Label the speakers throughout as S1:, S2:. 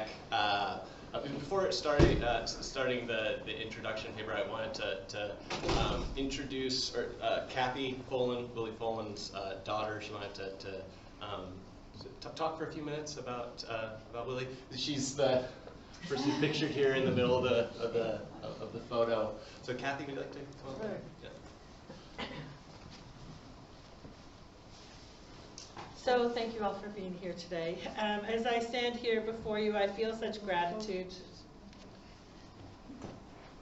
S1: deck. Before starting the introduction paper, I wanted to introduce Kathy Folan, Willie Homenaje's daughter. She wanted to talk for a few minutes about Willie. She's the person pictured here in the middle of the photo. So Kathy, would you like to come up? Yeah.
S2: So thank you all for being here today. As I stand here before you, I feel such gratitude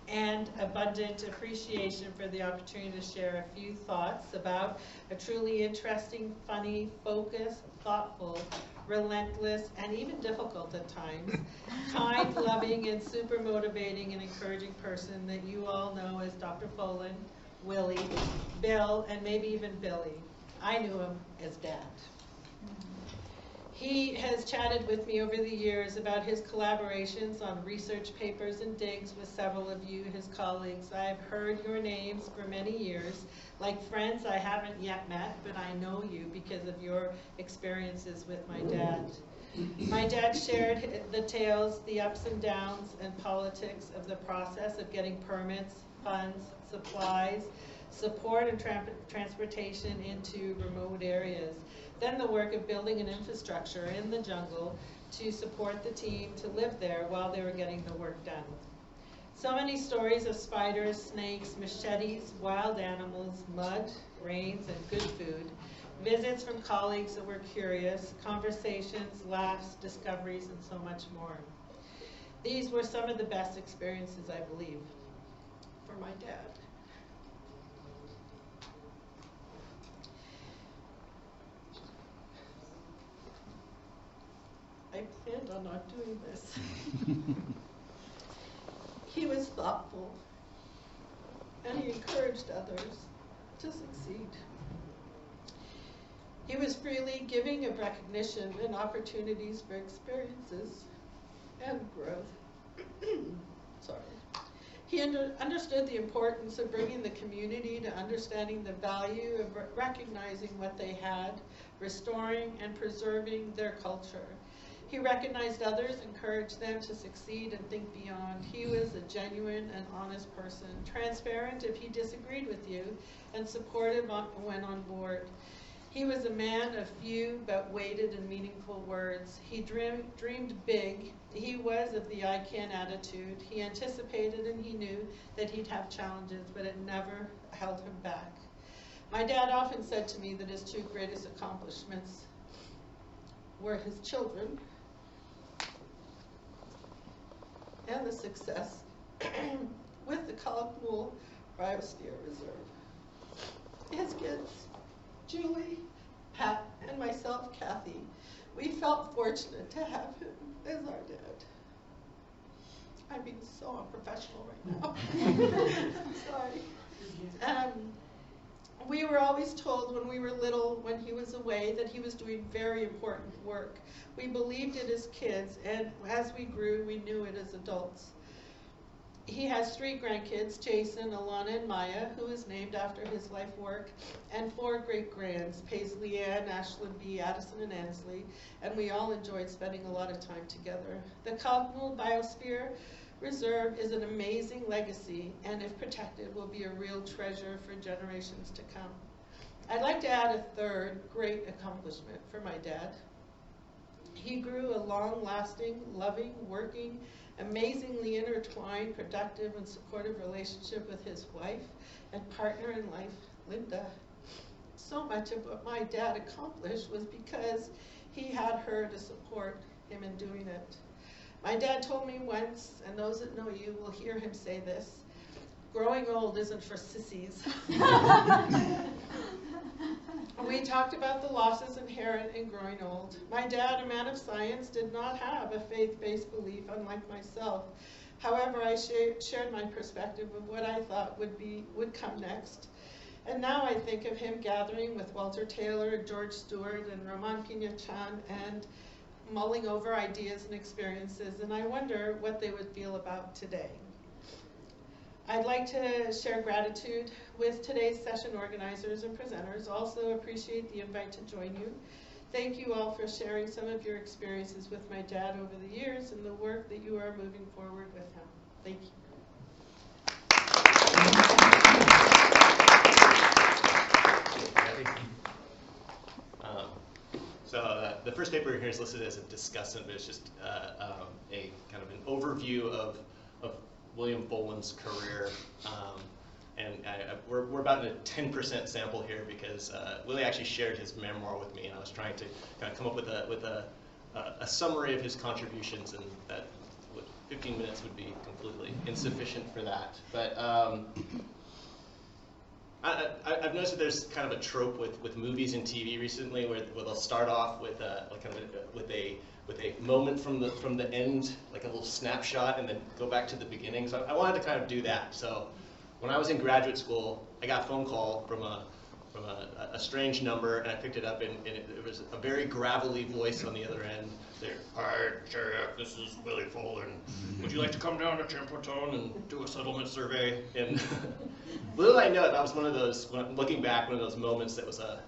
S2: and abundant appreciation for the opportunity to share a few thoughts about a truly interesting, funny, focused, thoughtful, relentless, and even difficult at times, kind, loving, and super motivating and encouraging person that you all know as Dr. Folan, Willie, Bill, and maybe even Billy. I knew him as Dad. He has chatted with me over the years about his collaborations on research papers and digs with several of you, his colleagues. I've heard your names for many years, like friends I haven't yet met, but I know you because of your experiences with my dad. My dad shared the tales, the ups and downs, and politics of the process of getting permits, funds, supplies, support, and transportation into remote areas. Then the work of building an infrastructure in the jungle to support the team to live there while they were getting the work done. So many stories of spiders, snakes, machetes, wild animals, mud, rains, and good food. Visits from colleagues that were curious, conversations, laughs, discoveries, and so much more. These were some of the best experiences, I believe, for my dad. I planned on not doing this. He was thoughtful, and he encouraged others to succeed. He was freely giving of recognition and opportunities for experiences and growth. Sorry. He understood the importance of bringing the community to understanding the value of recognizing what they had, restoring and preserving their culture. He recognized others, encouraged them to succeed and think beyond. He was a genuine and honest person, transparent if he disagreed with you, and supportive when on board. He was a man of few but weighted and meaningful words. He dreamed big. He was of the I can attitude. He anticipated and he knew that he'd have challenges, but it never held him back. My dad often said to me that his two greatest accomplishments were his children and the success with the Kalakmul Biosphere Reserve. His kids, Julie, Pat, and myself, Kathy, we felt fortunate to have him as our dad. I'm being so unprofessional right now. I'm sorry. We were always told when we were little, when he was away, that he was doing very important work. We believed it as kids, and as we grew, we knew it as adults. He has 3 grandkids, Jason, Alana, and Maya, who is named after his life work, and 4 great-grands, Paisley Ann, Ashlyn B., Addison, and Ansley, and we all enjoyed spending a lot of time together. The Kalakmul Biosphere Reserve is an amazing legacy, and if protected, will be a real treasure for generations to come. I'd like to add a 3rd great accomplishment for my dad. He grew a long-lasting, loving, working, amazingly intertwined, productive, and supportive relationship with his wife and partner in life, Linda. So much of what my dad accomplished was because he had her to support him in doing it. My dad told me once, and those that know you will hear him say this, growing old isn't for sissies. We talked about the losses inherent in growing old. My dad, a man of science, did not have a faith-based belief, unlike myself. However, I shared my perspective of what I thought would come next. And now I think of him gathering with Walter Taylor, George Stewart, and Roman Pinachan, and mulling over ideas and experiences, and I wonder what they would feel about today. I'd like to share gratitude with today's session organizers and presenters, also appreciate the invite to join you. Thank you all for sharing some of your experiences with my dad over the years and the work that you are moving forward with him. Thank you.
S1: So the first paper here is listed as a discussant, but it's just a kind of an overview of William Folan's career. And we're about in a 10% sample here because Willie actually shared his memoir with me, and I was trying to kind of come up with a summary of his contributions, and that 15 minutes would be completely insufficient for that. But I've noticed that there's kind of a trope with movies and TV recently where they'll start off with with a moment from the end, like a little snapshot, and then go back to the beginning. So I wanted to kind of do that. So when I was in graduate school, I got a phone call from a strange number, and I picked it up, and it was a very gravelly voice on the other end. There, "Hi, Sheriff, this is Willie Folan. Would you like to come down to Champlaton and do a settlement survey?" And little I know, that was one of those, when I'm looking back, one of those moments that was a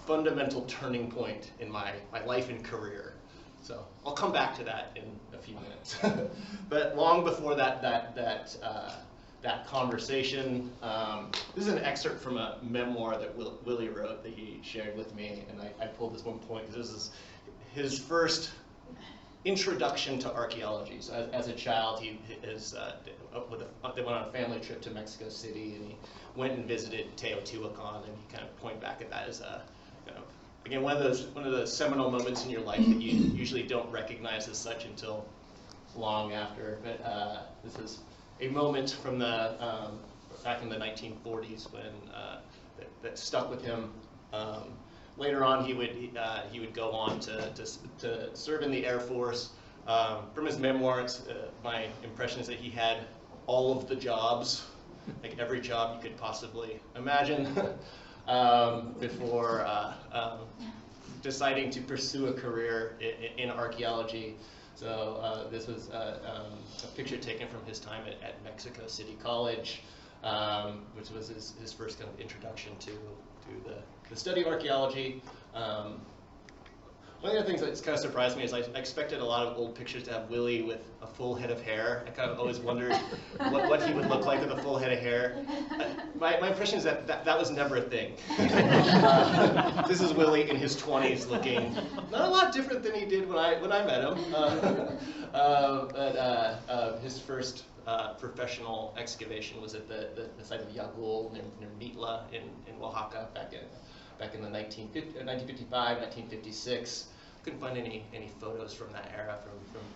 S1: fundamental turning point in my life and career. So I'll come back to that in a few minutes. But long before that conversation, this is an excerpt from a memoir that Willie wrote that he shared with me, and I pulled this one point because this is his first introduction to archaeology. So as a child, they went on a family trip to Mexico City, and he went and visited Teotihuacan, and he kind of pointed back at that as a, again, one of those seminal moments in your life that you usually don't recognize as such until long after. But this is a moment from the back in the 1940s when that stuck with him. Later on, he would go on to serve in the Air Force. From his memoirs, my impression is that he had all of the jobs, like every job you could possibly imagine, before deciding to pursue a career in archaeology. So this was a picture taken from his time at Mexico City College, which was his first kind of introduction to the study of archaeology. One of the things that's kind of surprised me is I expected a lot of old pictures to have Willie with a full head of hair. I kind of always wondered what he would look like with a full head of hair. My impression is that was never a thing. This is Willie in his 20s, looking not a lot different than he did when I met him. But his first professional excavation was at the site of Yagul near Mitla in Oaxaca back in the 1955, 1956. Couldn't find any photos from that era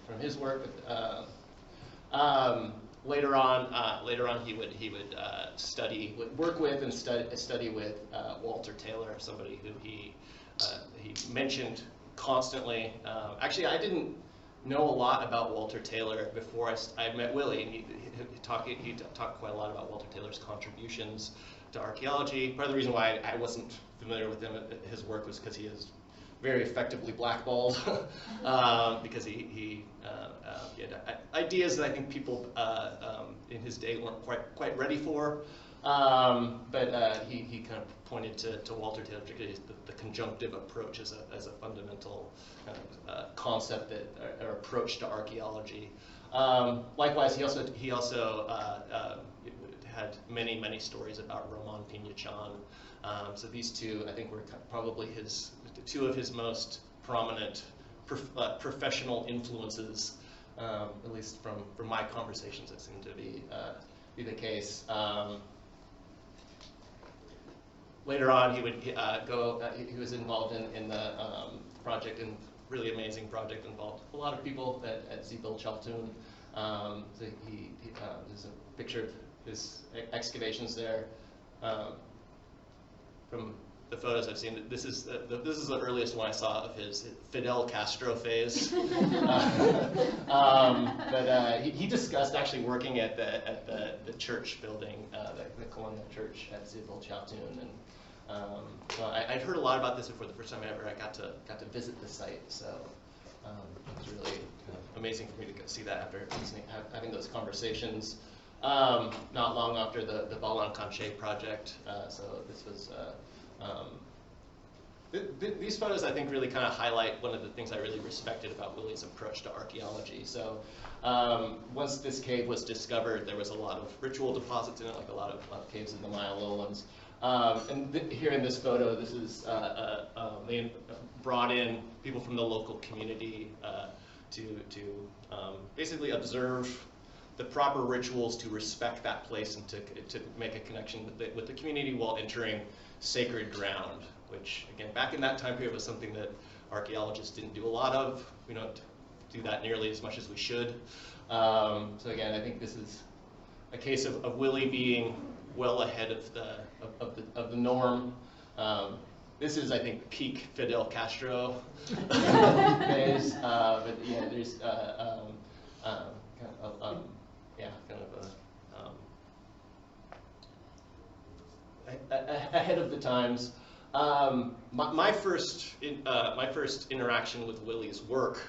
S1: from his work. But, later on he would work with and study with Walter Taylor, somebody who he mentioned constantly. Actually, I didn't know a lot about Walter Taylor before I met Willie, and he talked quite a lot about Walter Taylor's contributions to archaeology. Part of the reason why I wasn't familiar with his work was because he is very effectively blackballed, because he had ideas that I think people in his day weren't quite ready for. But he kind of pointed to Walter Taylor, particularly the conjunctive approach as a fundamental kind of concept or approach to archaeology. Likewise, he also had many stories about Roman Pinachan. So these two, I think, were probably two of his most prominent professional influences, at least from my conversations. That seemed to be the case. Later on, he would he was involved in the project, and really amazing project, involved a lot of people at Untitled Chapter. So there's a picture of his excavations there. From the photos I've seen, this is the earliest one I saw of his Fidel Castro phase. But he discussed actually working at the church building, the colonial church at Untitled Chapter, and so I'd heard a lot about this before. The first time I got to visit the site, so it was really amazing for me to see that after having those conversations. Not long after the Folan project, so this These photos, I think, really kind of highlight one of the things I really respected about Willie's approach to archaeology. So once this cave was discovered, there was a lot of ritual deposits in it, like a lot of caves in the Maya lowlands. And here in this photo, this is they brought in people from the local community to basically observe the proper rituals to respect that place and to make a connection with the community while entering sacred ground, which, again, back in that time period was something that archaeologists didn't do a lot of. We don't do that nearly as much as we should. So again, I think this is a case of Willie being well ahead of the norm. This is, I think, peak Fidel Castro days, but yeah, there's ahead of the times. My first interaction with Willie's work,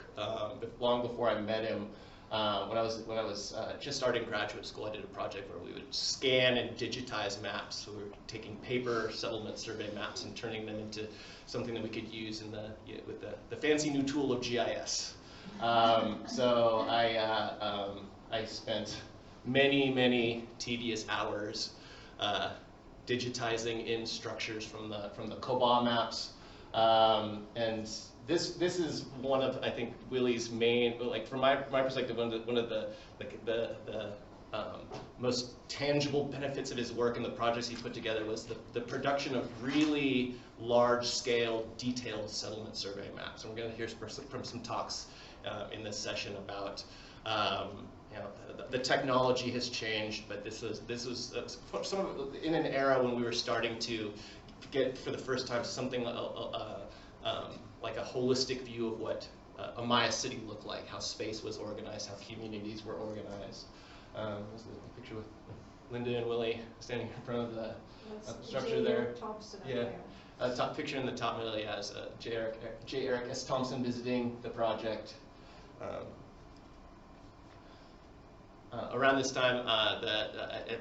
S1: long before I met him, when I was just starting graduate school, I did a project where we would scan and digitize maps. So we were taking paper settlement survey maps and turning them into something that we could use with the fancy new tool of GIS. So I spent many tedious hours digitizing in structures from the Koba maps, and this is one of, I think, Willie's main, like, from my perspective, one of the most tangible benefits of his work and the projects he put together was the production of really large-scale, detailed settlement survey maps. And we're going to hear from some talks in this session about the technology has changed, but this was in an era when we were starting to get, for the first time, something like a holistic view of what a Maya city looked like, how space was organized, how communities were organized. This is a picture with Linda and Willie standing in front of the structure there.
S3: Thompson
S1: Yeah, top picture in the top middle, yeah, is J. Eric S. Thompson visiting the project. Around this time, at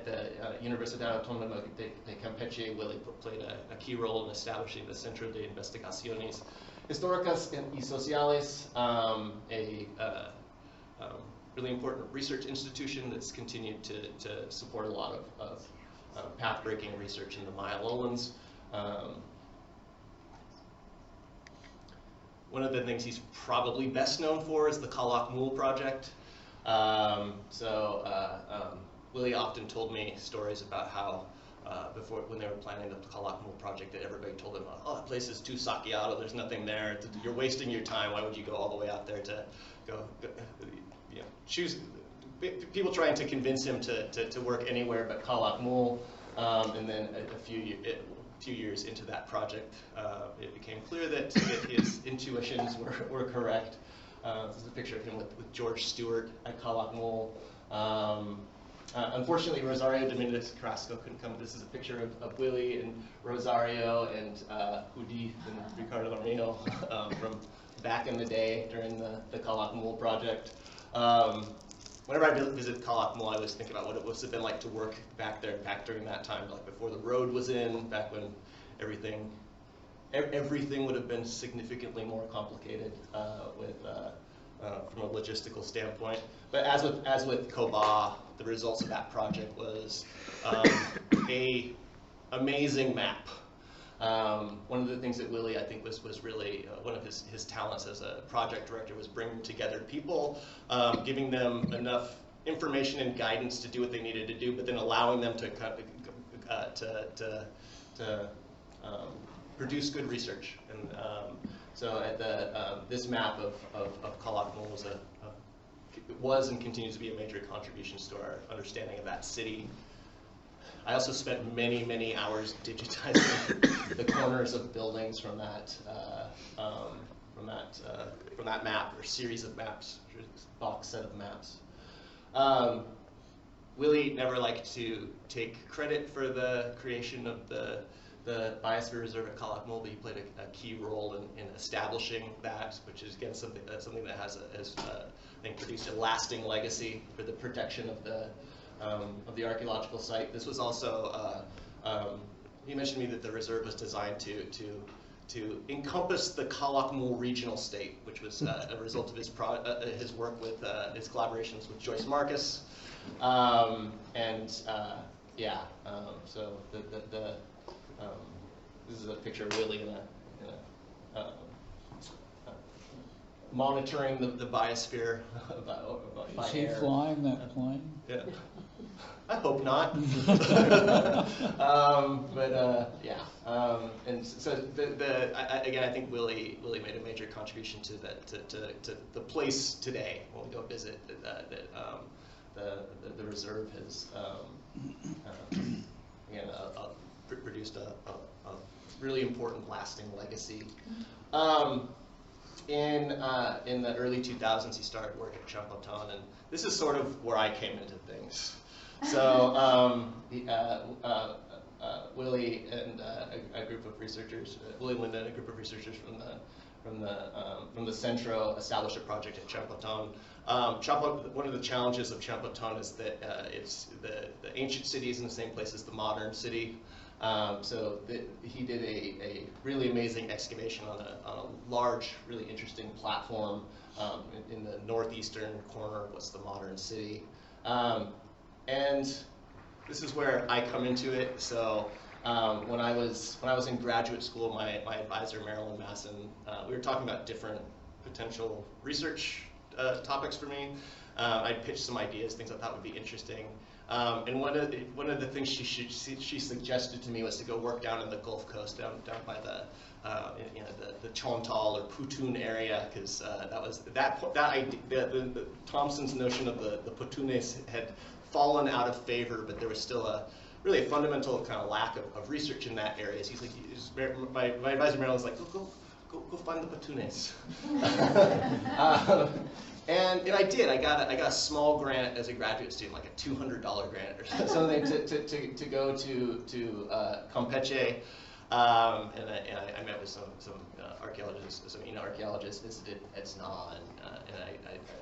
S1: the Universidad Autónoma de Campeche, Willie played a key role in establishing the Centro de Investigaciones Históricas y Sociales, a really important research institution that's continued to support a lot of path-breaking research in the Maya lowlands. One of the things he's probably best known for is the Kalak Mul project. Willie often told me stories about how when they were planning the Kalak Mul project, that everybody told him, oh, that place is too saqueado, there's nothing there, you're wasting your time, why would you go all the way out there to choose, people trying to convince him to work anywhere but Kalak Mul, and then a few years into that project, it became clear that his intuitions were correct. This is a picture of him with George Stewart at Kalak Mul. Unfortunately, Rosario Dominguez Carrasco couldn't come. This is a picture of Willie and Rosario and Judith and Ricardo Armino from back in the day during the Kalak Mul project. Whenever I visit Kalak Mul, I always think about what it must have been like to work back there, back during that time, like before the road was in, back when everything would have been significantly more complicated from a logistical standpoint. But as with Koba, the results of that project was a amazing map. One of the things that Willie, I think, was really one of his talents as a project director was bringing together people, giving them enough information and guidance to do what they needed to do, but then allowing them to produce good research. And so at this map of Kalak Mul was and continues to be a major contribution to our understanding of that city. I also spent many hours digitizing the corners of buildings from that map, or series of maps, or box set of maps. Willie never liked to take credit for the creation of the Biosphere Reserve at Kalak Mul, but he played a key role in establishing that, which is, again, something that has I think, produced a lasting legacy for the protection of the archaeological site. This was also, he mentioned to me that the reserve was designed to to encompass the Calakmul regional state, which was a result of his work with his collaborations with Joyce Marcus, so this is a picture of Willie in a monitoring the biosphere by
S3: Is he
S1: air.
S3: flying that plane?
S1: Yeah. I hope not. And so again, I think Willie made a major contribution to the place today when we go visit. The reserve has again produced a really important, lasting legacy. In the early 2000s, he started work at Champotton, and this is sort of where I came into things. So Willie and a group of researchers, Willie Linda and a group of researchers from the Centro established a project at Champotton. One of the challenges of Champotton is that it's the ancient city is in the same place as the modern city. He did a really amazing excavation on a large, really interesting platform in the northeastern corner of what's the modern city. And this is where I come into it. So when I was in graduate school, my advisor, Marilyn Masson, we were talking about different potential research topics for me. I pitched some ideas, things I thought would be interesting. And one of the things she suggested to me was to go work down in the Gulf Coast, down by the Chontal or Putun area, because Thompson's notion of the Putunes had fallen out of favor, but there was still really a fundamental kind of lack of research in that area. So he's like, my advisor Marilyn's like, go find the Putunes. And I did. I got a small grant as a graduate student, like a $200 grant or something, to go to Campeche, and I met with some archaeologists, some archaeologists, visited Etzna, and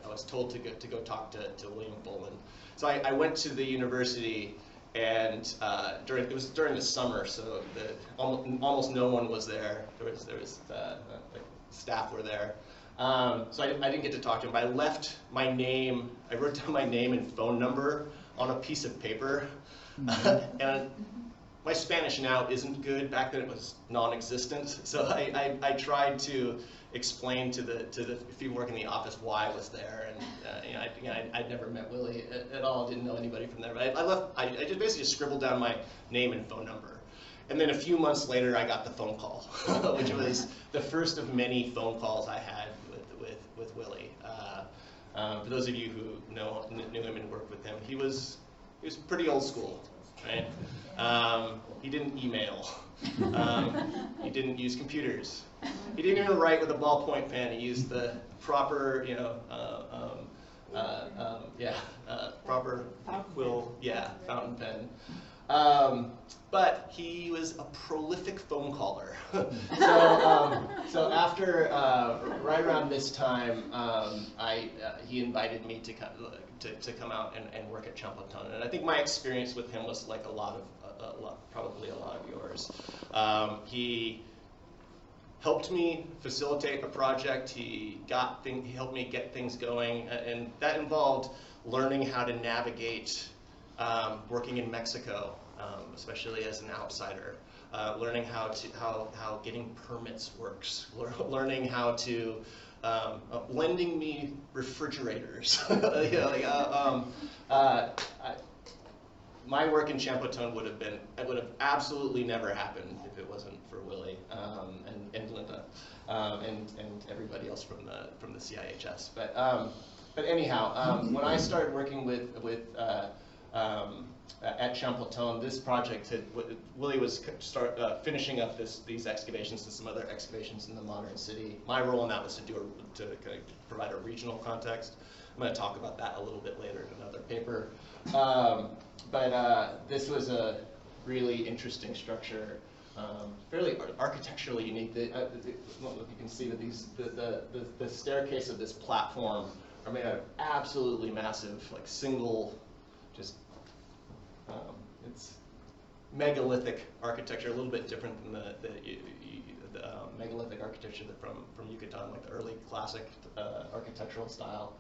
S1: I was told to go talk to William Folan. So I went to the university, and it was during the summer, so almost no one was there. There was the staff were there. So I didn't get to talk to him, but I left my name, I wrote down my name and phone number on a piece of paper. And my Spanish now isn't good. Back then it was non-existent. So I tried to explain to the people working in the office why I was there. And I'd never met Willie at all, didn't know anybody from there. But I just basically scribbled down my name and phone number. And then a few months later, I got the phone call, which was the first of many phone calls I had with Willie. For those of you who knew him and worked with him, he was pretty old school, right? He didn't email. He didn't use computers. He didn't even write with a ballpoint pen. He used the proper, proper quill, fountain pen. But he was a prolific phone caller. So after, right around this time, he invited me to come out and work at Champotton. And I think my experience with him was like probably a lot of yours. He helped me facilitate a project. He helped me get things going, and that involved learning how to navigate working in Mexico. Especially as an outsider, learning how getting permits works, learning how to lending me refrigerators. My work in Champotton would have absolutely never happened if it wasn't for Willie and Linda and everybody else from the CIHS. But anyhow, when I started working with at Champotton, this project Willie was finishing up these excavations and some other excavations in the modern city. My role in that was to kind of provide a regional context. I'm going to talk about that a little bit later in another paper. But this was a really interesting structure, fairly architecturally unique. I don't know if you can see that the staircase of this platform are made out of absolutely massive, like single, just megalithic architecture, a little bit different than the megalithic architecture from Yucatan, like the early classic architectural style.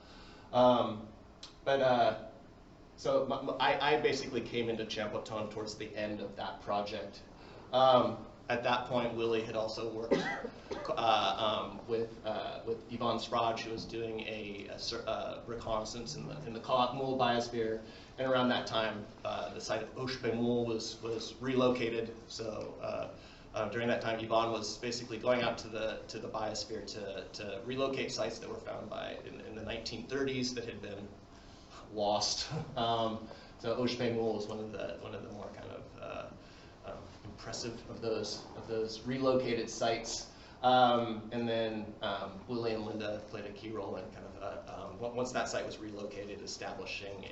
S1: So I basically came into Champoton towards the end of that project. At that point, Willie had also worked with Yvonne Spraj, who was doing a reconnaissance in the Calakmul biosphere, and around that time, the site of Oshpemul was relocated. So during that time, Yvonne was basically going out to the biosphere to relocate sites that were found in the 1930s that had been lost. So Oshpemul was one of the more kind of impressive of those relocated sites. And then Willie and Linda played a key role in kind of once that site was relocated, establishing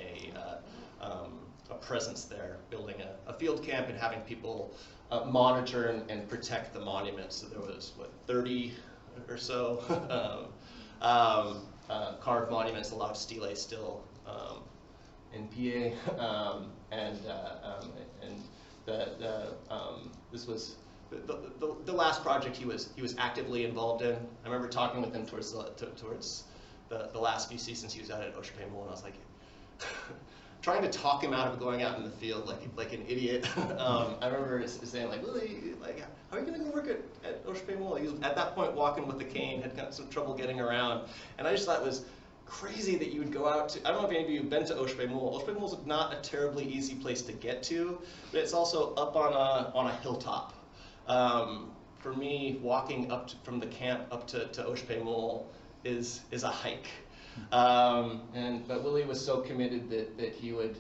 S1: a presence there, building a field camp and having people monitor and protect the monuments. So there was, what, 30 or so carved monuments, a lot of stelae still in PA, and this was the last project he was actively involved in. I remember talking with him towards the last few seasons he was out at Oshpemul, and I was like, trying to talk him out of going out in the field like an idiot. I remember saying, like, Willie, like, how are you going to go work at Oshpemul? He was at that point walking with a cane, had got some trouble getting around, and I just thought it was crazy that you would go out to, I don't know if any of you have been to Oshpemul. Oshpemul is not a terribly easy place to get to, but it's also up on a hilltop. For me, walking from the camp up to Oshpemul is a hike. But Willie was so committed that he would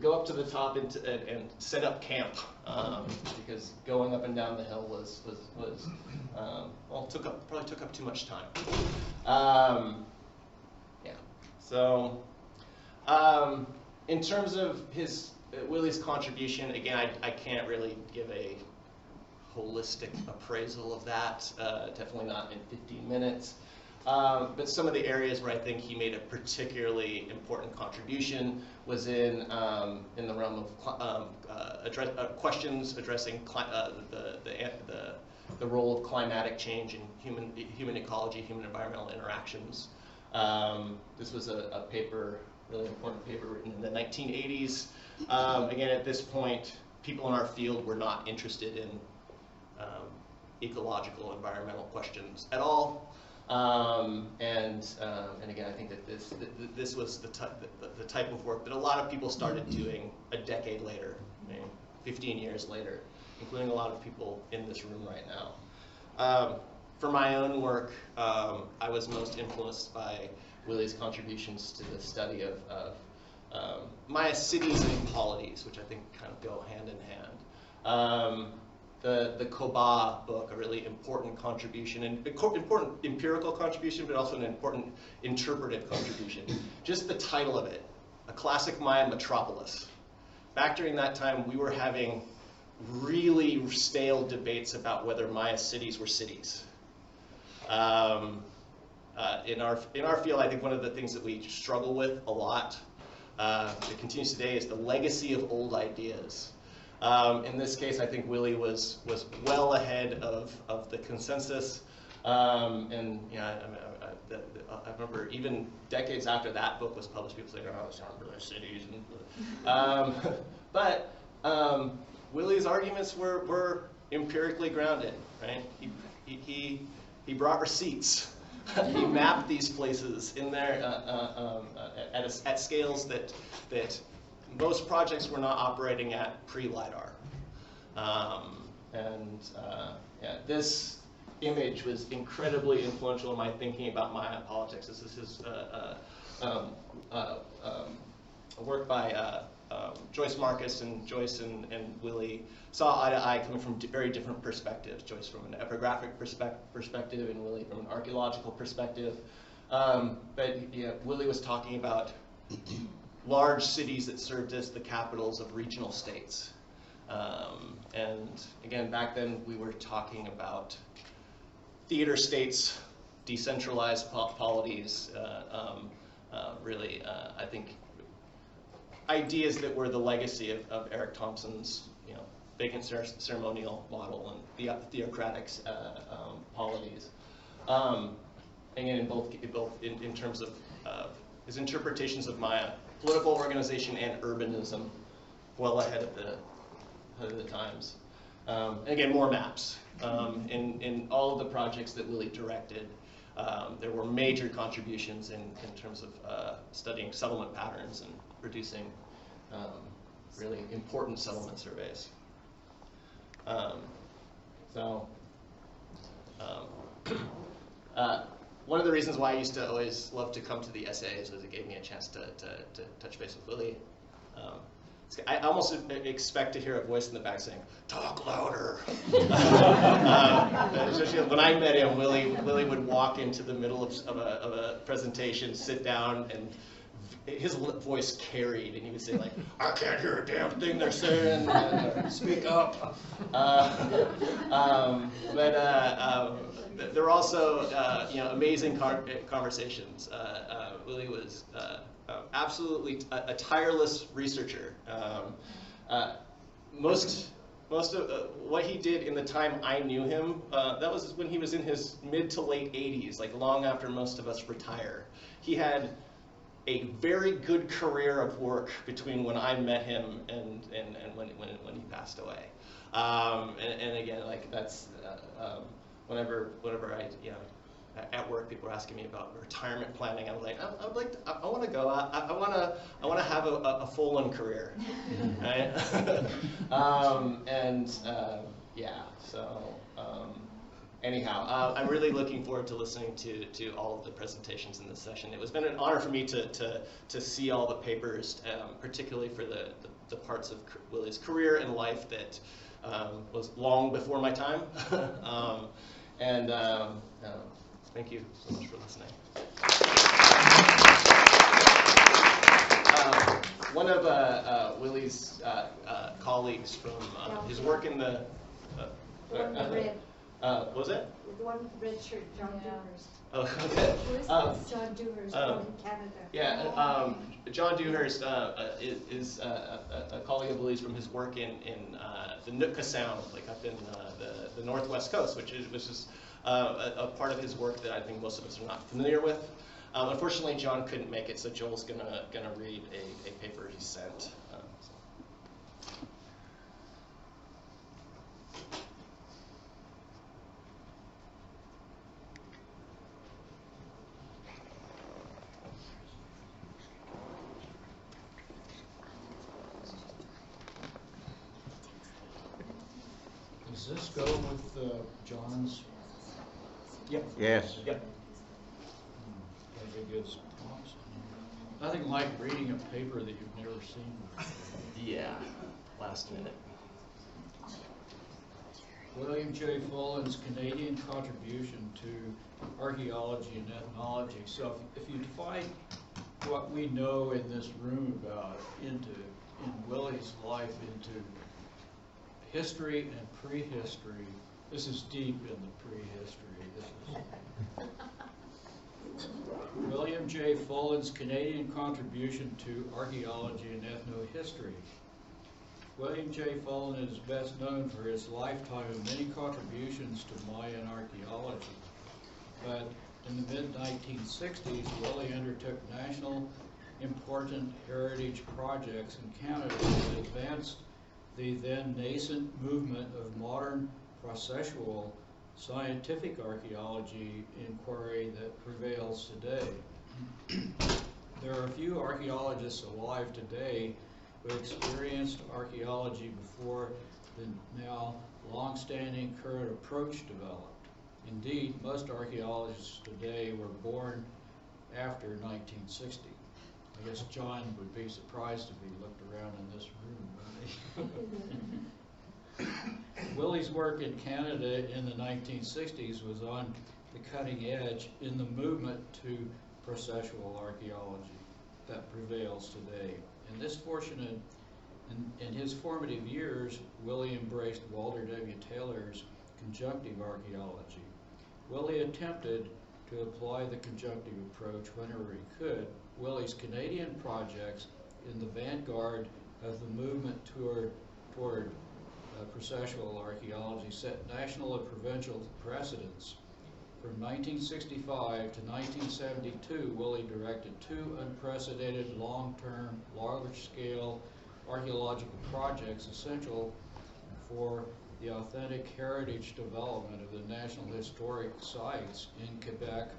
S1: go up to the top and set up camp, because going up and down the hill was well, probably took up too much time. Yeah. So in terms of Willie's contribution, again, I can't really give a holistic appraisal of that. Definitely not in 15 minutes. But some of the areas where I think he made a particularly important contribution was in the realm of questions addressing the role of climatic change in human ecology, human environmental interactions. This was a paper, really important paper written in the 1980s. Again, at this point, people in our field were not interested in ecological, environmental questions at all. And again, I think that this was the type of work that a lot of people started doing a decade later, 15 years later, including a lot of people in this room right now. For my own work, I was most influenced by Willie's contributions to the study of Maya cities and polities, which I think kind of go hand in hand. The Koba book, a really important contribution, and important empirical contribution, but also an important interpretive contribution. Just the title of it, A Classic Maya Metropolis. Back during that time, we were having really stale debates about whether Maya cities were cities. In our field, I think one of the things that we struggle with a lot, that continues today, is the legacy of old ideas. In this case, I think Willie was well ahead of the consensus, and I remember even decades after that book was published, people saying, "Oh, it's not really cities." But Willie's arguments were empirically grounded, right? He brought receipts. He mapped these places in there at scales that most projects were not operating at pre-LiDAR. Yeah, this image was incredibly influential in my thinking about Maya politics. This is his a work by Joyce Marcus, and Joyce and Willie saw eye to eye coming from very different perspectives. Joyce from an epigraphic perspective and Willie from an archaeological perspective. But yeah, Willie was talking about large cities that served as the capitals of regional states. And again, back then we were talking about theater states, decentralized polities, really, I think, ideas that were the legacy of Eric Thompson's vacant ceremonial model and the theocratic polities. Again, in terms of his interpretations of Maya, political organization and urbanism, well ahead of the times. And again, more maps. In all of the projects that Willie directed, there were major contributions in terms of studying settlement patterns and producing really important settlement surveys. One of the reasons why I used to always love to come to the SAAs was it gave me a chance to touch base with Willie. I almost expect to hear a voice in the back saying, "Talk louder." Especially when I met him, Willie would walk into the middle of a presentation, sit down, and his voice carried, and he would say, like, "I can't hear a damn thing they're saying. Speak up." There were also amazing conversations. Willie was absolutely a tireless researcher. Most of what he did in the time I knew him, that was when he was in his mid to late 80s, like long after most of us retire. He had a very good career of work between when I met him and when he passed away. And again, like that's whenever I at work, people are asking me about retirement planning. I'm like, I want to go. I want to have a Folan career, right? Anyhow, I'm really looking forward to listening to all of the presentations in this session. It's been an honor for me to see all the papers, particularly for the parts of Willie's career and life that was long before my time. Thank you so much for listening. One of Willie's colleagues from his work in the what was it?
S4: The one with the red shirt, John Dewhurst.
S1: Oh, okay.
S4: Who is this? John Dewhurst from Canada.
S1: Yeah, John Dewhurst is a colleague of Willie's from his work in the Nootka Sound, like up in the northwest coast, which is a part of his work that I think most of us are not familiar with. Unfortunately, John couldn't make it, so Joel's gonna read a paper he sent.
S3: Does this go with John's?
S1: Yep.
S5: Yes.
S1: Yep.
S3: Very good response. Nothing like reading a paper that you've never seen before.
S1: Yeah. Last minute.
S3: William J. Folan's Canadian contribution to archaeology and ethnology. So if you divide what we know in this room about in Willie's life into history and prehistory, this is deep in the prehistory. William J. Folan's Canadian contribution to archaeology and ethnohistory. William J. Folan is best known for his lifetime of many contributions to Mayan archaeology. But in the mid-1960s, Willie undertook national important heritage projects in Canada that advanced the then nascent movement of modern processual scientific archaeology inquiry that prevails today. There are few archaeologists alive today who experienced archaeology before the now long-standing current approach developed. Indeed, most archaeologists today were born after 1960. I guess John would be surprised if he looked around in this room, wouldn't he? Willie's work in Canada in the 1960s was on the cutting edge in the movement to processual archaeology that prevails today. In this fortunate, in his formative years, Willie embraced Walter W. Taylor's conjunctive archaeology. Willie attempted to apply the conjunctive approach whenever he could. Willie's Canadian projects in the vanguard of the movement toward processual archaeology set national and provincial precedents. From 1965 to 1972, Willie directed 2 unprecedented long-term, large-scale archaeological projects essential for the authentic heritage development of the National Historic Sites in Quebec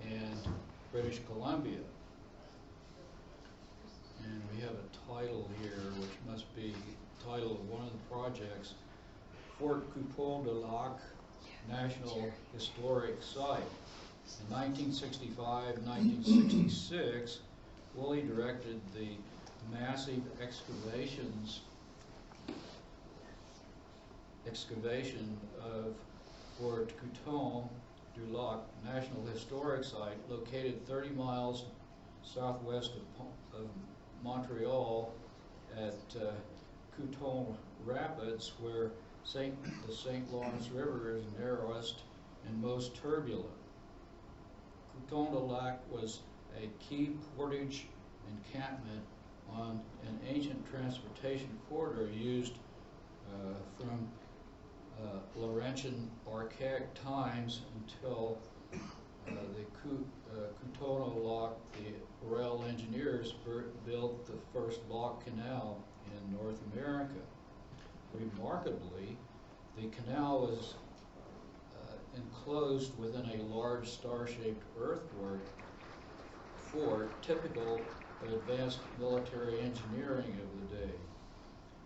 S3: and British Columbia. And we have a title here, which must be the title of one of the projects, Fort Coupon de Lac National Historic Site. In 1965 and 1966, Willie directed the massive excavation of Fort Coupon du Lac National Historic Site, located 30 miles southwest of Montreal at Coulton Rapids, where the St. Lawrence River is narrowest and most turbulent. Coulton de Lac was a key portage encampment on an ancient transportation corridor used from Laurentian archaic times until the Coulton de Lac, the Royal Engineers built the first log canal in North America. Remarkably, the canal was enclosed within a large star-shaped earthwork fort, typical of advanced military engineering of the day.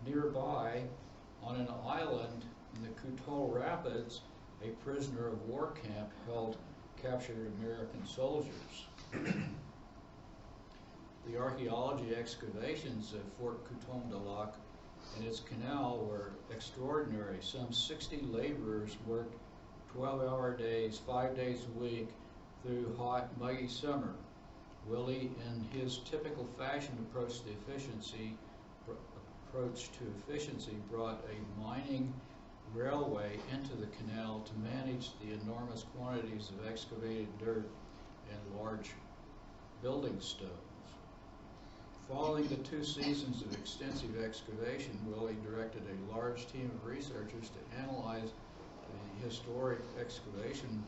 S3: Nearby, on an island in the Coulton Rapids, a prisoner of war camp held captured American soldiers. The archaeology excavations at Fort Coulton de Lac and its canal were extraordinary. Some 60 laborers worked 12-hour days, 5 days a week through hot, muggy summer. Willie, in his typical fashion approach to efficiency, brought a mining railway into the canal to manage the enormous quantities of excavated dirt and large building stones. Following the 2 seasons of extensive excavation, Willie directed a large team of researchers to analyze the historic excavation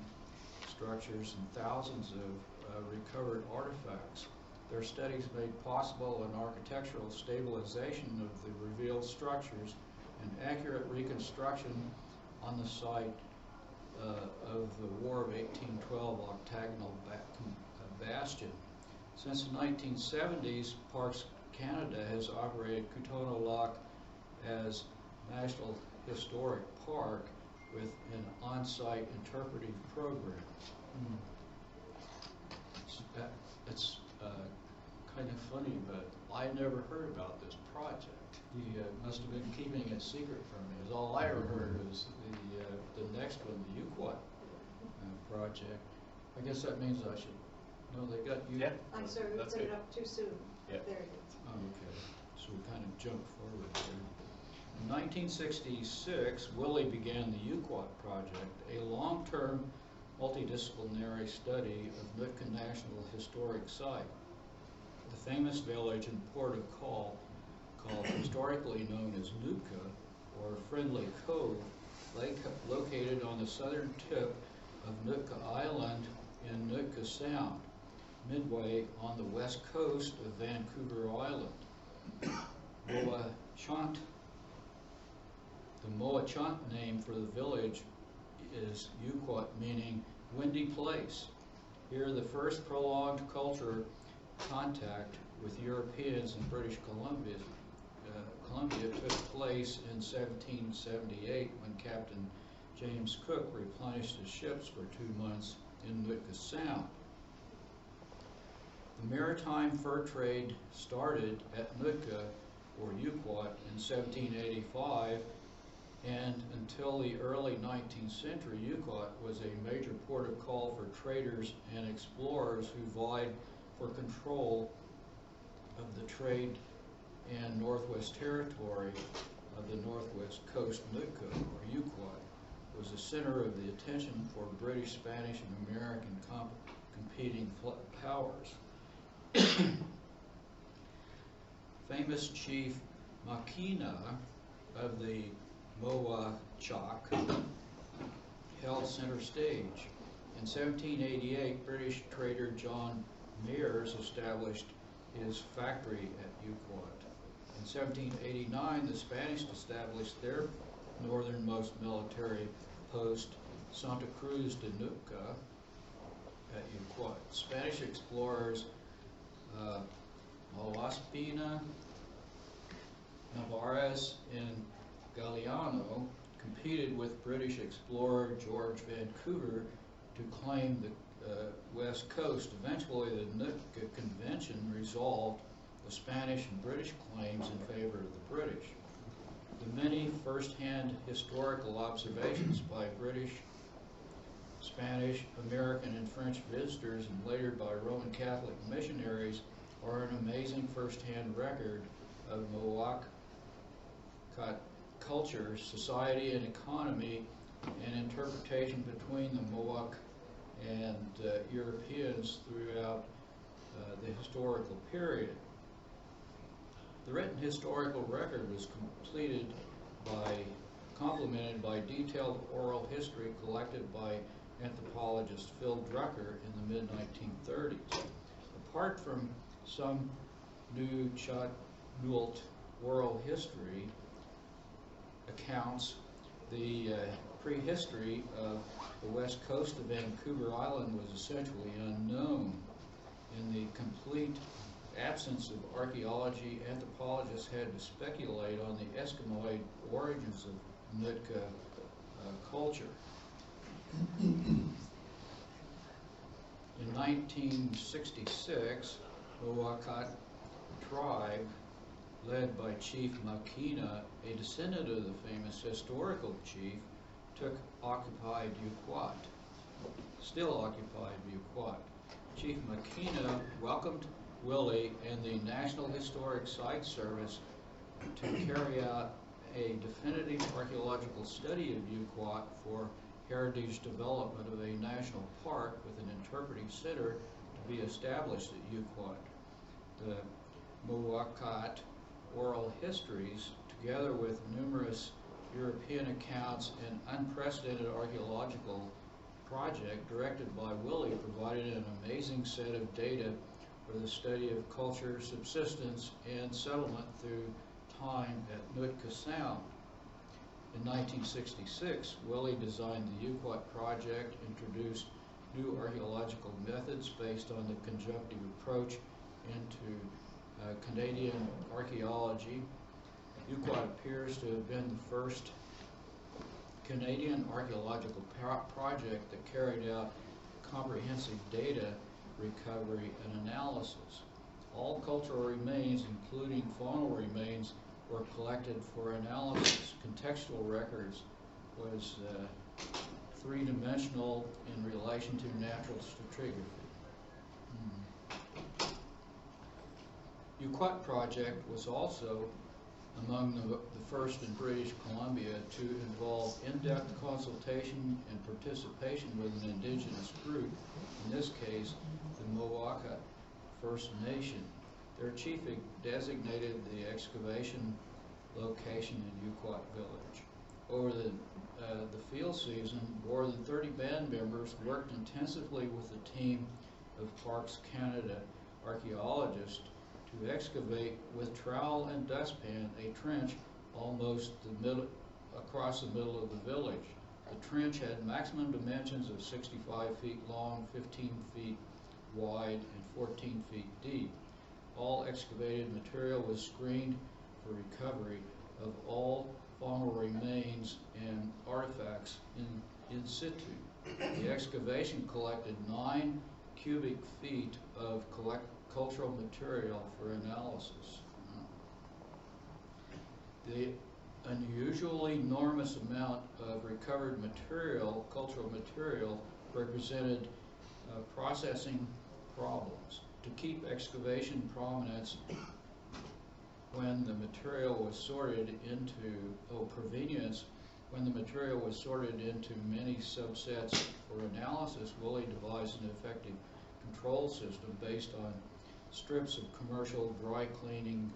S3: structures and thousands of recovered artifacts. Their studies made possible an architectural stabilization of the revealed structures and accurate reconstruction on the site of the War of 1812 octagonal bastion. Since the 1970s, Parks Canada has operated Coulton de Lac as National Historic Park with an on-site interpretive program. It's kind of funny, but I never heard about this project. You must have been keeping it secret from me. As all I ever heard was the next one, the UQuat project. I guess that means I should. No, they got you.
S1: Yeah.
S4: I'm sorry, we put it up too soon.
S1: Yep.
S4: There it is.
S3: Oh, okay. So we kind of jumped forward there. In 1966, Willie began the UQuat project, a long-term multidisciplinary study of Nootka National Historic Site. The famous village and port of call, called historically known as Nootka, or Friendly Cove, located on the southern tip of Nootka Island in Nootka Sound, midway on the west coast of Vancouver Island. The Moa-Chant name for the village is UQuat, meaning windy place. Here, the first prolonged culture contact with Europeans in British Columbia took place in 1778 when Captain James Cook replenished his ships for 2 months in Nootka Sound. The maritime fur trade started at Nootka, or UQuat, in 1785, and until the early 19th century, UQuat was a major port of call for traders and explorers who vied for control of the trade and Northwest Territory of the Northwest Coast. Nootka, or UQuat, was the center of the attention for British, Spanish, and American competing powers. Famous Chief Makina of the Moachok held center stage. In 1788, British trader John Mears established his factory at Uquat. In 1789, the Spanish established their northernmost military post, Santa Cruz de Nootka, at Uquat. Spanish explorers Malaspina, Navarez, and Galeano competed with British explorer George Vancouver to claim the west coast. Eventually, the Nootka Convention resolved the Spanish and British claims in favor of the British. The many first-hand historical observations by British, Spanish, American, and French visitors, and later by Roman Catholic missionaries, are an amazing first-hand record of Moawaka culture, society, and economy, and interpretation between the Moawak and Europeans throughout the historical period. The written historical record was complemented by detailed oral history collected by anthropologist Phil Drucker in the mid-1930s. Apart from some New Chatnult oral history accounts, the prehistory of the west coast of Vancouver Island was essentially unknown. In the complete absence of archaeology, anthropologists had to speculate on the Eskimoid origins of Nootka culture. In 1966, the Moawaka tribe, led by Chief Makina, a descendant of the famous historical chief, still occupied Uquat. Chief Makina welcomed Willie and the National Historic Site Service to carry out a definitive archaeological study of Uquat for heritage development of a national park with an interpretive center to be established at Uquat. The Moawaka oral histories, together with numerous European accounts and unprecedented archaeological project directed by Willie, provided an amazing set of data for the study of culture, subsistence, and settlement through time at Nootka Sound. In 1966, Willie designed the Uquat project, introduced new archaeological methods based on the conjunctive approach into Canadian archaeology. Uquat appears to have been the first Canadian archaeological project that carried out comprehensive data recovery and analysis. All cultural remains, including faunal remains, were collected for analysis. Contextual records was three-dimensional in relation to natural stratigraphy. Uquat project was also among the first in British Columbia to involve in-depth consultation and participation with an indigenous group, in this case, the Moawaka First Nation. Their chief designated the excavation location in Uquat Village. Over the field season, more than 30 band members worked intensively with a team of Parks Canada archaeologists to excavate with trowel and dustpan a trench almost across the middle of the village. The trench had maximum dimensions of 65 feet long, 15 feet wide, and 14 feet deep. All excavated material was screened for recovery of all faunal remains and artifacts in situ. The excavation collected 9 cubic feet of cultural material for analysis. The unusually enormous amount of recovered material, cultural material, represented processing problems. To keep excavation provenance when the material was sorted into, provenience, when the material was sorted into many subsets for analysis, Willie devised an effective control system based on strips of commercial dry cleaning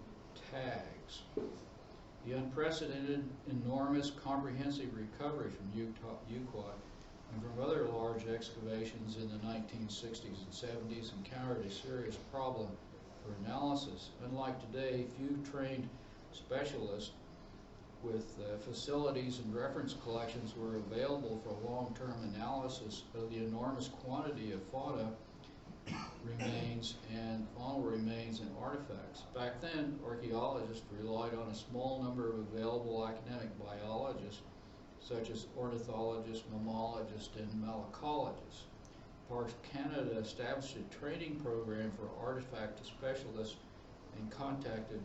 S3: tags. The unprecedented, enormous, comprehensive recovery from Uquat and from other large excavations in the 1960s and 70s encountered a serious problem for analysis. Unlike today, few trained specialists with facilities and reference collections were available for long-term analysis of the enormous quantity of fauna remains and faunal remains and artifacts. Back then, archaeologists relied on a small number of available academic biologists, such as ornithologists, mammalogists, and malacologists. Parks Canada established a training program for artifact specialists and contacted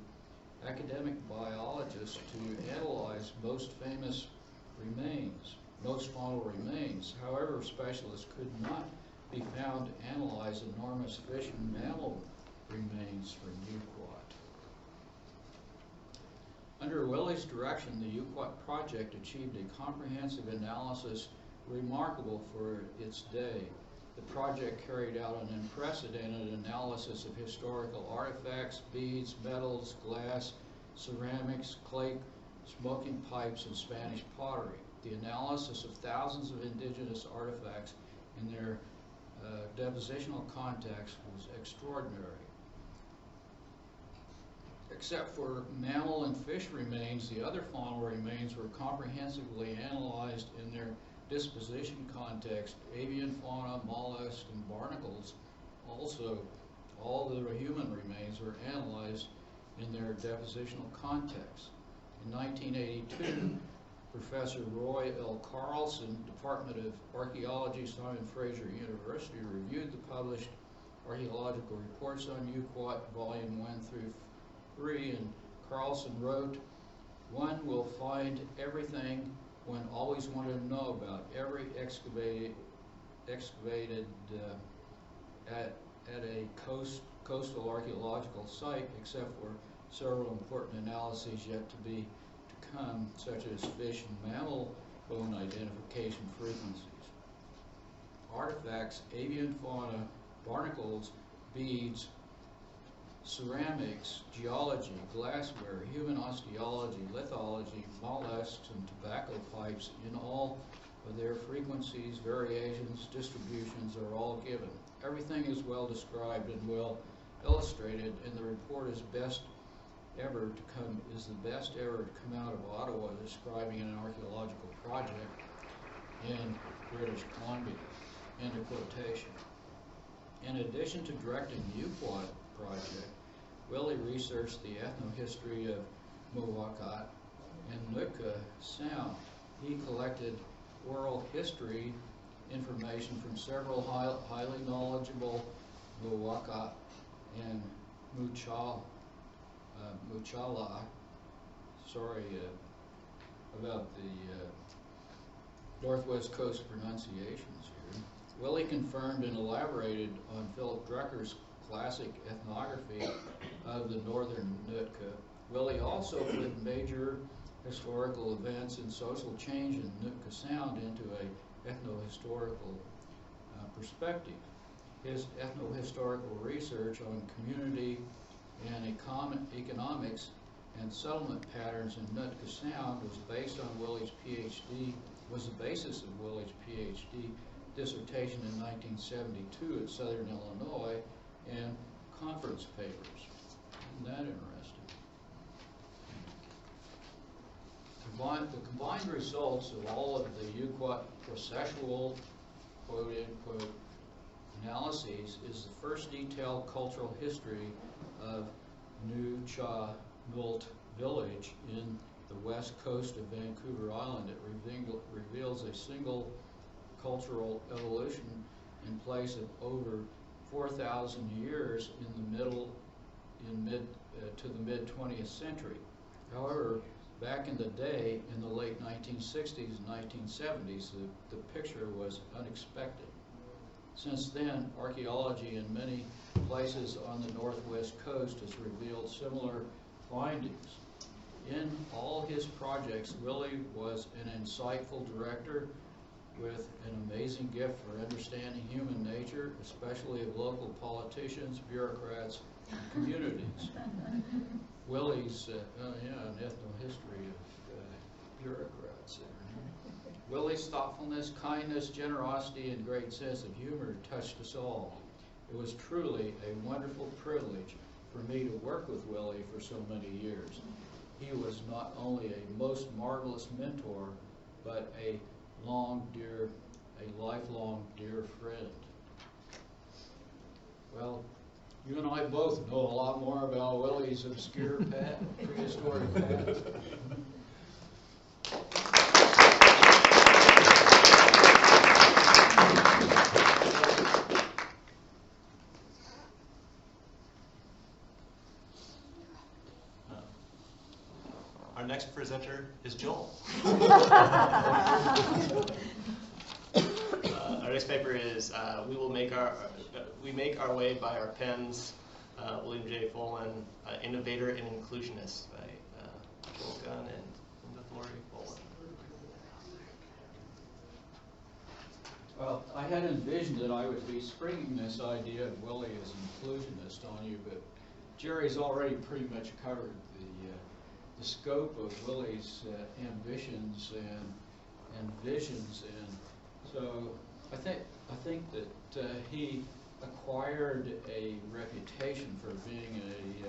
S3: academic biologists to analyze most faunal remains. However, specialists could not be found to analyze enormous fish and mammal remains from Uquat. Under Willie's direction, the Uquat project achieved a comprehensive analysis remarkable for its day. The project carried out an unprecedented analysis of historical artifacts, beads, metals, glass, ceramics, clay, smoking pipes, and Spanish pottery. The analysis of thousands of indigenous artifacts in their depositional context was extraordinary. Except for mammal and fish remains, the other faunal remains were comprehensively analyzed in their disposition context. Avian fauna, mollusks, and barnacles. Also, all the human remains were analyzed in their depositional context. In 1982, Professor Roy L. Carlson, Department of Archaeology, Simon Fraser University, reviewed the published archaeological reports on Uquat, Volume 1 through 3, and Carlson wrote, "One will find everything one always wanted to know about every excavated at a coastal archaeological site, except for several important analyses yet to come, such as fish and mammal bone identification frequencies. Artifacts, avian fauna, barnacles, beads, ceramics, geology, glassware, human osteology, lithology, mollusks, and tobacco pipes in all of their frequencies, variations, distributions are all given. Everything is well described and well illustrated, and the report is the best ever to come out of Ottawa describing an archaeological project in British Columbia." End of quotation. In addition to directing the Uquat project, Willie researched the ethnohistory of Muwakat and Nootka Sound. He collected oral history information from several highly knowledgeable Muwakat and Muchala, about the Northwest Coast pronunciations here. Willie confirmed and elaborated on Philip Drucker's classic ethnography of the northern Nootka. Willie also put major historical events and social change in Nootka Sound into a ethnohistorical perspective. His ethnohistorical research on community and economics and settlement patterns in Nootka Sound was the basis of Willie's PhD dissertation in 1972 at Southern Illinois and conference papers. Isn't that interesting? The combined results of all of the Uquat processual, quote-unquote, analyses is the first detailed cultural history of New Cha Milt village in the west coast of Vancouver Island. It reveals a single cultural evolution in place of over 4,000 years to the mid-20th century. However, back in the day, in the late 1960s and 1970s, the picture was unexpected. Since then, archaeology in many places on the northwest coast has revealed similar findings. In all his projects, Willie was an insightful director with an amazing gift for understanding human nature, especially of local politicians, bureaucrats, and communities. Willie's, an ethnohistory of bureaucrats there. Willie's thoughtfulness, kindness, generosity, and great sense of humor touched us all. It was truly a wonderful privilege for me to work with Willie for so many years. He was not only a most marvelous mentor, but a lifelong dear friend. Well, you and I both know a lot more about Willie's obscure prehistoric past.
S1: Our next presenter is Joel. Our next paper is We Make Our Way by Our Pens, William J. Folan, Innovator and Inclusionist by Joel Gunn and Linda Flory Folan.
S3: Well, I had envisioned that I would be springing this idea of Willie as inclusionist on you, but Jerry's already pretty much covered the scope of Willie's ambitions and visions, and so I think that he acquired a reputation for being a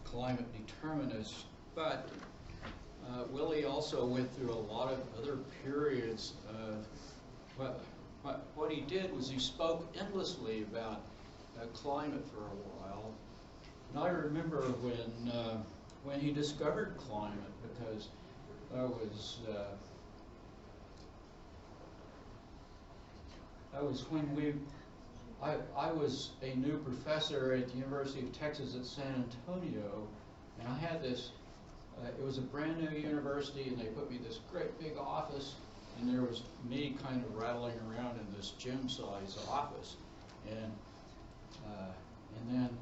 S3: climate determinist, but Willie also went through a lot of other periods of what he did was he spoke endlessly about climate for a while. And I remember when he discovered climate, because I was a new professor at the University of Texas at San Antonio, and I had this, it was a brand new university, and they put me in this great big office, and there was me kind of rattling around in this gym-sized office, and then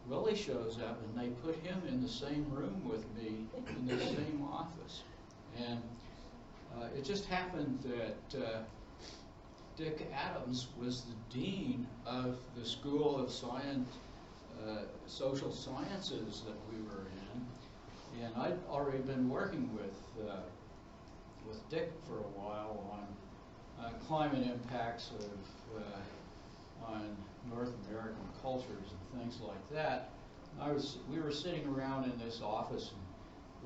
S3: Willie shows up, and they put him in the same room with me in the same office, and it just happened that Dick Adams was the dean of the School of Social Sciences that we were in, and I'd already been working with Dick for a while on climate impacts on North American cultures and things like that. We were sitting around in this office, and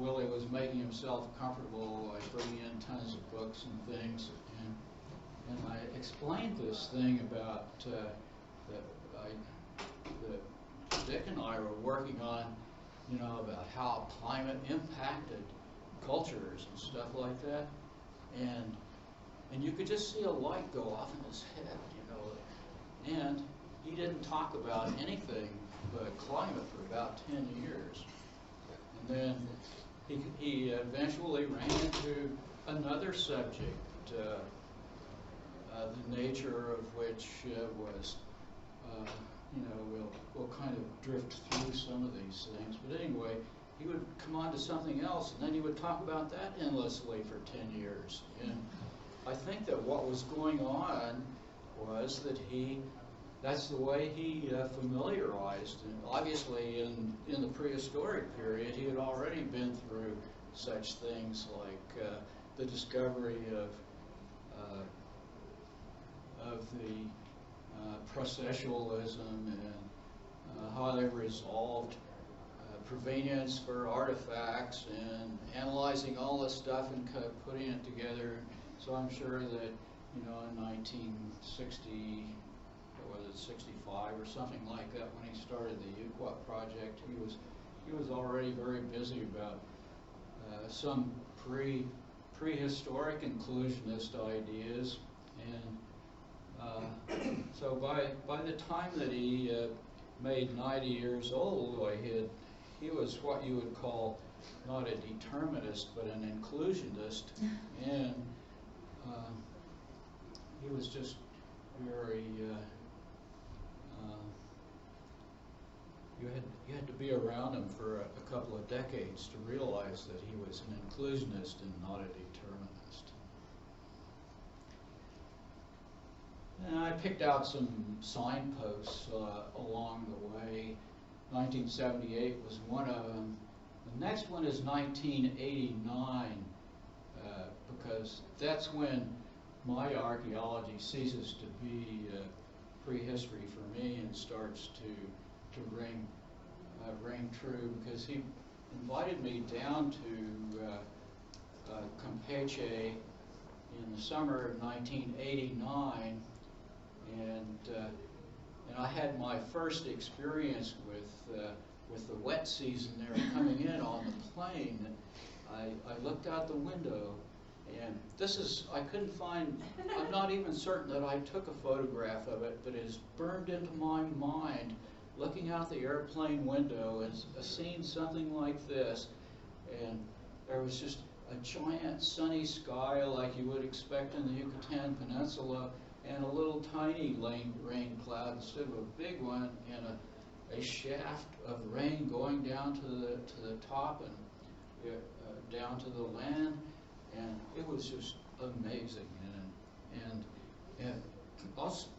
S3: Willie was making himself comfortable, bringing in tons of books and things, and I explained this thing about that Dick and I were working on, about how climate impacted cultures and stuff like that, and you could just see a light go off in his head, and he didn't talk about anything but climate for about 10 years, and then he eventually ran into another subject, the nature of which was, we'll kind of drift through some of these things. But anyway, he would come on to something else, and then he would talk about that endlessly for 10 years. And I think that what was going on was that that's the way he familiarized. And obviously, in the prehistoric period, he had already been through such things like the discovery of the processualism and how they resolved provenience for artifacts and analyzing all this stuff and putting it together. So I'm sure that, in 1960, or was it 65 or something like that, when he started the UQUAP project, he was already very busy about some prehistoric inclusionist ideas, and so by the time that he made 90 years old, he was what you would call not a determinist but an inclusionist, and he was just very you had to be around him for a couple of decades to realize that he was an inclusionist and not a determinist. And I picked out some signposts along the way. 1978 was one of them. next one is 1989, because that's when my archaeology ceases to be prehistory for me and starts to ring true, because he invited me down to Campeche in the summer of 1989, and I had my first experience with the wet season there coming in on the plain. I looked out the window, and this is, I couldn't find, I'm not even certain that I took a photograph of it, but it is burned into my mind, looking out the airplane window and seeing something like this, and there was just a giant sunny sky like you would expect in the Yucatan Peninsula, and a little tiny rain cloud instead of a big one, and a shaft of rain going down to the top and down to the land, and it was just amazing, and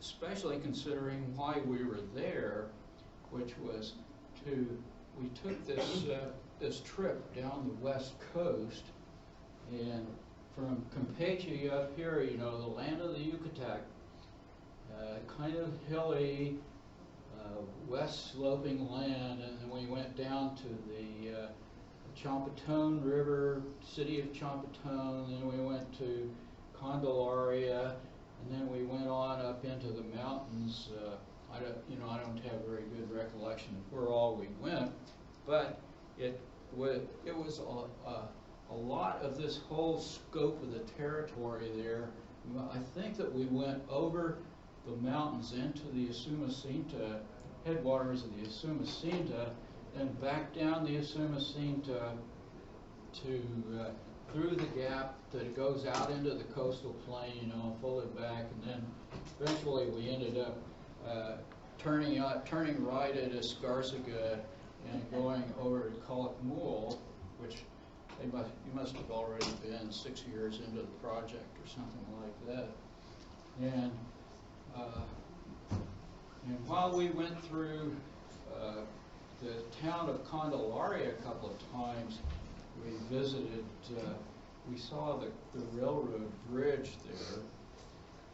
S3: especially considering why we were there, which was we took this trip down the west coast, and from Campeche up here, you know, the land of the Yucatan, kind of hilly, west sloping land, and then we went down to the Champatón River, city of Champatón, and then we went to Candelaria, and then we went on up into the mountains. I don't have a very good recollection of where all we went, but it was a lot of this whole scope of the territory there. I think that we went over the mountains into the Usumacinta, headwaters of the Usumacinta, and back down the Usumacinta to through the gap that it goes out into the coastal plain, you know, fully back, and then eventually we ended up turning right at Escarcega and going over to Calakmul, which you must have already been 6 years into the project or something like that. And while we went through the town of Candelaria a couple of times, we visited, we saw the railroad bridge there,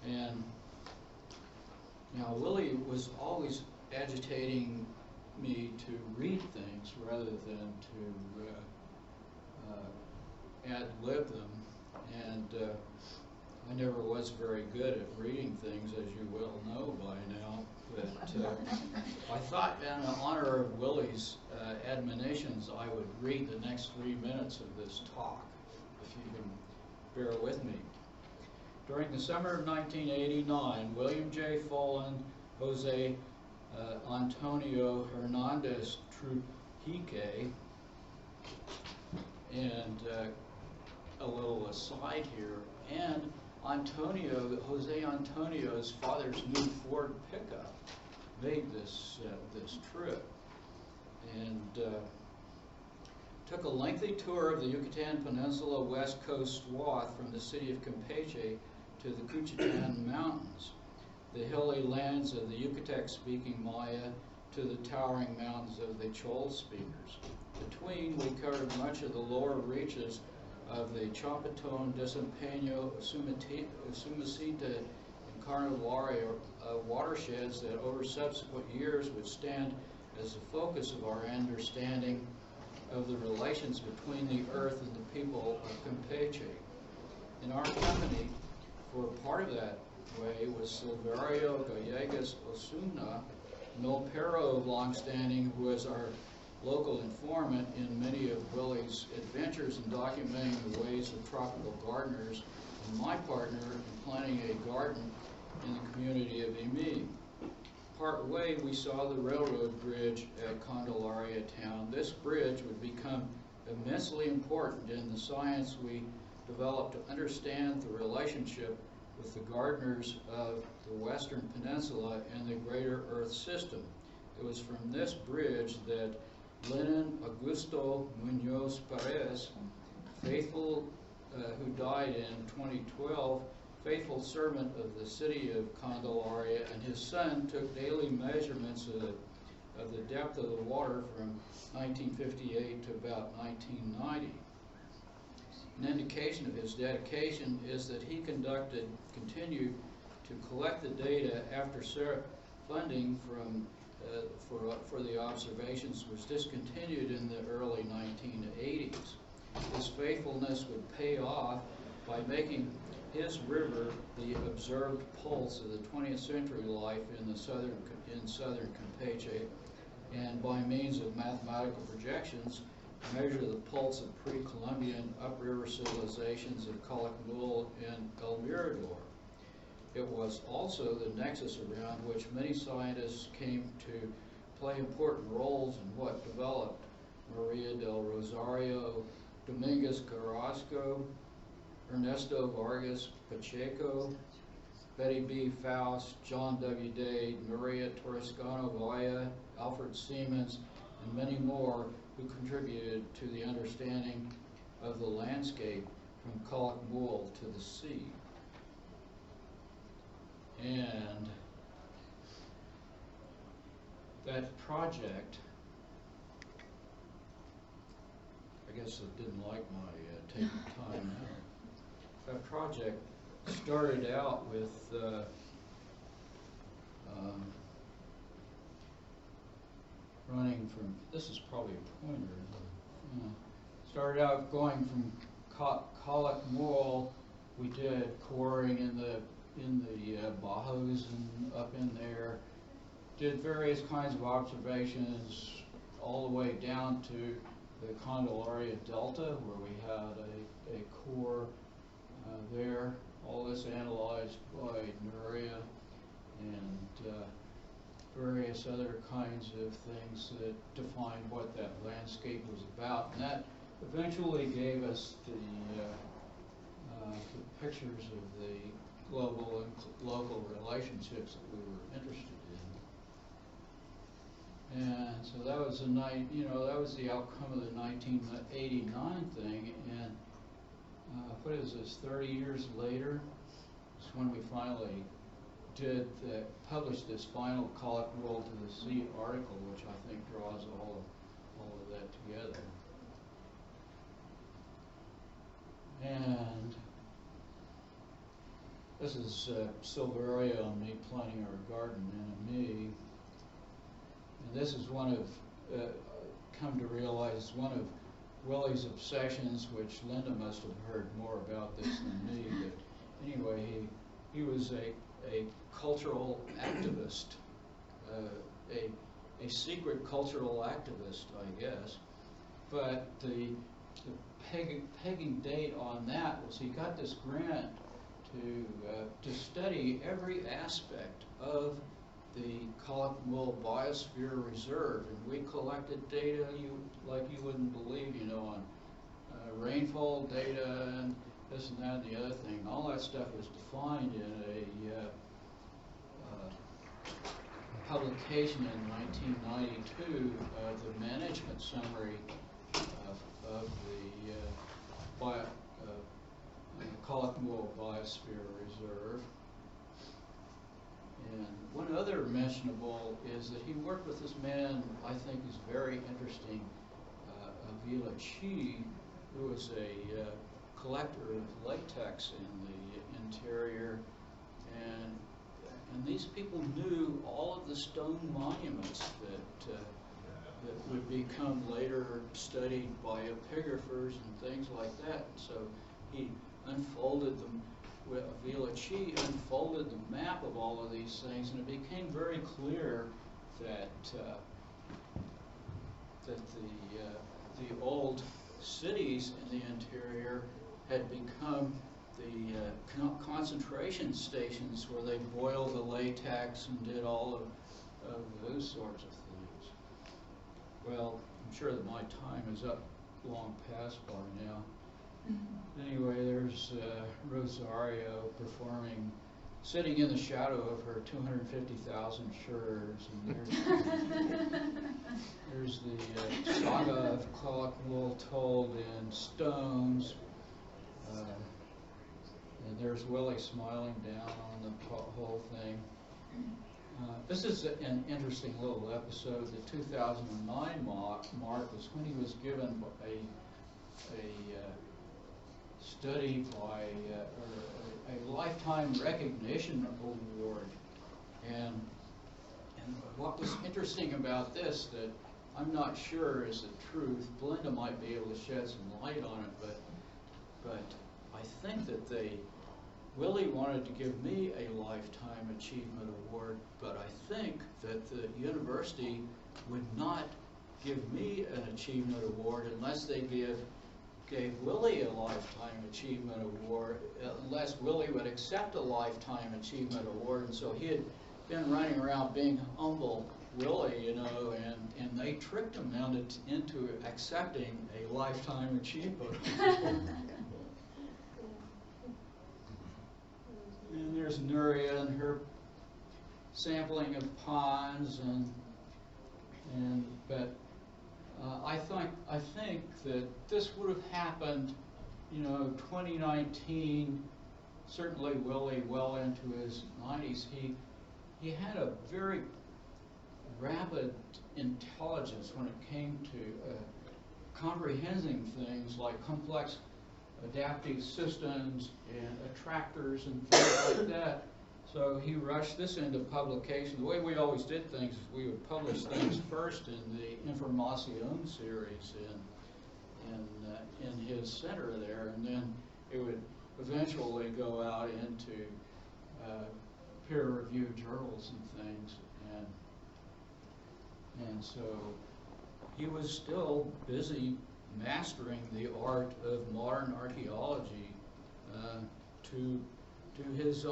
S3: and now Willie was always agitating me to read things rather than to ad-lib them, and I never was very good at reading things, as you well know by now, but I thought in honor of Willie's admonitions I would read the next 3 minutes of this talk, if you can bear with me. During the summer of 1989, William J. Folan, Jose Antonio Hernandez Trujillo, and a little aside here, and Jose Antonio's father's new Ford pickup made this trip, and took a lengthy tour of the Yucatan Peninsula west coast swath from the city of Campeche to the Cuchitan Mountains, the hilly lands of the Yucatec-speaking Maya to the towering mountains of the Chol speakers. Between, we covered much of the lower reaches of the Champatón, Desempeño, Usumacinta, and Candelaria watersheds that over subsequent years would stand as the focus of our understanding of the relations between the earth and the people of Campeche. In our company, for part of that way, was Silverio Gallegos Osuna, Milpero of longstanding, who was our local informant in many of Willie's adventures in documenting the ways of tropical gardeners, and my partner in planting a garden in the community of Imi. Part way, we saw the railroad bridge at Candelaria town. This bridge would become immensely important in the science we developed to understand the relationship with the gardeners of the Western Peninsula and the greater Earth system. It was from this bridge that Lenin Augusto Munoz Perez, faithful, who died in 2012, faithful servant of the city of Candelaria, and his son took daily measurements of the depth of the water from 1958 to about 1990. An indication of his dedication is that he continued to collect the data after funding for the observations was discontinued in the early 1980s. His faithfulness would pay off by making his river the observed pulse of the 20th century life in southern Campeche, and by means of mathematical projections, measure the pulse of pre-Columbian upriver civilizations of Calakmul and El Mirador. It was also the nexus around which many scientists came to play important roles in what developed Maria del Rosario, Dominguez Carrasco, Ernesto Vargas Pacheco, Betty B. Faust, John W. Dade, Maria Torrescano Valle, Alfred Siemens, and many more who contributed to the understanding of the landscape from Calakmul to the sea. And that project, I guess it didn't like my taking time out. That project started out with running from, this is probably a pointer, started out going from Calakmul. We did coring in the Bajos and up in there, did various kinds of observations all the way down to the Candelaria Delta, where we had a core there. All this analyzed by Nuria and various other kinds of things that defined what that landscape was about. And that eventually gave us the pictures of the global and local relationships that we were interested in. And so that was that was the outcome of the 1989 thing. And what is this, 30 years later is when we finally published this final Calakmul to the Sea article, which I think draws all of that together. And this is Silveria on me planting our garden and me. And this is one of, come to realize, one of Willie's obsessions, which Linda must have heard more about this than me. But anyway, he was a cultural activist, a secret cultural activist, I guess. But the pegging date on that was he got this grant to study every aspect of the Calakmul Biosphere Reserve, and we collected data like you wouldn't believe, on rainfall data and this and that and the other thing. All that stuff was defined in a publication in 1992 of the management summary of the Calakmul Biosphere Reserve. And one other mentionable is that he worked with this man I think is very interesting, Avila Chi, who was a collector of latex in the interior, and these people knew all of the stone monuments that would become later studied by epigraphers and things like that. So he unfolded them. Avila Chi unfolded the map of all of these things, and it became very clear that the old cities in the interior had become the concentration stations where they boiled the latex and did all of those sorts of things. Well, I'm sure that my time is up long past by now. Anyway, there's Rosario performing, sitting in the shadow of her 250,000 shirts, and there's the saga of Calakmul told in stones, and there's Willie smiling down on the whole thing. This is an interesting little episode. The 2009 mark was when he was given a study by or a lifetime recognition award, and what was interesting about this that I'm not sure is the truth. Belinda might be able to shed some light on it, but I think that Willie wanted to give me a Lifetime Achievement Award, but I think that the university would not give me an achievement award unless they gave Willie a Lifetime Achievement Award, unless Willie would accept a Lifetime Achievement Award. And so he had been running around being humble Willie, you know, and they tricked him into accepting a Lifetime Achievement Award. And there's Nuria and her sampling of ponds, but I think that this would have happened, you know, 2019. Certainly Willie, well into his 90s, he had a very rapid intelligence when it came to comprehending things like complex adaptive systems and attractors and things like that. So he rushed this into publication. The way we always did things is we would publish things first in the Información series in his center there, and then it would eventually go out into peer-reviewed journals and things. And so he was still busy mastering the art of modern archaeology to his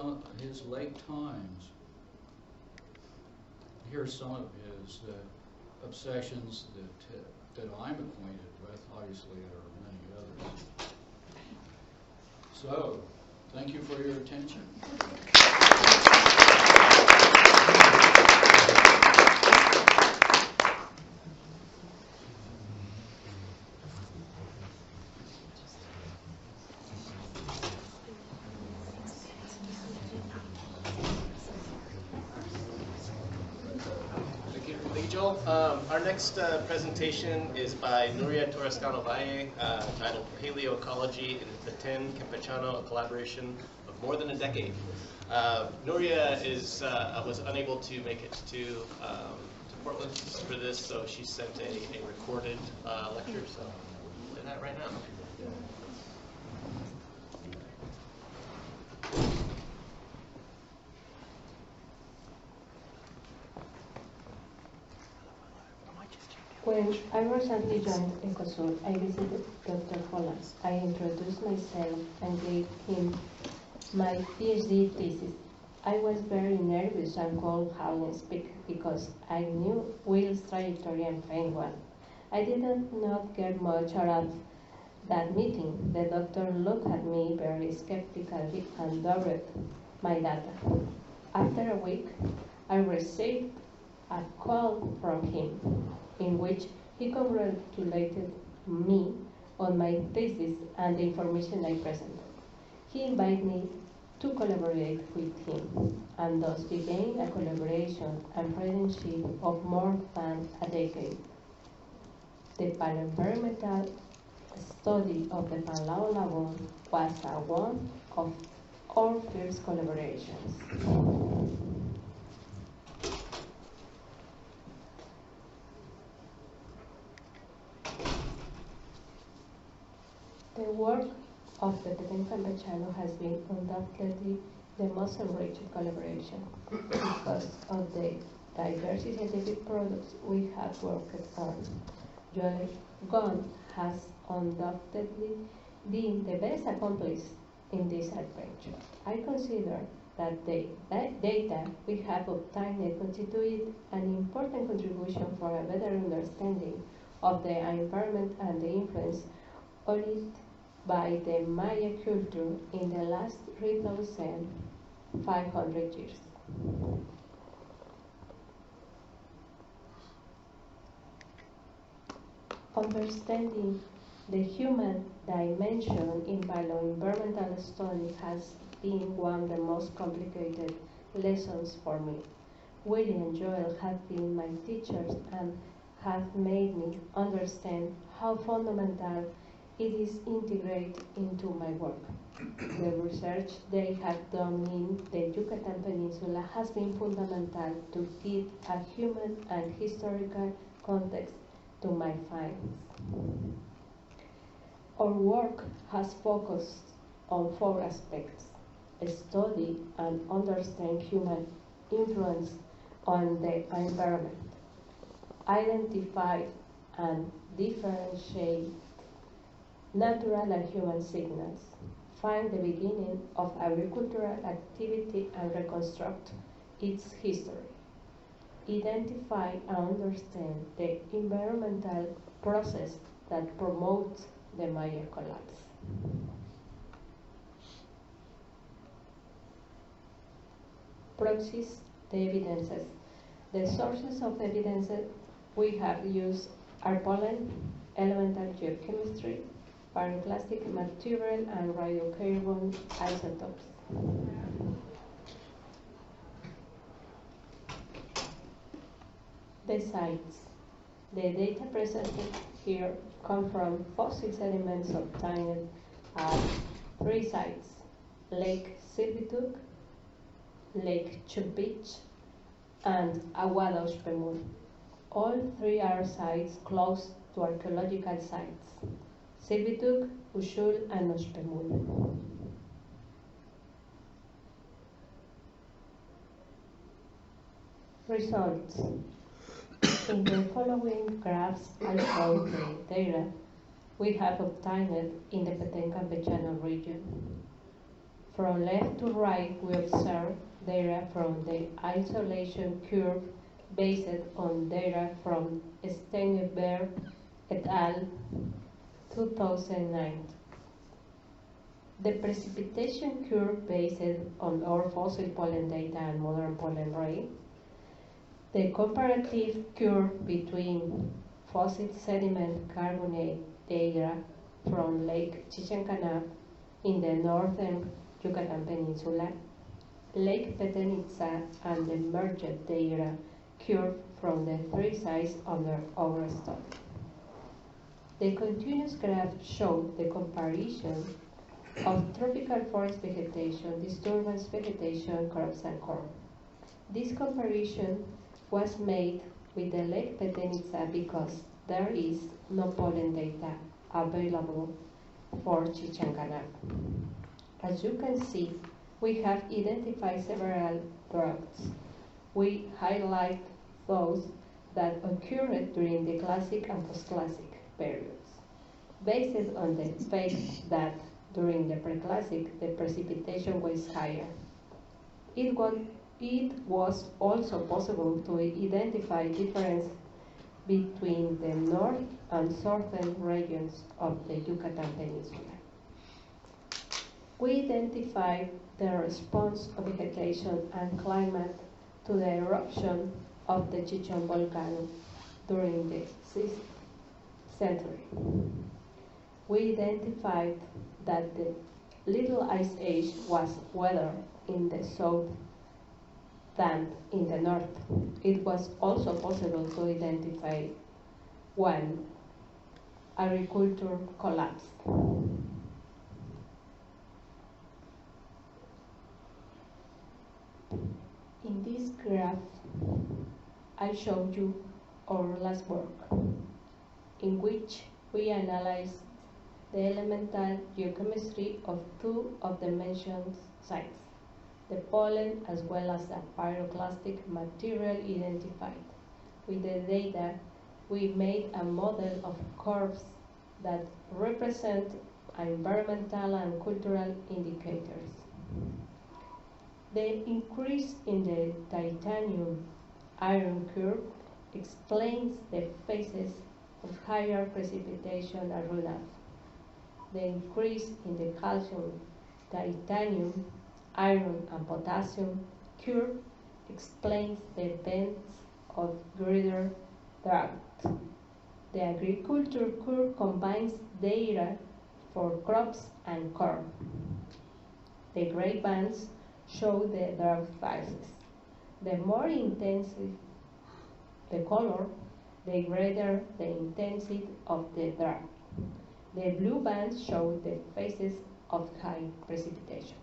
S3: late times. Here's some of his obsessions that I'm acquainted with. Obviously, there are many others. So, thank you for your attention.
S1: Our next presentation is by Nuria Torrescano Valle, titled Paleoecology in Petén, Campechano, a collaboration of more than a decade. Nuria was unable to make it to Portland for this, so she sent a recorded lecture, so we'll do that right now.
S5: When I recently joined ECOSUR, I visited Dr. Folan. I introduced myself and gave him my PhD thesis. I was very nervous and cold how to speak because I knew Will's trajectory and famed one. I did not get much out of that meeting. The doctor looked at me very skeptically and doubted my data. After a week, I received a call from him in which he congratulated me on my thesis and the information I presented. He invited me to collaborate with him, and thus began a collaboration and friendship of more than a decade. The paleoenvironmental study of the Panlao Lagoon was one of our first collaborations. The work of the Petén Campechano has been undoubtedly the most enriching collaboration because of the diverse scientific products we have worked on. Your gun has undoubtedly been the best accomplice in this adventure. I consider that the data we have obtained constitute an important contribution for a better understanding of the environment and the influence on it by the Maya culture in the last 3,500 years. Understanding the human dimension in bioenvironmental study has been one of the most complicated lessons for me. Willie and Joel have been my teachers and have made me understand how fundamental it is integrated into my work. The research they have done in the Yucatan Peninsula has been fundamental to give a human and historical context to my finds. Our work has focused on 4 aspects: study and understand human influence on the environment, identify and differentiate natural and human signals, find the beginning of agricultural activity and reconstruct its history, identify and understand the environmental process that promotes the Maya collapse. Proxies, the evidences. The sources of evidences we have used are pollen, elemental geochemistry, pyroclastic material, and radiocarbon isotopes. The sites. The data presented here come from fossil sediments obtained at 3 sites: Lake Silvituk, Lake Chupich, and Aguada Oxpemun. All 3 are sites close to archaeological sites: Silvituk, Ushul, and Oxpemun. Results. In the following graphs, I show the data we have obtained in the Petén-Campechano region. From left to right, we observe data from the isolation curve based on data from Stengenberg et al. 2009. The precipitation curve based on our fossil pollen data and modern pollen rain. The comparative curve between fossil sediment carbonate data from Lake Chichen-Canab in the northern Yucatan Peninsula, Lake Petén Itzá, and the merged data curve from the 3 sites under our study. The continuous graph showed the comparison of tropical forest vegetation, disturbance vegetation, crops, and corn. This comparison was made with the Lake Petén Itzá because there is no pollen data available for Chichen-Canab. As you can see, we have identified several droughts. We highlight those that occurred during the classic and post-classic periods, based on the fact that during the pre-classic the precipitation was higher. It was also possible to identify difference between the north and southern regions of the Yucatan Peninsula. We identified the response of vegetation and climate to the eruption of the Chichón volcano during the 6th century. We identified that the Little Ice Age was wetter in the south than in the north. It was also possible to identify when agriculture collapsed. In this graph, I show you our last work, in which we analyzed the elemental geochemistry of 2 of the mentioned sites, the pollen as well as the pyroclastic material identified. With the data, we made a model of curves that represent environmental and cultural indicators. The increase in the titanium iron curve explains the phases of higher precipitation and runoff. The increase in the calcium, titanium, iron, and potassium curve explains the events of greater drought. The agriculture curve combines data for crops and corn. The gray bands show the drought phases. The more intensive the color, the greater the intensity of the drought. The blue bands show the phases of high precipitation.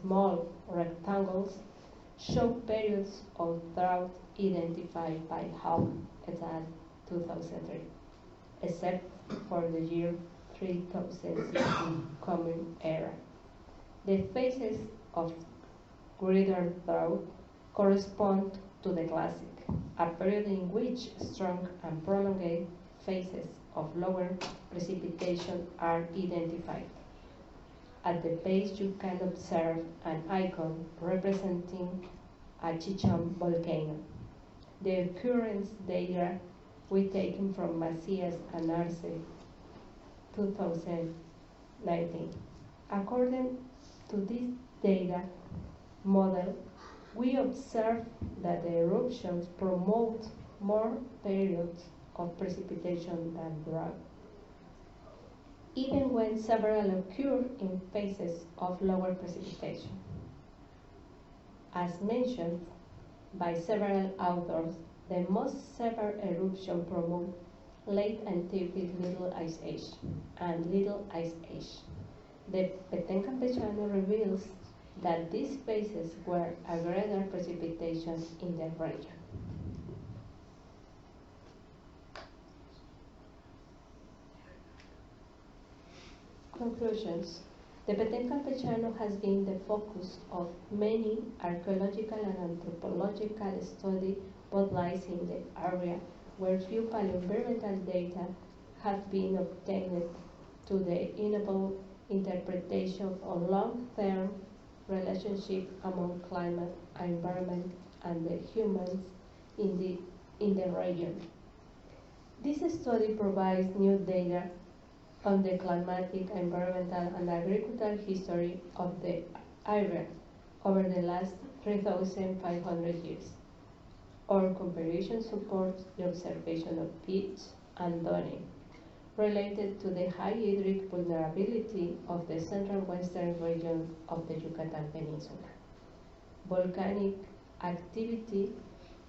S5: Small rectangles show periods of drought identified by Howe et al. 2003, except for the year 3060 Common Era. The phases of greater drought correspond to the Classic, a period in which strong and prolonged phases of lower precipitation are identified. At the base you can observe an icon representing a Chichon volcano. The occurrence data we taken from Macias and Arce 2019. According to this data model, we observe that the eruptions promote more periods of precipitation than drought, even when several occur in phases of lower precipitation. As mentioned by several authors, the most severe eruption promote late Antiquity Little Ice Age and Little Ice Age. The Petén Campechano reveals that these phases were a greater precipitation in the region. Conclusions. The Petén Campechano has been the focus of many archaeological and anthropological studies, but lies in the area where few paleoenvironmental data have been obtained to the enable interpretation of long-term relationship among climate, environment, and the humans in the region. This study provides new data on the climatic, environmental, and agricultural history of the area over the last 3,500 years. Our comparison supports the observation of pitch and downing related to the high hydric vulnerability of the central western region of the Yucatan Peninsula. Volcanic activity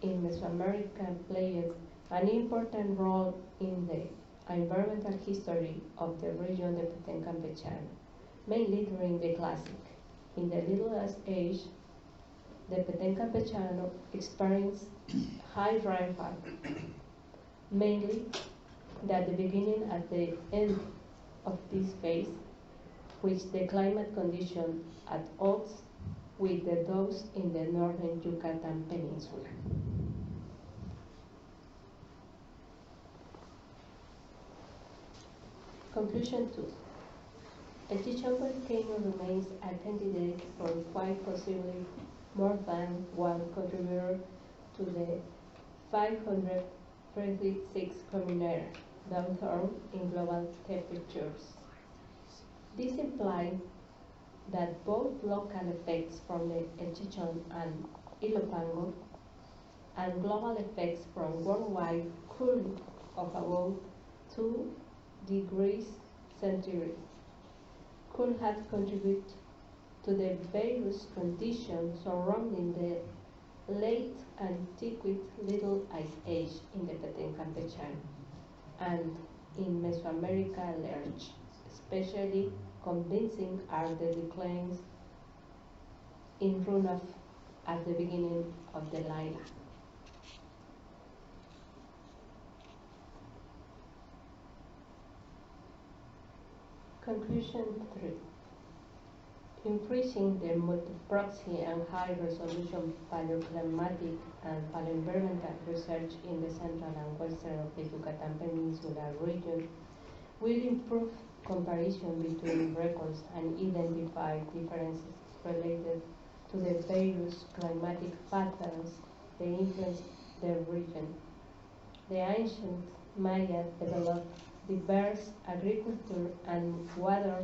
S5: in Mesoamerica played an important role in the environmental history of the region of the Petén Campechano, mainly during the Classic. In the Little Ice Age, the Petén Campechano experienced high rainfall, mainly at the beginning and the end of this phase, which the climate conditions at odds with those in the northern Yucatan Peninsula. Conclusion 2. El Chichón volcano remains a candidate for quite possibly more than one contributor to the 536 Common Era downturn in global temperatures. This implies that both local effects from the El Chichón and Ilopango and global effects from worldwide cooling of about 2 degrees centigrade could have contributed to the various conditions surrounding the late Antiquity Little Ice Age in the Petén Campechano and in Mesoamerica large. Especially convincing are the declines in runoff at the beginning of the Lila. Conclusion 3. Increasing the multi-proxy and high-resolution paleoclimatic and paleoenvironmental research in the central and western of the Yucatan Peninsula region will improve comparison between records and identify differences related to the various climatic patterns that influence the region. The ancient Maya developed diverse agriculture and water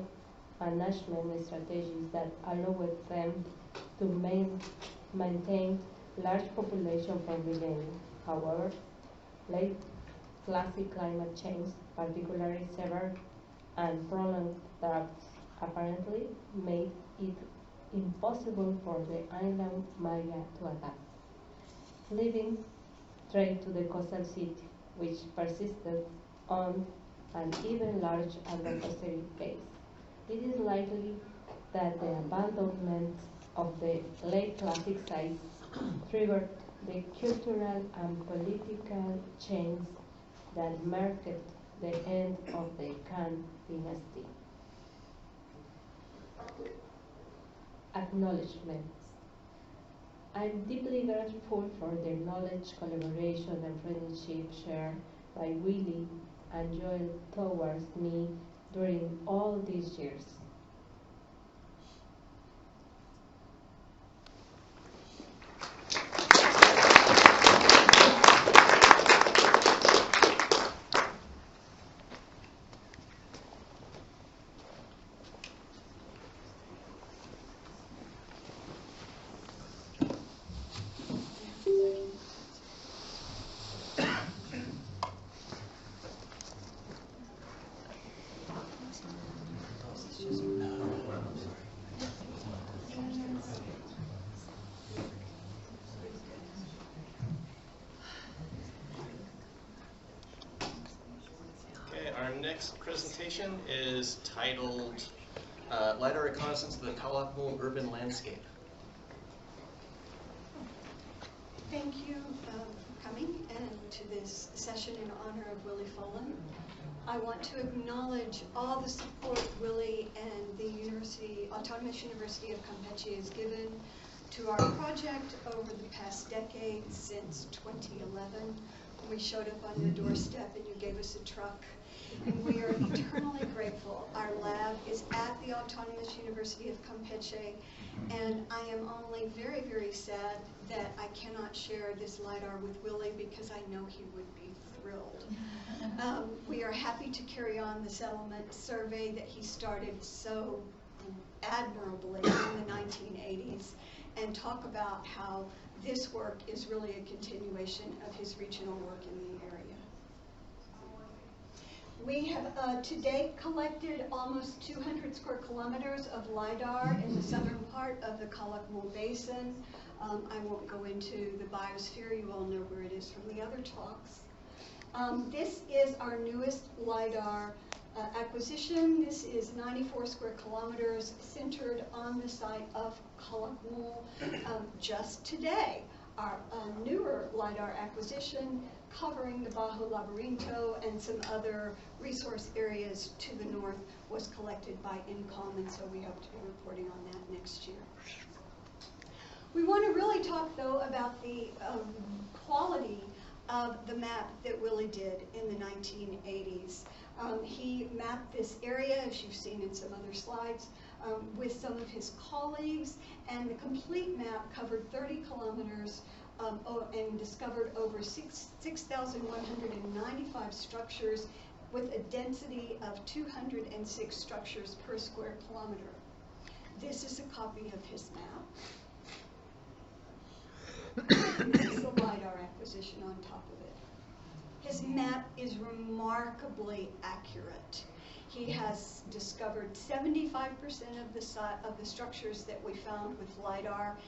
S5: management strategies that allowed them to maintain large population for millennia. However, late Classic climate change, particularly severe and prolonged droughts, apparently made it impossible for the island Maya to adapt. leading straight to the coastal city, which persisted on an even large adversary base. It is likely that the abandonment of the late classic sites triggered the cultural and political change that marked the end of the Khan dynasty. Acknowledgements. I'm deeply grateful for the knowledge, collaboration, and friendship shared by Willie and Joel towards me during all these years.
S1: Our next presentation is titled LiDAR Reconnaissance of the Calakmul Urban Landscape.
S4: Thank you for coming and to this session in honor of Willie Folan. I want to acknowledge all the support Willie and the Autonomous University of Campeche has given to our project over the past decade since 2011. When we showed up on your doorstep and you gave us a truck. And we are eternally grateful. Our lab is at the Autonomous University of Campeche, and I am only very, very sad that I cannot share this LiDAR with Willie because I know he would be thrilled. We are happy to carry on the settlement survey that he started so admirably in the 1980s and talk about how this work is really a continuation of his regional work in the area. We have to date collected almost 200 square kilometers of LiDAR in the southern part of the Calakmul Basin. I won't go into the biosphere, you all know where it is from the other talks. This is our newest LiDAR acquisition. This is 94 square kilometers centered on the site of Calakmul. Just today, our newer LiDAR acquisition covering the Bajo Labyrinto and some other resource areas to the north was collected by INCOM, and so we hope to be reporting on that next year. We want to really talk, though, about the quality of the map that Willie did in the 1980s. He mapped this area, as you've seen in some other slides, with some of his colleagues, and the complete map covered 30 kilometers and discovered over 6,195 structures with a density of 206 structures per square kilometer. This is a copy of his map. This is the LiDAR acquisition on top of it. His map is remarkably accurate. He has discovered 75% of the structures that we found with LiDAR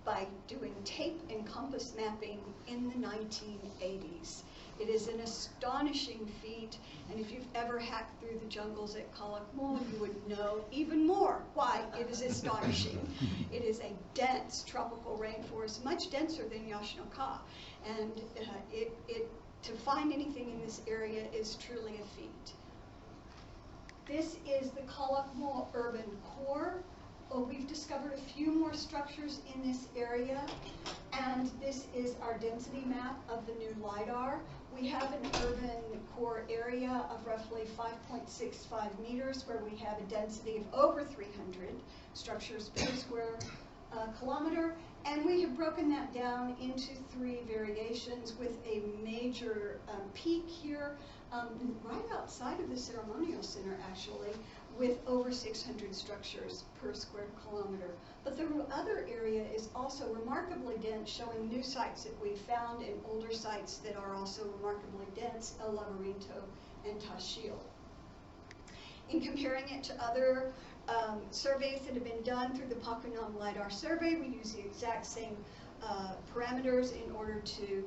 S4: by doing tape and compass mapping in the 1980s. It is an astonishing feat, and if you've ever hacked through the jungles at Calakmul, you would know even more why it is astonishing. It is a dense tropical rainforest, much denser than Yashnoka, and to find anything in this area is truly a feat. This is the Calakmul urban core. We've discovered a few more structures in this area, and this is our density map of the new LiDAR. We have an urban core area of roughly 5.65 meters where we have a density of over 300 structures per square kilometer, and we have broken that down into 3 variations with a major peak here right outside of the ceremonial center, actually, with over 600 structures per square kilometer. But the other area is also remarkably dense, showing new sites that we've found and older sites that are also remarkably dense, El Labyrinto and Tashil. In comparing it to other surveys that have been done through the Pakunam LiDAR survey, we use the exact same parameters in order to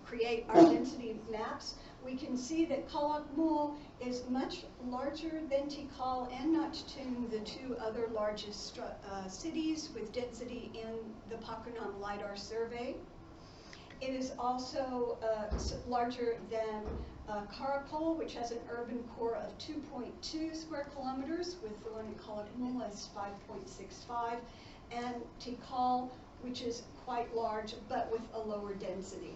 S4: create our density maps. We can see that Calakmul is much larger than Tikal and Nachtoon, the two other largest cities with density in the Pakunam LiDAR survey. It is also larger than Karakol, which has an urban core of 2.2 square kilometers, with the one in Calakmul as 5.65, and Tikal, which is quite large, but with a lower density.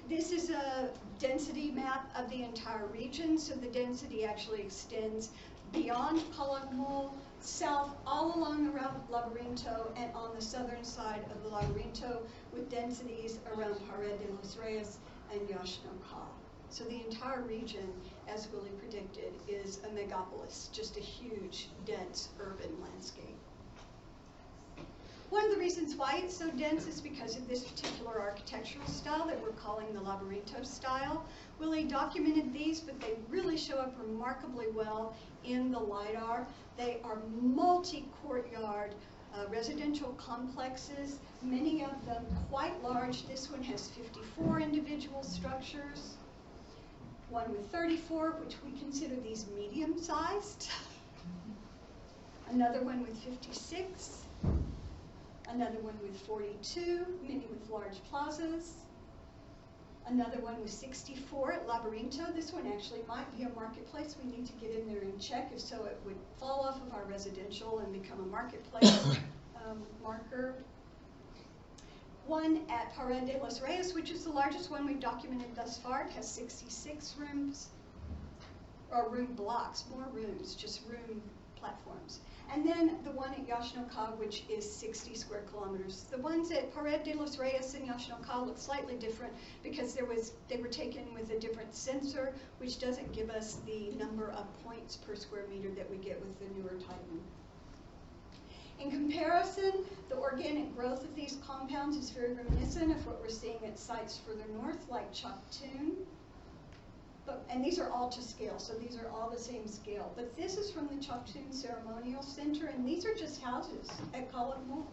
S4: This is a density map of the entire region, so the density actually extends beyond Calakmul, south all along around Laberinto, and on the southern side of the Laberinto, with densities around Pared de los Reyes and Yaxhnocal. So the entire region, as Willie predicted, is a megapolis, just a huge, dense urban landscape. One of the reasons why it's so dense is because of this particular architectural style that we're calling the Laberinto style. Willie documented these, but they really show up remarkably well in the LiDAR. They are multi-courtyard residential complexes, many of them quite large. This one has 54 individual structures, one with 34, which we consider these medium-sized, another one with 56, another one with 42, many with large plazas, another one with 64 at Laberinto. This one actually might be a marketplace. We need to get in there and check. If so, it would fall off of our residential and become a marketplace marker. One at Pared de los Reyes, which is the largest one we've documented thus far. It has 66 rooms, or room blocks, more rooms, just room platforms. And then the one at Yaxhnocal, which is 60 square kilometers. The ones at Pared de los Reyes and Yaxhnocal look slightly different because they were taken with a different sensor, which doesn't give us the number of points per square meter that we get with the newer Titan. In comparison, the organic growth of these compounds is very reminiscent of what we're seeing at sites further north, like Chaktoon. And these are all to scale, so these are all the same scale. But this is from the Chaktoon Ceremonial Center, and these are just houses at Calakmul.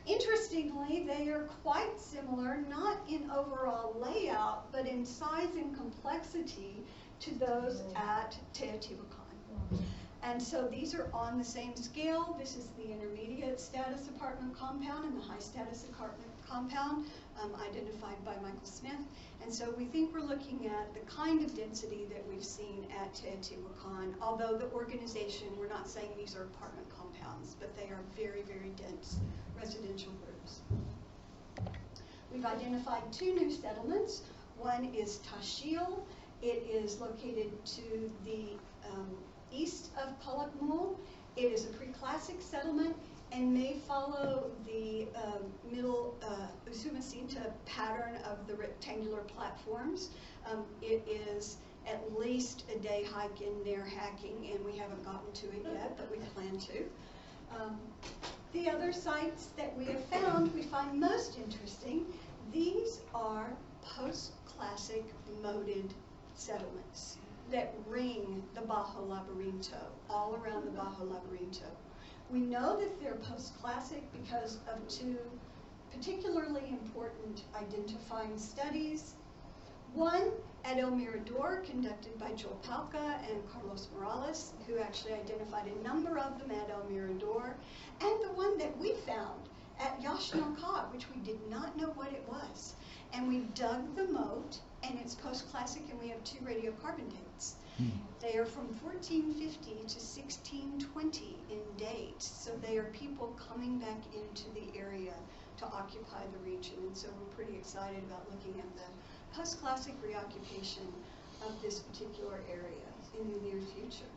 S4: Interestingly, they are quite similar, not in overall layout, but in size and complexity to those at Teotihuacan. And so these are on the same scale. This is the intermediate status apartment compound and the high status apartment compound identified by Michael Smith. And so we think we're looking at the kind of density that we've seen at Teotihuacan, although the organization, we're not saying these are apartment compounds, but they are very, very dense residential groups. We've identified two new settlements. One is Tashil. It is located to the east of Calakmul. It is a pre-classic settlement and may follow the middle Usumacinta pattern of the rectangular platforms. It is at least a day hike in there hacking, and we haven't gotten to it yet, but we plan to. The other sites that we have found, we find most interesting. These are post-classic moded settlements that ring the Bajo Laberinto, all around the Bajo Laberinto. We know that they're post-classic because of two particularly important identifying studies. One at El Mirador, conducted by Joel Palca and Carlos Morales, who actually identified a number of them at El Mirador, and the one that we found at Yaxhnocal, which we did not know what it was. And we dug the moat, and it's post-classic, and we have two radiocarbon dates. They are from 1450 to 1620 in date, so they are people coming back into the area to occupy the region, and so we're pretty excited about looking at the post-classic reoccupation of this particular area in the near future.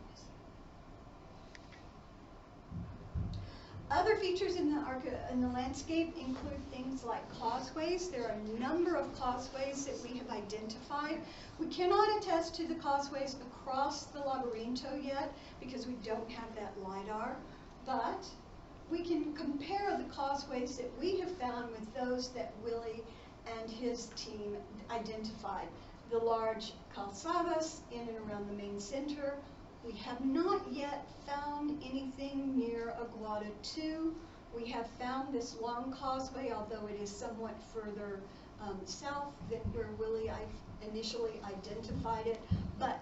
S4: Other features in the landscape include things like causeways. There are a number of causeways that we have identified. We cannot attest to the causeways across the Laberinto yet because we don't have that LiDAR, but we can compare the causeways that we have found with those that Willie and his team identified. The large calzadas in and around the main center. We have not yet found anything near Aguada 2 We have found this long causeway, although it is somewhat further south than where Willie initially identified it. But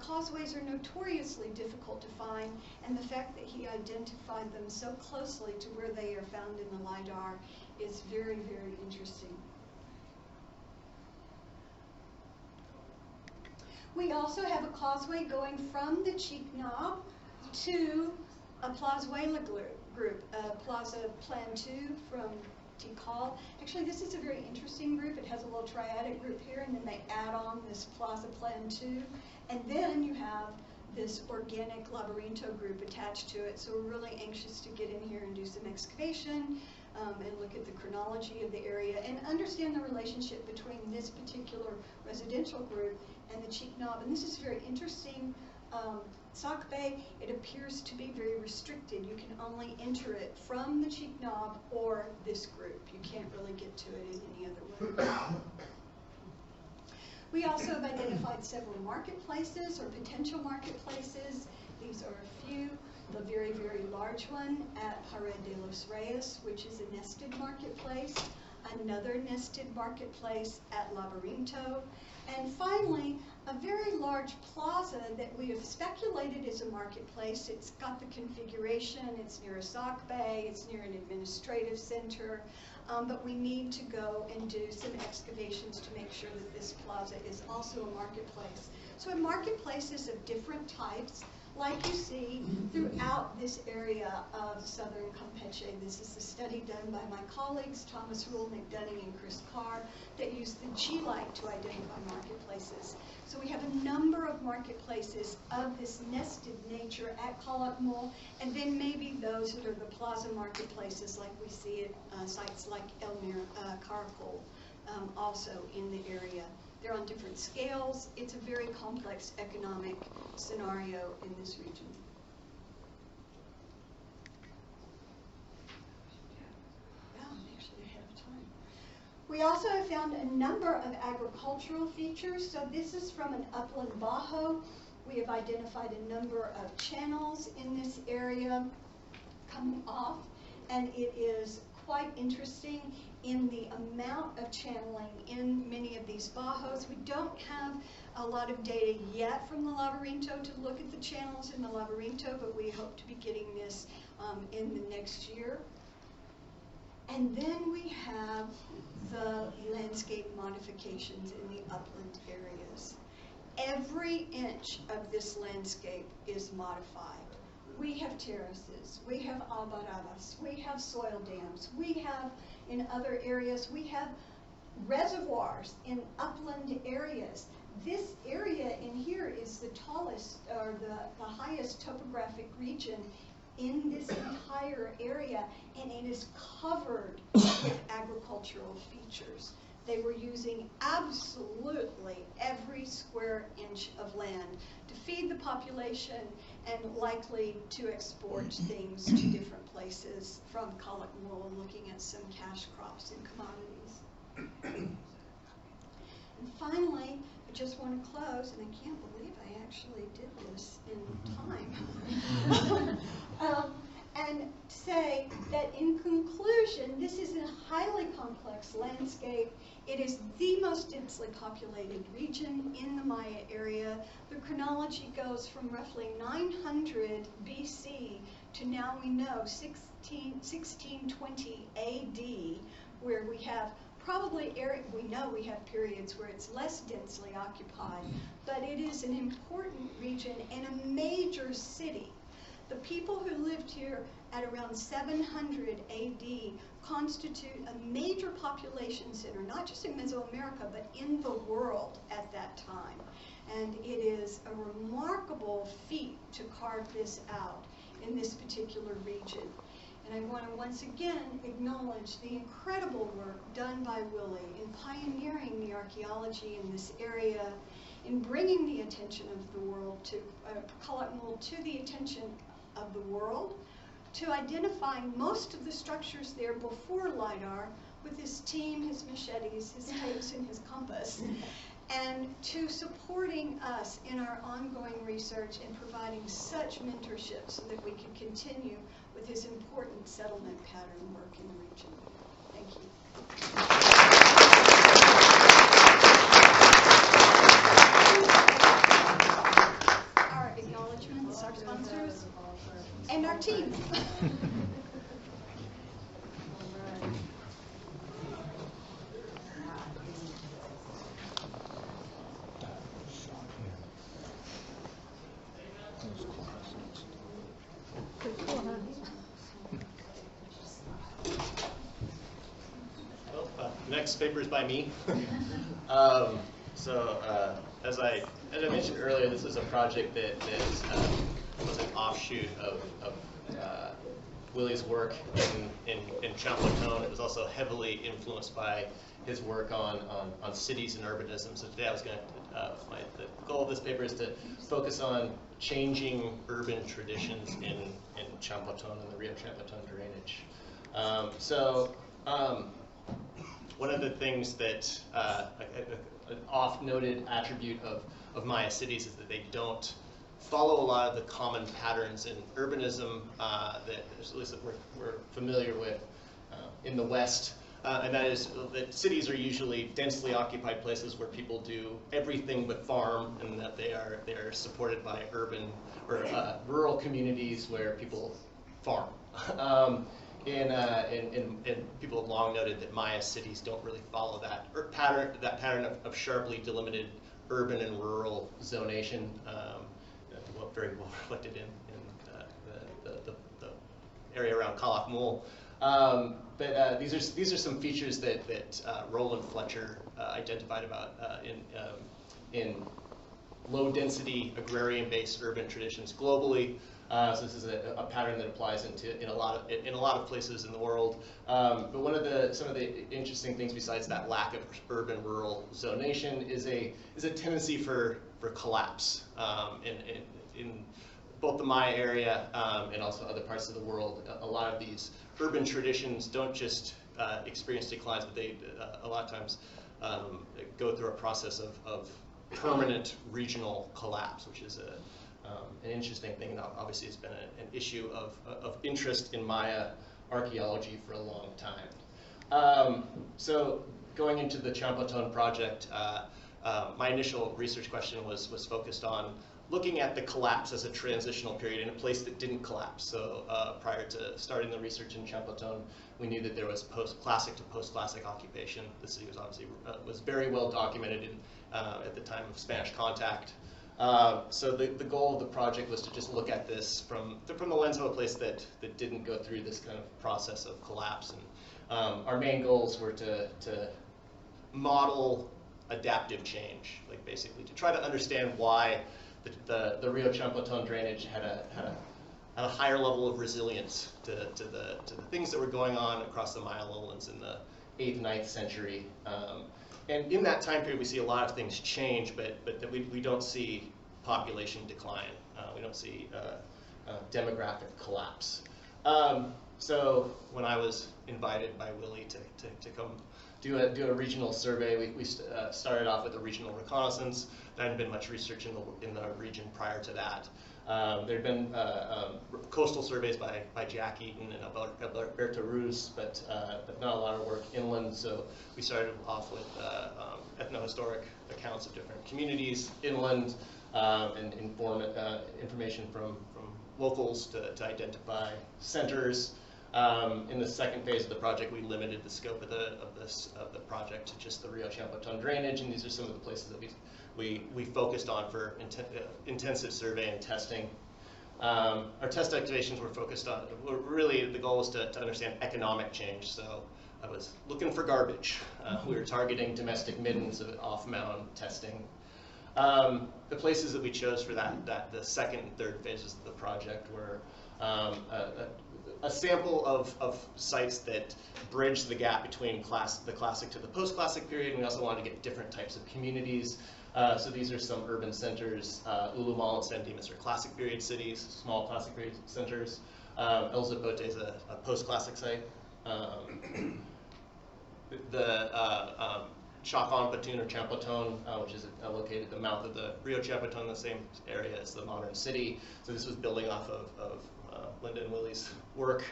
S4: causeways are notoriously difficult to find, and the fact that he identified them so closely to where they are found in the LiDAR is very, very interesting. We also have a causeway going from the Cheek Knob to a Plazuela group, Plaza Plan 2 from Tikal. Actually, this is a very interesting group. It has a little triadic group here, and then they add on this Plaza Plan 2. And then you have this organic Laberinto group attached to it. So we're really anxious to get in here and do some excavation and look at the chronology of the area and understand the relationship between this particular residential group and the Cheek Knob. And this is very interesting. Sauk Bay, it appears to be very restricted. You can only enter it from the Cheek Knob or this group. You can't really get to it in any other way. We also have identified several marketplaces or potential marketplaces. These are a few. The very, very large one at Pared de los Reyes, which is a nested marketplace. Another nested marketplace at Laberinto. And finally, a very large plaza that we have speculated is a marketplace. It's got the configuration, it's near a Sauk Bay, it's near an administrative center, but we need to go and do some excavations to make sure that this plaza is also a marketplace. So in marketplaces of different types, like you see throughout this area of southern Campeche. This is a study done by my colleagues, Thomas Rule, McDunning, and Chris Carr, that use the G-light to identify marketplaces. So we have a number of marketplaces of this nested nature at Calakmul, and then maybe those that are the plaza marketplaces like we see at sites like Elmir, Caracol, also in the area. They're on different scales. It's a very complex economic scenario in this region. Yeah, I'm actually ahead of time. We also have found a number of agricultural features. So this is from an upland bajo. We have identified a number of channels in this area coming off, and it is quite interesting in the amount of channeling in many of these bajos. We don't have a lot of data yet from the Laberinto to look at the channels in the Laberinto, but we hope to be getting this in the next year. And then we have the landscape modifications in the upland areas. Every inch of this landscape is modified. We have terraces, we have albaradas, we have soil dams, we have, in other areas, we have reservoirs in upland areas. This area in here is the tallest, or the highest topographic region in this entire area, and it is covered with agricultural features. They were using absolutely every square inch of land to feed the population and likely to export things to different places from Calakmul, and looking at some cash crops and commodities. And finally, I just want to close, and I can't believe I actually did this in time, and say that in conclusion, this is a highly complex landscape. It is the most densely populated region in the Maya area. The chronology goes from roughly 900 BC to now we know 1620 AD, where we have probably, we know we have periods where it's less densely occupied, but it is an important region and a major city. The people who lived here at around 700 AD constitute a major population center, not just in Mesoamerica, but in the world at that time. And it is a remarkable feat to carve this out in this particular region. And I want to once again acknowledge the incredible work done by Willie in pioneering the archaeology in this area, in bringing the attention of the world to Calakmul to the attention of the world, to identifying most of the structures there before LiDAR with his team, his machetes, his tapes, and his compass, and to supporting us in our ongoing research and providing such mentorship so that we can continue with his important settlement pattern work in the region. Thank you. Our acknowledgements, our sponsors, and our team.
S1: Next paper is by me. As I mentioned earlier, this is a project that was an offshoot of Willie's work in Champotone. It was also heavily influenced by his work on cities and urbanism. So today I was going to, the goal of this paper is to focus on changing urban traditions in Champotone and the Rio Champotone drainage. One of the things that an oft-noted attribute of Maya cities is that they don't follow a lot of the common patterns in urbanism that at least that we're familiar with in the West, and that is that cities are usually densely occupied places where people do everything but farm, and that they are supported by urban or rural communities where people farm. And people have long noted that Maya cities don't really follow that pattern of sharply delimited urban and rural zonation, very well reflected in the area around Calakmul. But these are some features that Roland Fletcher identified about in low-density agrarian-based urban traditions globally. So this is a pattern that applies in a lot of places in the world. But some of the interesting things besides that lack of urban-rural zonation is a tendency for collapse in both the Maya area and also other parts of the world. A lot of these urban traditions don't just experience declines, but they a lot of times go through a process of permanent regional collapse, which is an interesting thing, and obviously it's been an issue of interest in Maya archaeology for a long time. So going into the Champotone project, my initial research question was focused on looking at the collapse as a transitional period in a place that didn't collapse. So prior to starting the research in Champotone, we knew that there was post-classic to post-classic occupation. The city was obviously was very well documented at the time of Spanish contact. So the goal of the project was to just look at this from the lens of a place that didn't go through this kind of process of collapse. And our main goals were to model adaptive change, like basically to try to understand why the Rio Champotone drainage had a higher level of resilience to the things that were going on across the Maya lowlands in the 8th, 9th century. And in that time period, we see a lot of things change, but that we don't see population decline. We don't see demographic collapse. So when I was invited by Willie to come do a regional survey, we started off with a regional reconnaissance. There hadn't been much research in the region prior to that. There had been coastal surveys by Jack Eaton and Alberto Ruz, but not a lot of work inland. So we started off with ethnohistoric accounts of different communities inland and information from locals to identify centers. In the second phase of the project, we limited the scope of the project to just the Rio Champotone drainage, and these are some of the places that we focused on for intensive survey and testing. Our test activations were focused on, really the goal was to understand economic change. So I was looking for garbage. We were targeting domestic middens of off-mound testing. The places that we chose for the second and third phases of the project were a sample of sites that bridge the gap between the classic to the post-classic period. We also wanted to get different types of communities. So these are some urban centers. Ulumal and San Dimas are classic period cities, small classic period centers. El Zapote is a post-classic site. Chaconpatun or Champotón, which is located at the mouth of the Rio Champotón, the same area as the modern city. So this was building off of Linda and Willie's work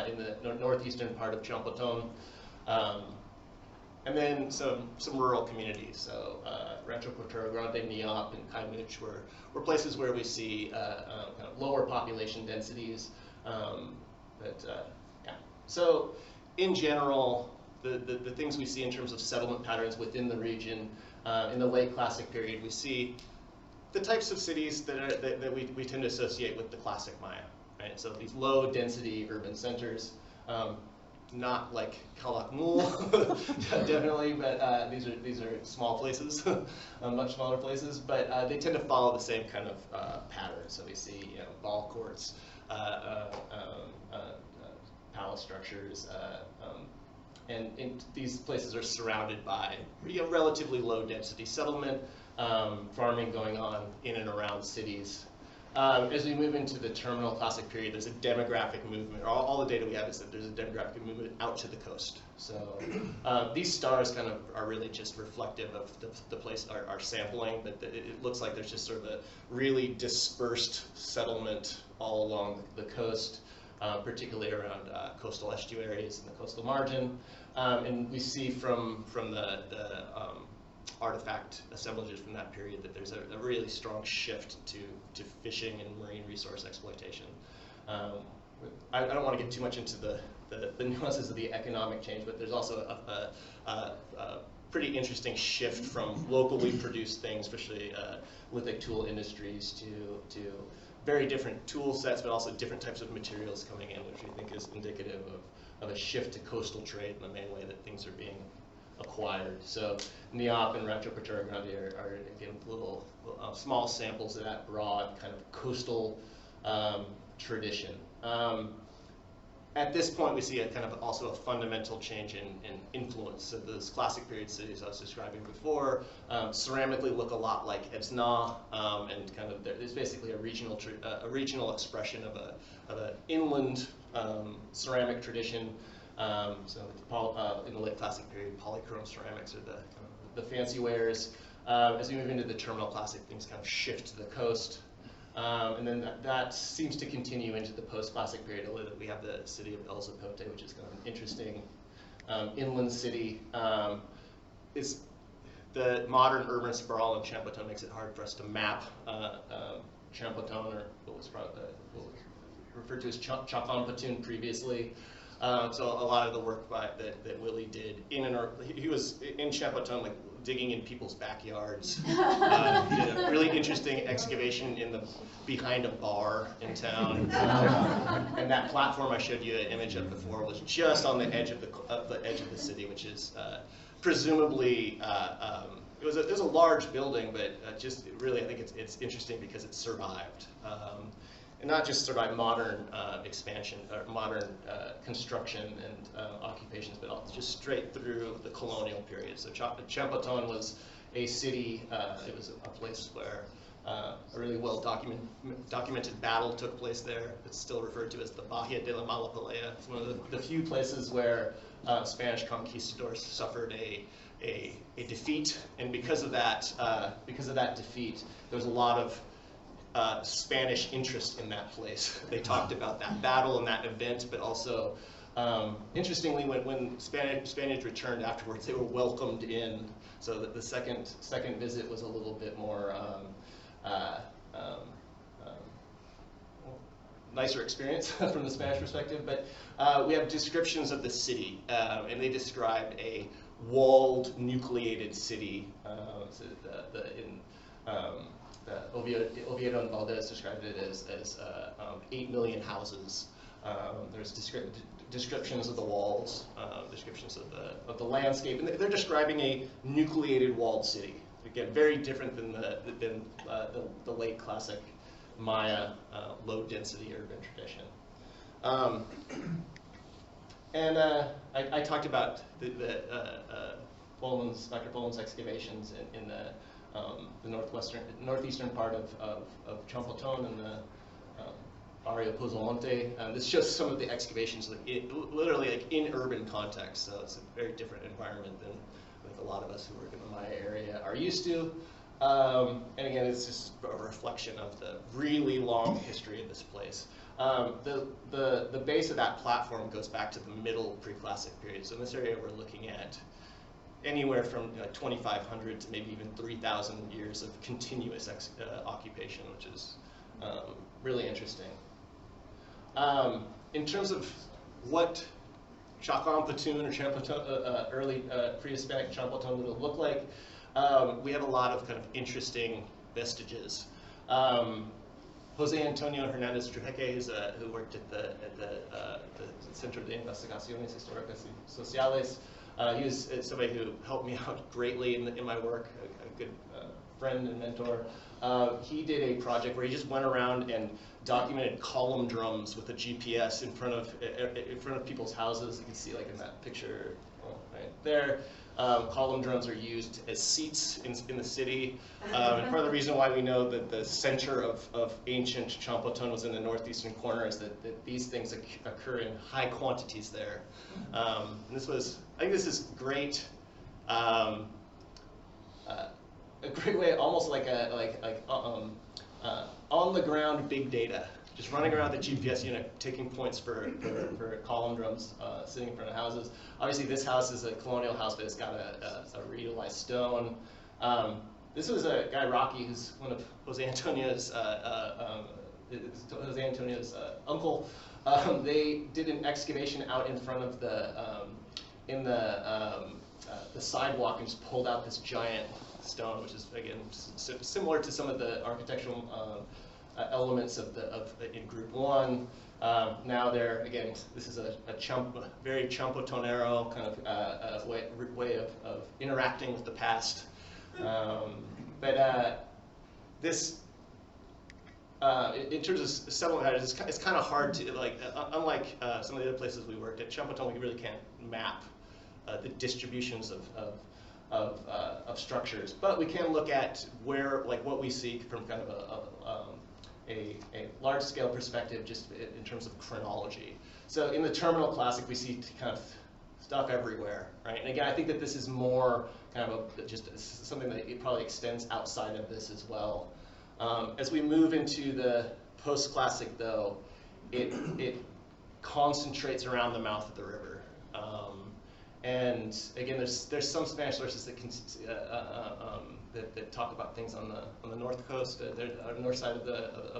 S1: in the northeastern part of Champotón. And then some rural communities, so Rancho Portero Grande, Niop, and Kaimuch were places where we see kind of lower population densities. Yeah. So in general, the things we see in terms of settlement patterns within the region in the late Classic period, we see the types of cities that we tend to associate with the Classic Maya, right? So these low density urban centers. Not like Calakmul, definitely, but these are small places, much smaller places, but they tend to follow the same kind of pattern. So we see ball courts, palace structures, and these places are surrounded by relatively low density settlement, farming going on in and around cities. As we move into the terminal Classic period, there's a demographic movement. All the data we have is that there's a demographic movement out to the coast. So these stars kind of are really just reflective of the place, our sampling, but it looks like there's just sort of a really dispersed settlement all along the coast, particularly around coastal estuaries and the coastal margin. And we see from the artifact assemblages from that period that there's a really strong shift to fishing and marine resource exploitation. I don't want to get too much into the nuances of the economic change, but there's also a pretty interesting shift from locally produced things, especially lithic tool industries, to very different tool sets, but also different types of materials coming in, which we think is indicative of a shift to coastal trade in the main way that things are being acquired. So Niop and Rancho Portero Grande are again little small samples of that broad kind of coastal tradition. At this point, we see a kind of also a fundamental change in influence. So those Classic period cities I was describing before ceramically look a lot like Ebsna, and kind of there's basically a regional expression of an inland ceramic tradition. So in the late Classic period, polychrome ceramics are the fancy wares. As we move into the terminal Classic, things kind of shift to the coast. And then that seems to continue into the post-Classic period, although we have the city of El Zapote, which is kind of an interesting inland city. The modern urban sprawl in Champotón makes it hard for us to map Champotón, or what was referred to as Chaconpatun previously. So a lot of the work that Willie did he was in Champotón, like digging in people's backyards. He did a really interesting excavation behind a bar in town, and that platform I showed you an image of before was just on the edge of the city, which is presumably it was a large building, but just really I think it's interesting because it survived. And not just survive modern expansion or modern construction and occupations, but also just straight through the colonial period. So Champotón was a city. It was a place where a really well documented battle took place there. It's still referred to as the Bahia de la Malapalea. It's one of the few places where Spanish conquistadors suffered a defeat, and because of that defeat, there was a lot of Spanish interest in that place. They talked about that battle and that event, but also, interestingly, when Spaniards returned afterwards, they were welcomed in. So that the second visit was a little bit more nicer experience from the Spanish perspective. But we have descriptions of the city, and they described a walled, nucleated city. Oviedo and Valdez described it as 8 million houses. There's descriptions of the walls, descriptions of the landscape, and they're describing a nucleated walled city. Again, very different than the late Classic Maya low density urban tradition. I talked about Dr. Folan's excavations in the northeastern part of Champotón and the Barrio Pozomonte. This shows some of the excavations, literally like in urban context. So it's a very different environment than think a lot of us who work in the Maya area are used to. And again, it's just a reflection of the really long history of this place. The base of that platform goes back to the middle pre-classic period. So in this area, we're looking at anywhere from 2,500 to maybe even 3,000 years of continuous occupation, which is really interesting. In terms of what Chacan-Patun or Champoton, early pre-Hispanic Champoton would have looked like, we have a lot of kind of interesting vestiges. Jose Antonio Hernandez Trujillo, who worked at the Centro de Investigaciones Históricas y Sociales, he was somebody who helped me out greatly in my work, a good friend and mentor. He did a project where he just went around and documented column drums with a GPS in front of people's houses. You can see, like in that picture right there. Column drums are used as seats in the city. And part of the reason why we know that the center of ancient Champoton was in the northeastern corner is that these things occur in high quantities there. And I think this is great. A great way, almost like on the ground big data. Just running around the GPS unit, taking points for column drums sitting in front of houses. Obviously, this house is a colonial house, but it's got a reutilized stone. This was a guy, Rocky, who's one of Jose Antonio's uncle. They did an excavation out in front of the sidewalk and just pulled out this giant stone, which is again similar to some of the architectural elements in Group 1. Now again, this is a very Champotonero kind of way of interacting with the past. This, in terms of settlement patterns, it's kind of hard to, unlike some of the other places we worked at, Champoton we really can't map the distributions of structures, but we can look at what we see from kind of a large-scale perspective, just in terms of chronology. So in the terminal classic, we see kind of stuff everywhere, right? And again, I think that this is more kind of just something that it probably extends outside of this as well. As we move into the post-classic, though, it concentrates around the mouth of the river. And again, there's some Spanish sources that that talk about things on the north coast, north side of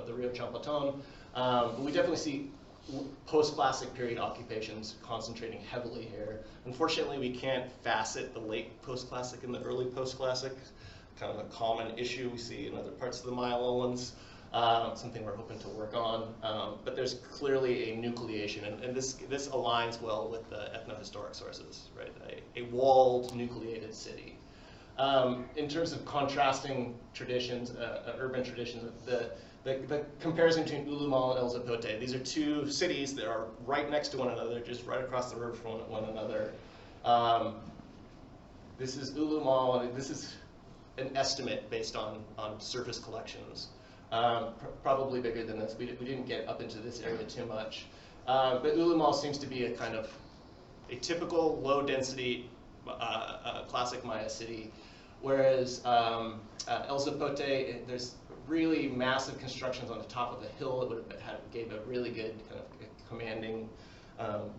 S1: the Rio Champoton. But we definitely see post-classic period occupations concentrating heavily here. Unfortunately, we can't facet the late post-classic and the early post-classic. Kind of a common issue we see in other parts of the Maya lowlands. Something we're hoping to work on. But there's clearly a nucleation, and this aligns well with the ethnohistoric sources, right? A walled, nucleated city. In terms of contrasting traditions, urban traditions, the comparison between Ulumal and El Zapote, these are two cities that are right next to one another, just right across the river from one another. This is Ulumal, and this is an estimate based on surface collections. Probably bigger than this. We didn't get up into this area too much. But Ulumal seems to be a kind of a typical low-density classic Maya city, whereas El Zapote, there's really massive constructions on the top of the hill that gave a really good kind of commanding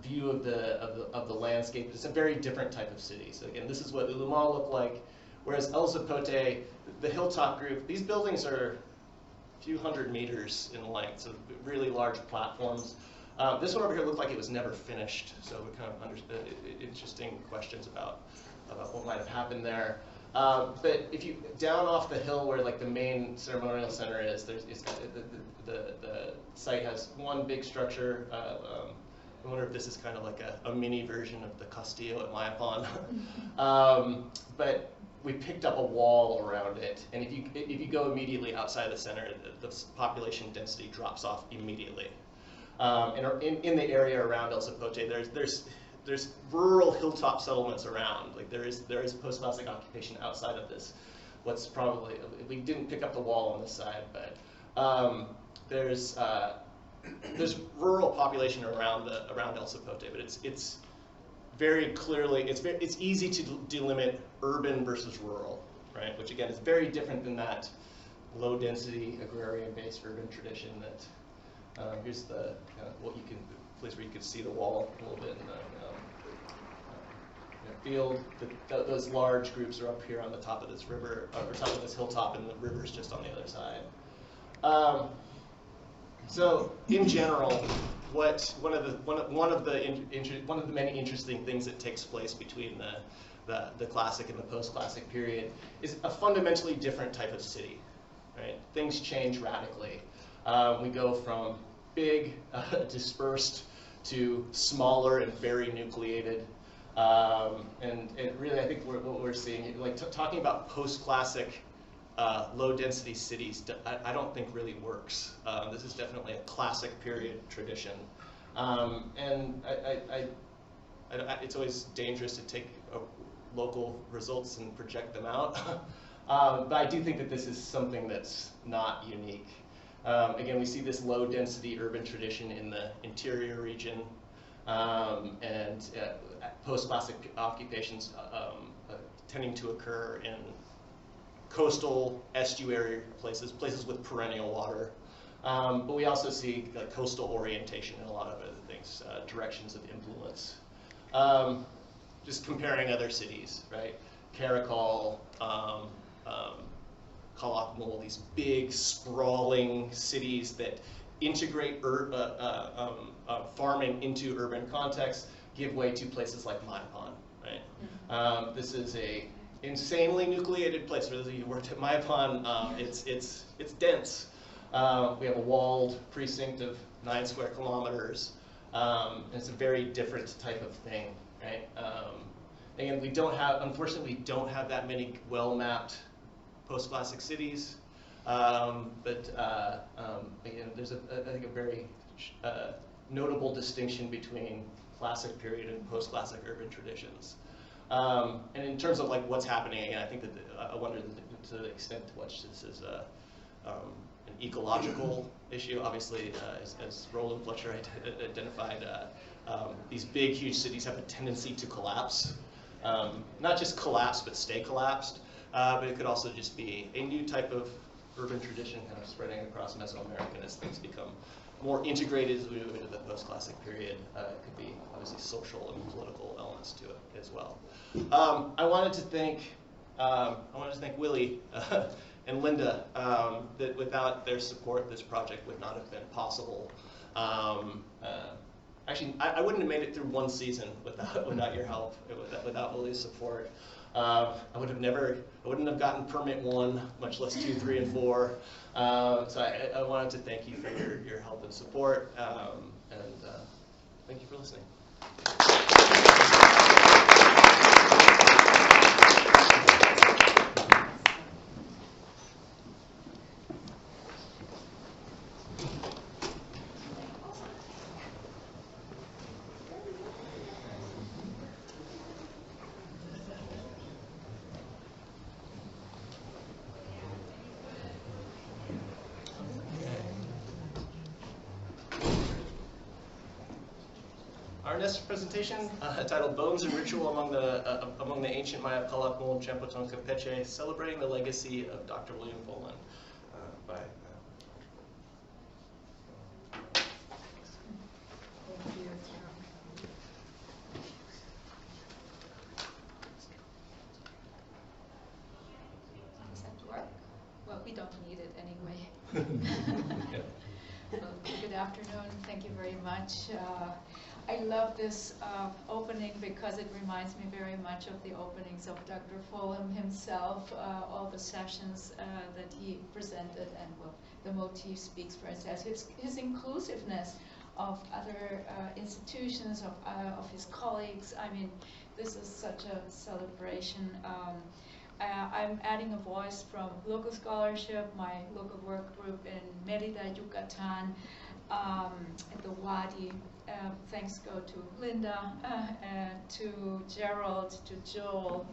S1: view of the landscape. It's a very different type of city. So again, this is what Ulumal looked like, whereas El Zapote, the hilltop group, these buildings are a few hundred meters in length, so really large platforms. This one over here looked like it was never finished, so we kind of understood interesting questions about what might have happened there. But if you down off the hill where like the main ceremonial center is, the site has one big structure. I wonder if this is kind of like a mini version of the Castillo at Mayapan. But we picked up a wall around it, and if you go immediately outside the center, the population density drops off immediately. And in the area around El Zapote, there's rural hilltop settlements around. Like there is post-classic occupation outside of this. What's probably, we didn't pick up the wall on this side, but there's rural population around El Zapote, but it's very clearly, it's easy to delimit urban versus rural, right? Which again is very different than that low-density agrarian-based urban tradition that here's the what you can place where you can see the wall a little bit in the field. Those large groups are up here on the top of this river, or top of this hilltop, and the river's just on the other side. So in general, one of the many interesting things that takes place between the classic and the post-classic period is a fundamentally different type of city. Right? Things change radically. We go from big, dispersed, to smaller and very nucleated. And really, I think what we're seeing, like talking about post-classic low-density cities, I don't think really works. This is definitely a classic period tradition. And it's always dangerous to take local results and project them out. But I do think that this is something that's not unique. Again, we see this low-density urban tradition in the interior region, and post-classic occupations tending to occur in coastal estuary places with perennial water. But we also see coastal orientation in a lot of other things, directions of influence. Just comparing other cities, right? Karakol, Kalakmul, these big, sprawling cities that integrate farming into urban contexts, give way to places like Mayapan, right? This is a insanely nucleated place. For those of you who worked at Mayapan, it's dense. We have a walled precinct of 9 square kilometers. And it's a very different type of thing, right? Again, unfortunately, we don't have that many well-mapped post-classic cities. But again, there's I think a very notable distinction between classic period and post-classic urban traditions. And in terms of like what's happening, again, I think that I wonder to the extent to which this is an ecological issue. Obviously, as Roland Fletcher identified, these big, huge cities have a tendency to collapse. Not just collapse, but stay collapsed. But it could also just be a new type of urban tradition kind of spreading across Mesoamerica as things become more integrated as we move into the post-classic period. It could be obviously social and political elements to it as well. I wanted to thank Willie and Linda, that without their support, this project would not have been possible. Actually, I wouldn't have made it through one season without your help, without Willie's support. I wouldn't have gotten permit 1, much less 2, 3, and 4. So I wanted to thank you for your help and support, and thank you for listening. Our next presentation, titled "Bones and Ritual Among the Ancient Maya Kalakmul Champoton Campeche: Celebrating the Legacy of Dr. William Folan," by.
S6: Thank you. Does that work? Well, we don't need it anyway. Well, good afternoon. Thank you very much. I love this opening because it reminds me very much of the openings of Dr. Folan himself, all the sessions that he presented, and well, the motif speaks for itself. His inclusiveness of other institutions, of his colleagues. I mean, this is such a celebration. I'm adding a voice from local scholarship, my local work group in Mérida, Yucatan, at the Wadi. Thanks go to Linda, to Gerald, to Joel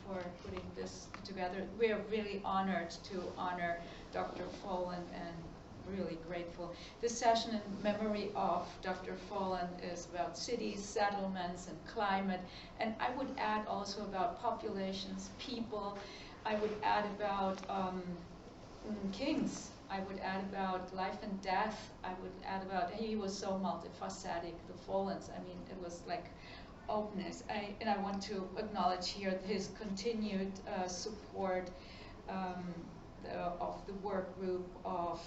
S6: for putting this together. We are really honored to honor Dr. Folan and really grateful. This session in memory of Dr. Folan is about cities, settlements, and climate. And I would add also about populations, people. I would add about kings. I would add about life and death. I would add about, he was so multifaceted, the Folans. I mean, it was like openness. And I want to acknowledge here his continued support of the work group, of,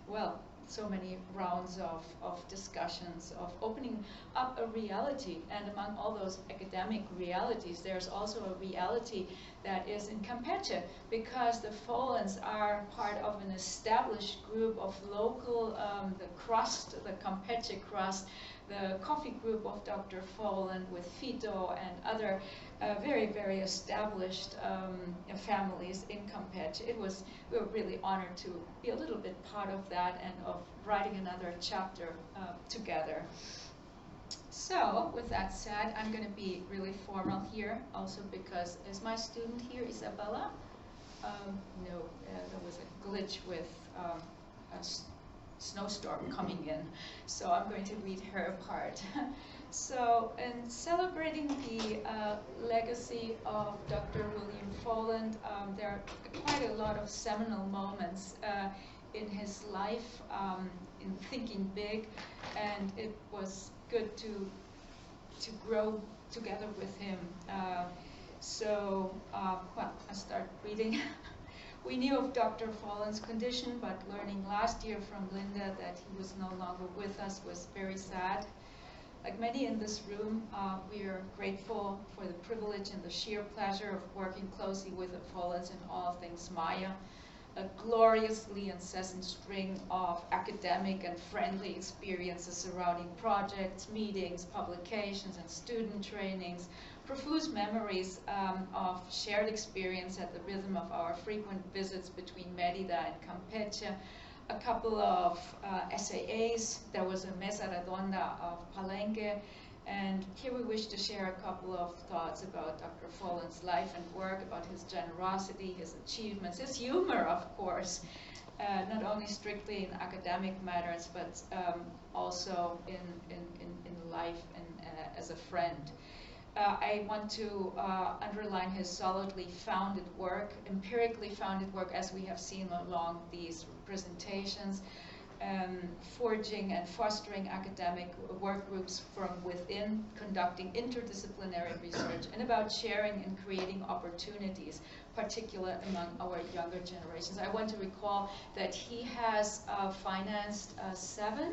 S6: well, so many rounds of discussions, of opening up a reality. And among all those academic realities, there's also a reality that is in Campeche, because the Folans are part of an established group of local, the crust, the Campeche crust, the coffee group of Dr. Folan with Fito and other very, very established families in Campeche. We were really honored to be a little bit part of that and of writing another chapter together. So, with that said, I'm going to be really formal here, also because is my student here, Isabella? No, there was a glitch with a snowstorm coming in, so I'm going to read her part. So, in celebrating the legacy of Dr. William Folan, there are quite a lot of seminal moments in his life, in thinking big, and it was good to grow together with him. Well, I start reading. We knew of Dr. Folan's condition, but learning last year from Linda that he was no longer with us was very sad. Like many in this room, we are grateful for the privilege and the sheer pleasure of working closely with the Folans in all things Maya, a gloriously incessant string of academic and friendly experiences surrounding projects, meetings, publications, and student trainings, profuse memories of shared experience at the rhythm of our frequent visits between Mérida and Campeche, a couple of SAAs. There was a Mesa Redonda of Palenque, and here we wish to share a couple of thoughts about Dr. Folan's life and work, about his generosity, his achievements, his humor, of course, not only strictly in academic matters, but also in life and as a friend. I want to underline his solidly founded work, empirically founded work, as we have seen along these presentations, forging and fostering academic work groups from within, conducting interdisciplinary research, and about sharing and creating opportunities, particularly among our younger generations. I want to recall that he has financed 7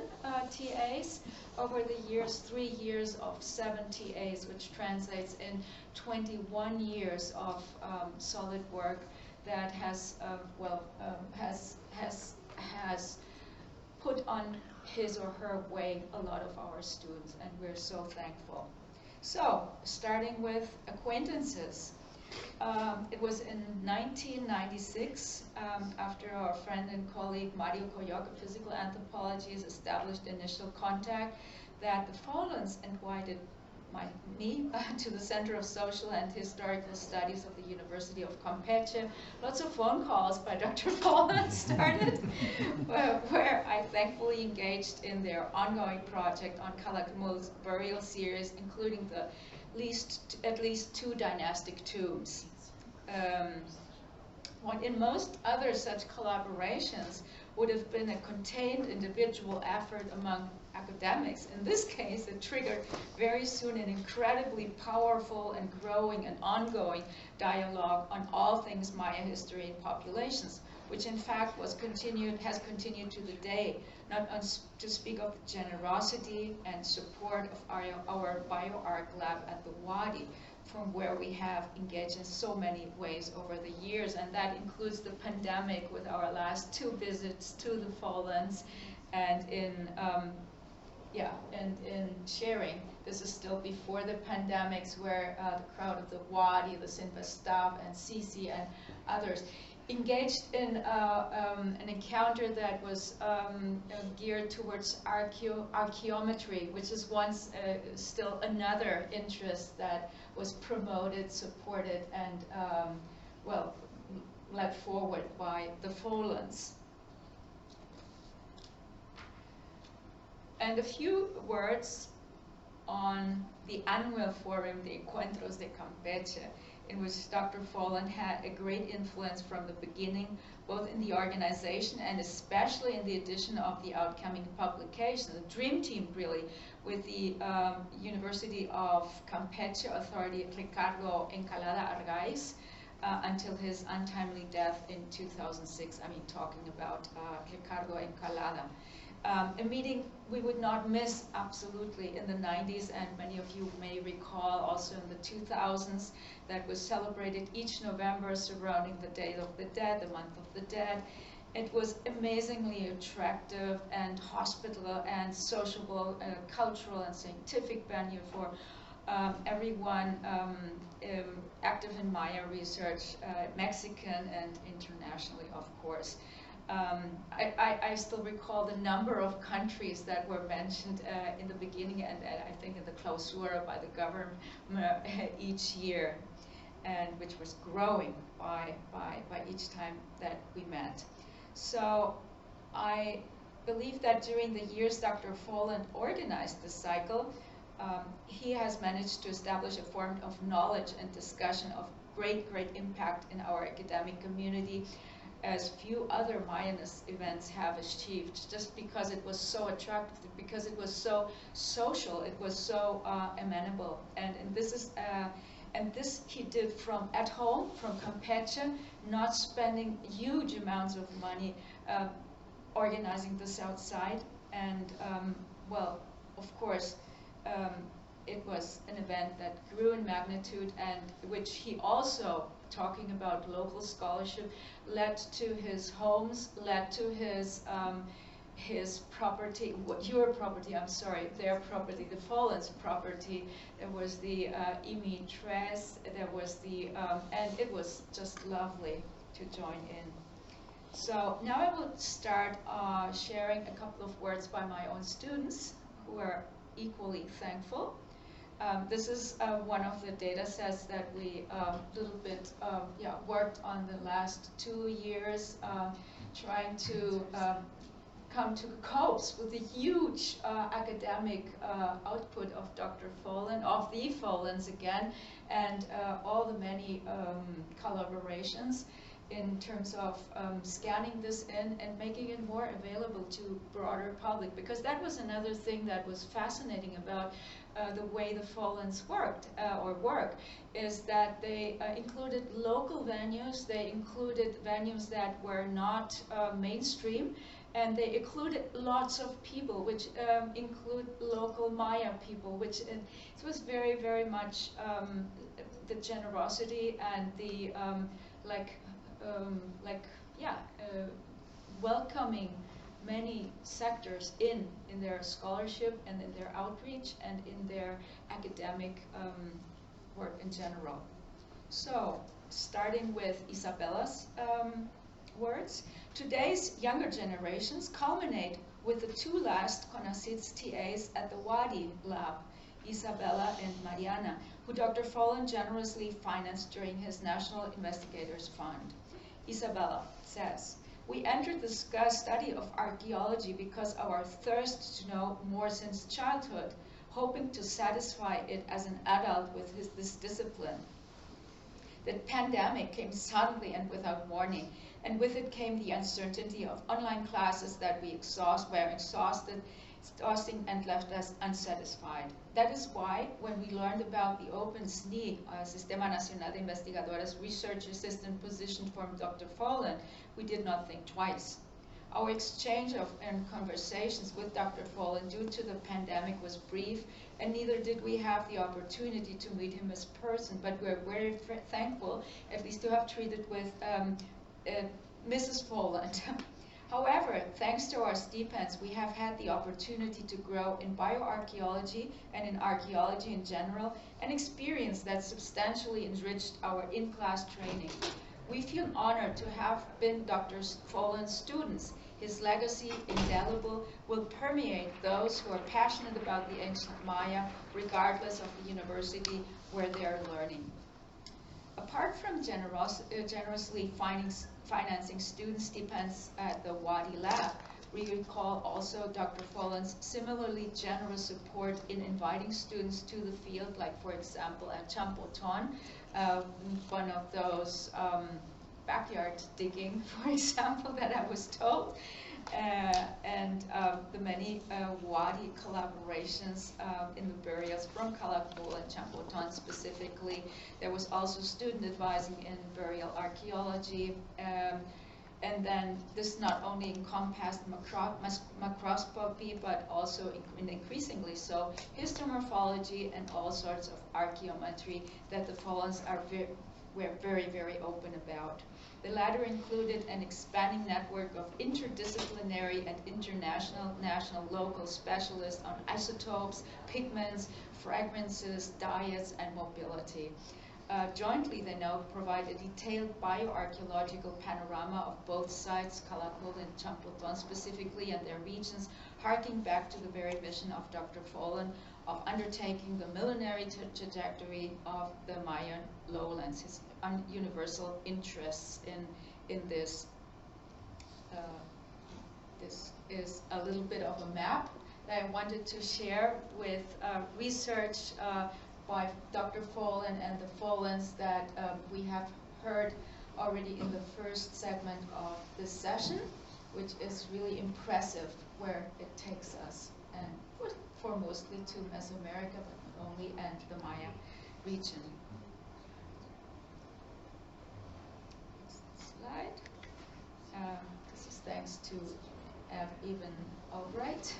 S6: TAs over the years, 3 years of 7 TAs, which translates in 21 years of solid work that has put on his or her way a lot of our students, and we're so thankful. So, starting with acquaintances. It was in 1996, after our friend and colleague Mario Coyoc of physical anthropology has established initial contact, that the Folans invited me to the Center of Social and Historical Studies of the University of Campeche. Lots of phone calls by Dr. Folan started, where I thankfully engaged in their ongoing project on Calakmul's burial series, including the at least 2 dynastic tombs. What in most other such collaborations would have been a contained individual effort among academics, in this case it triggered very soon an incredibly powerful and growing and ongoing dialogue on all things Maya history and populations, which in fact has continued to the day, not to speak of the generosity and support of our BioArc lab at the Wadi, from where we have engaged in so many ways over the years, and that includes the pandemic with our last 2 visits to the Folans, and in sharing. This is still before the pandemics, where the crowd of the Wadi, the Sinva staff, and Sisi and others engaged in an encounter that was geared towards archaeometry, which is still another interest that was promoted, supported, and led forward by the Folans. And a few words on the annual forum, the Encuentros de Campeche, in which Dr. Folan had a great influence from the beginning, both in the organization and especially in the edition of the outcoming publication, the dream team really, with the University of Campeche authority Ricardo Encalada Argaiz, until his untimely death in 2006. I mean, talking about Ricardo Encalada. A meeting we would not miss absolutely in the 90s, and many of you may recall also in the 2000s, that was celebrated each November surrounding the Day of the Dead, the Month of the Dead. It was amazingly attractive and hospitable and sociable, cultural and scientific venue for everyone active in Maya research, Mexican and internationally, of course. I still recall the number of countries that were mentioned in the beginning and I think in the clausura by the government each year, and which was growing by each time that we met. So I believe that during the years Dr. Folan organized this cycle, he has managed to establish a form of knowledge and discussion of great impact in our academic community, as few other Mayanist events have achieved, just because it was so attractive, because it was so social, it was so amenable. And this he did from at home, from Campeche, not spending huge amounts of money organizing this outside. And well, of course, it was an event that grew in magnitude, and which he also, talking about local scholarship, led to his homes, led to his property, your property, I'm sorry, their property, the Folan's property. There was the Imi Tres, there was the, and it was just lovely to join in. So now I will start sharing a couple of words by my own students, who are equally thankful. This is one of the data sets that we little bit worked on the last 2 years, trying to come to copes with the huge academic output of Dr. Folan, of the Folans again, and all the many collaborations in terms of scanning this in and making it more available to broader public, because that was another thing that was fascinating about the way the Folans worked or work, is that they included local venues, they included venues that were not mainstream, and they included lots of people, which include local Maya people, which it was very much the generosity and the welcoming many sectors in their scholarship and in their outreach and in their academic work in general. So, starting with Isabella's words, today's younger generations culminate with the 2 last CONACYT's TAs at the Wadi Lab, Isabella and Mariana, who Dr. Folan generously financed during his National Investigators Fund. Isabella says, "We entered the study of archaeology because of our thirst to know more since childhood, hoping to satisfy it as an adult with this discipline. The pandemic came suddenly and without warning, and with it came the uncertainty of online classes that were exhausting and left us unsatisfied. That is why, when we learned about the open SNI, Sistema Nacional de Investigadoras research assistant position from Dr. Folan, we did not think twice. Our exchange and conversations with Dr. Folan due to the pandemic was brief, and neither did we have the opportunity to meet him as person, but we're very thankful at least to have treated with Mrs. Folan. However, thanks to our stipends, we have had the opportunity to grow in bioarchaeology and in archaeology in general, an experience that substantially enriched our in-class training. We feel honored to have been Dr. Folan's students. His legacy, indelible, will permeate those who are passionate about the ancient Maya, regardless of the university where they are learning." Apart from generously financing student stipends at the Wadi Lab, We recall also Dr. Folan's similarly generous support in inviting students to the field, like for example at Champoton, one of those backyard digging, for example, that I was told. And the many Wadi collaborations in the burials from Calakmul and Champoton specifically. There was also student advising in burial archaeology. And then this not only encompassed macroscopy, but also increasingly so histomorphology and all sorts of archaeometry that the Folans were very, very open about. The latter included an expanding network of interdisciplinary and international, national, local specialists on isotopes, pigments, fragrances, diets, and mobility. Jointly, they now provide a detailed bioarchaeological panorama of both sites, Calakmul and Champoton specifically, and their regions, harking back to the very vision of Dr. Folan of undertaking the millenary trajectory of the Mayan lowlands, his universal interests in this. This is a little bit of a map that I wanted to share with research by Dr. Folan and the Folans that we have heard already in the first segment of this session, which is really impressive where it takes us, and for mostly to Mesoamerica, but not only, and the Maya region. Next slide. This is thanks to Eben Albright.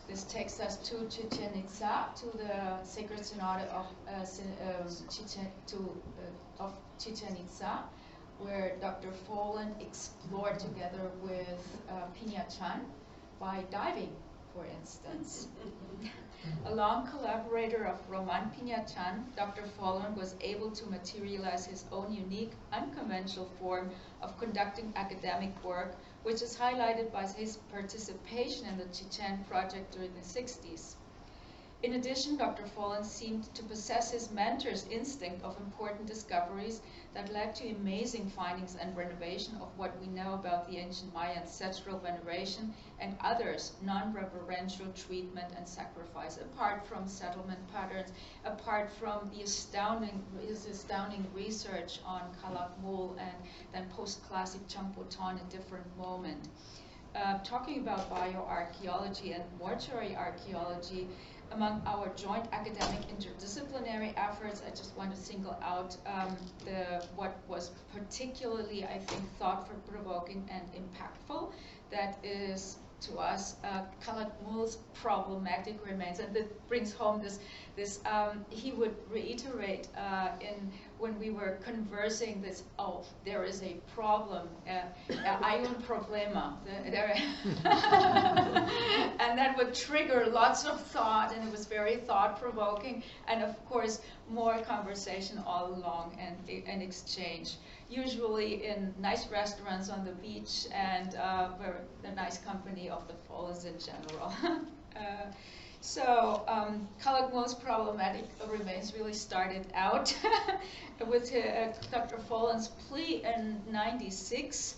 S6: This takes us to Chichen Itza, to the Sacred Synod of Chichen Itza, where Dr. Folan explored together with Piña Chan by diving, for instance. A long collaborator of Roman Piña Chan, Dr. Folan was able to materialize his own unique, unconventional form of conducting academic work, which is highlighted by his participation in the Chichen project during the 60s. In addition, Dr. Folan seemed to possess his mentor's instinct of important discoveries that led to amazing findings and renovation of what we know about the ancient Maya ancestral veneration and others, non-reverential treatment and sacrifice, apart from settlement patterns, apart from the his astounding research on Calakmul and then post-classic Champoton, a different moment. Talking about bioarchaeology and mortuary archaeology, among our joint academic interdisciplinary efforts, I just want to single out what was particularly, I think, thought-provoking and impactful. That is, to us, Calakmul's problematic remains, and that brings home this. He would reiterate when we were conversing this. Oh, there is a problem. Hay un problema. And that would trigger lots of thought, and it was very thought-provoking, and of course, more conversation all along and exchange. Usually in nice restaurants on the beach and the nice company of the Folans in general. Calakmul's problematic remains really started out with Dr. Folan's plea in '96.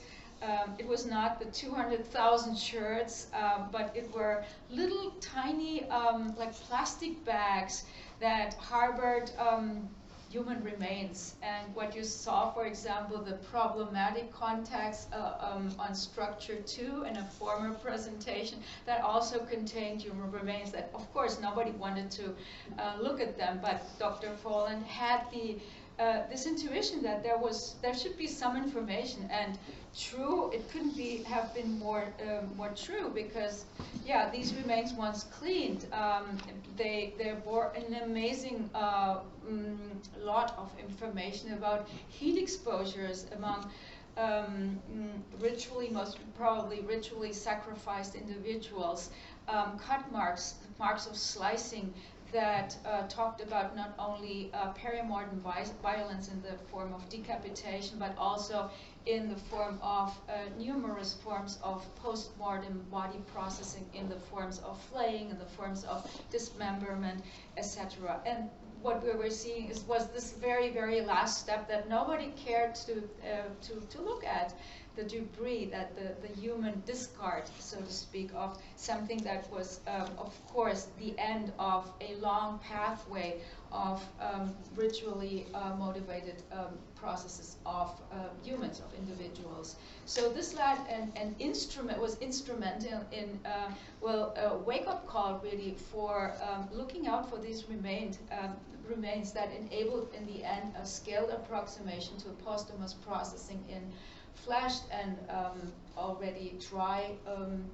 S6: It was not the 200,000 shirts, but it were little tiny like plastic bags that harbored human remains. And what you saw, for example, the problematic contacts on structure 2 in a former presentation that also contained human remains that, of course, nobody wanted to look at them, but Dr. Folan had this intuition that there should be some information, and true, it couldn't have been more true, because yeah, these remains, once cleaned, they bore an amazing lot of information about heat exposures among most probably ritually sacrificed individuals, cut marks of slicing that talked about not only perimortem violence in the form of decapitation, but also in the form of numerous forms of post-mortem body processing, in the forms of flaying, in the forms of dismemberment, etc. And what we were seeing was this very, very last step that nobody cared to look at. the debris, that the human discard, so to speak, of something that was, of course, the end of a long pathway of ritually motivated processes of humans, of individuals. So this led was instrumental in a wake-up call really for looking out for these remains that enabled in the end a scaled approximation to a posthumous processing in flashed and already dry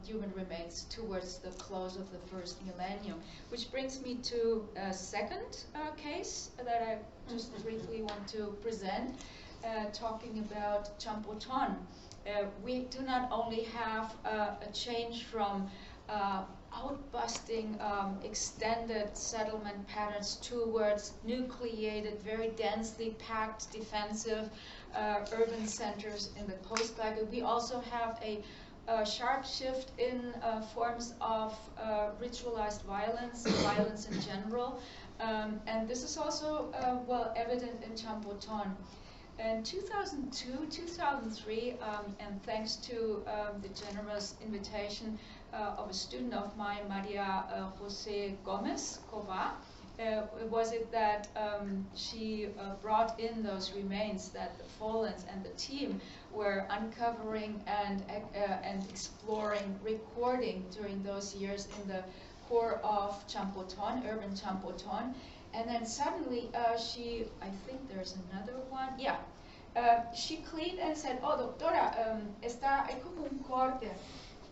S6: human remains towards the close of the first millennium. Which brings me to a second case that I just briefly want to present, talking about Champoton. We do not only have a change from outbusting extended settlement patterns towards nucleated, very densely packed, defensive urban centers in the post-Glacial. We also have a sharp shift in forms of ritualized violence, violence in general, and this is also well evident in Champoton. In 2002, 2003, and thanks to the generous invitation of a student of mine, Maria Jose Gomez Cova, was it that she brought in those remains that the Folans and the team were uncovering and exploring, recording during those years in the core of Champoton, urban Champoton. And then suddenly she, I think there's another one, yeah. She cleaned and said, oh, doctora, hay como un corte.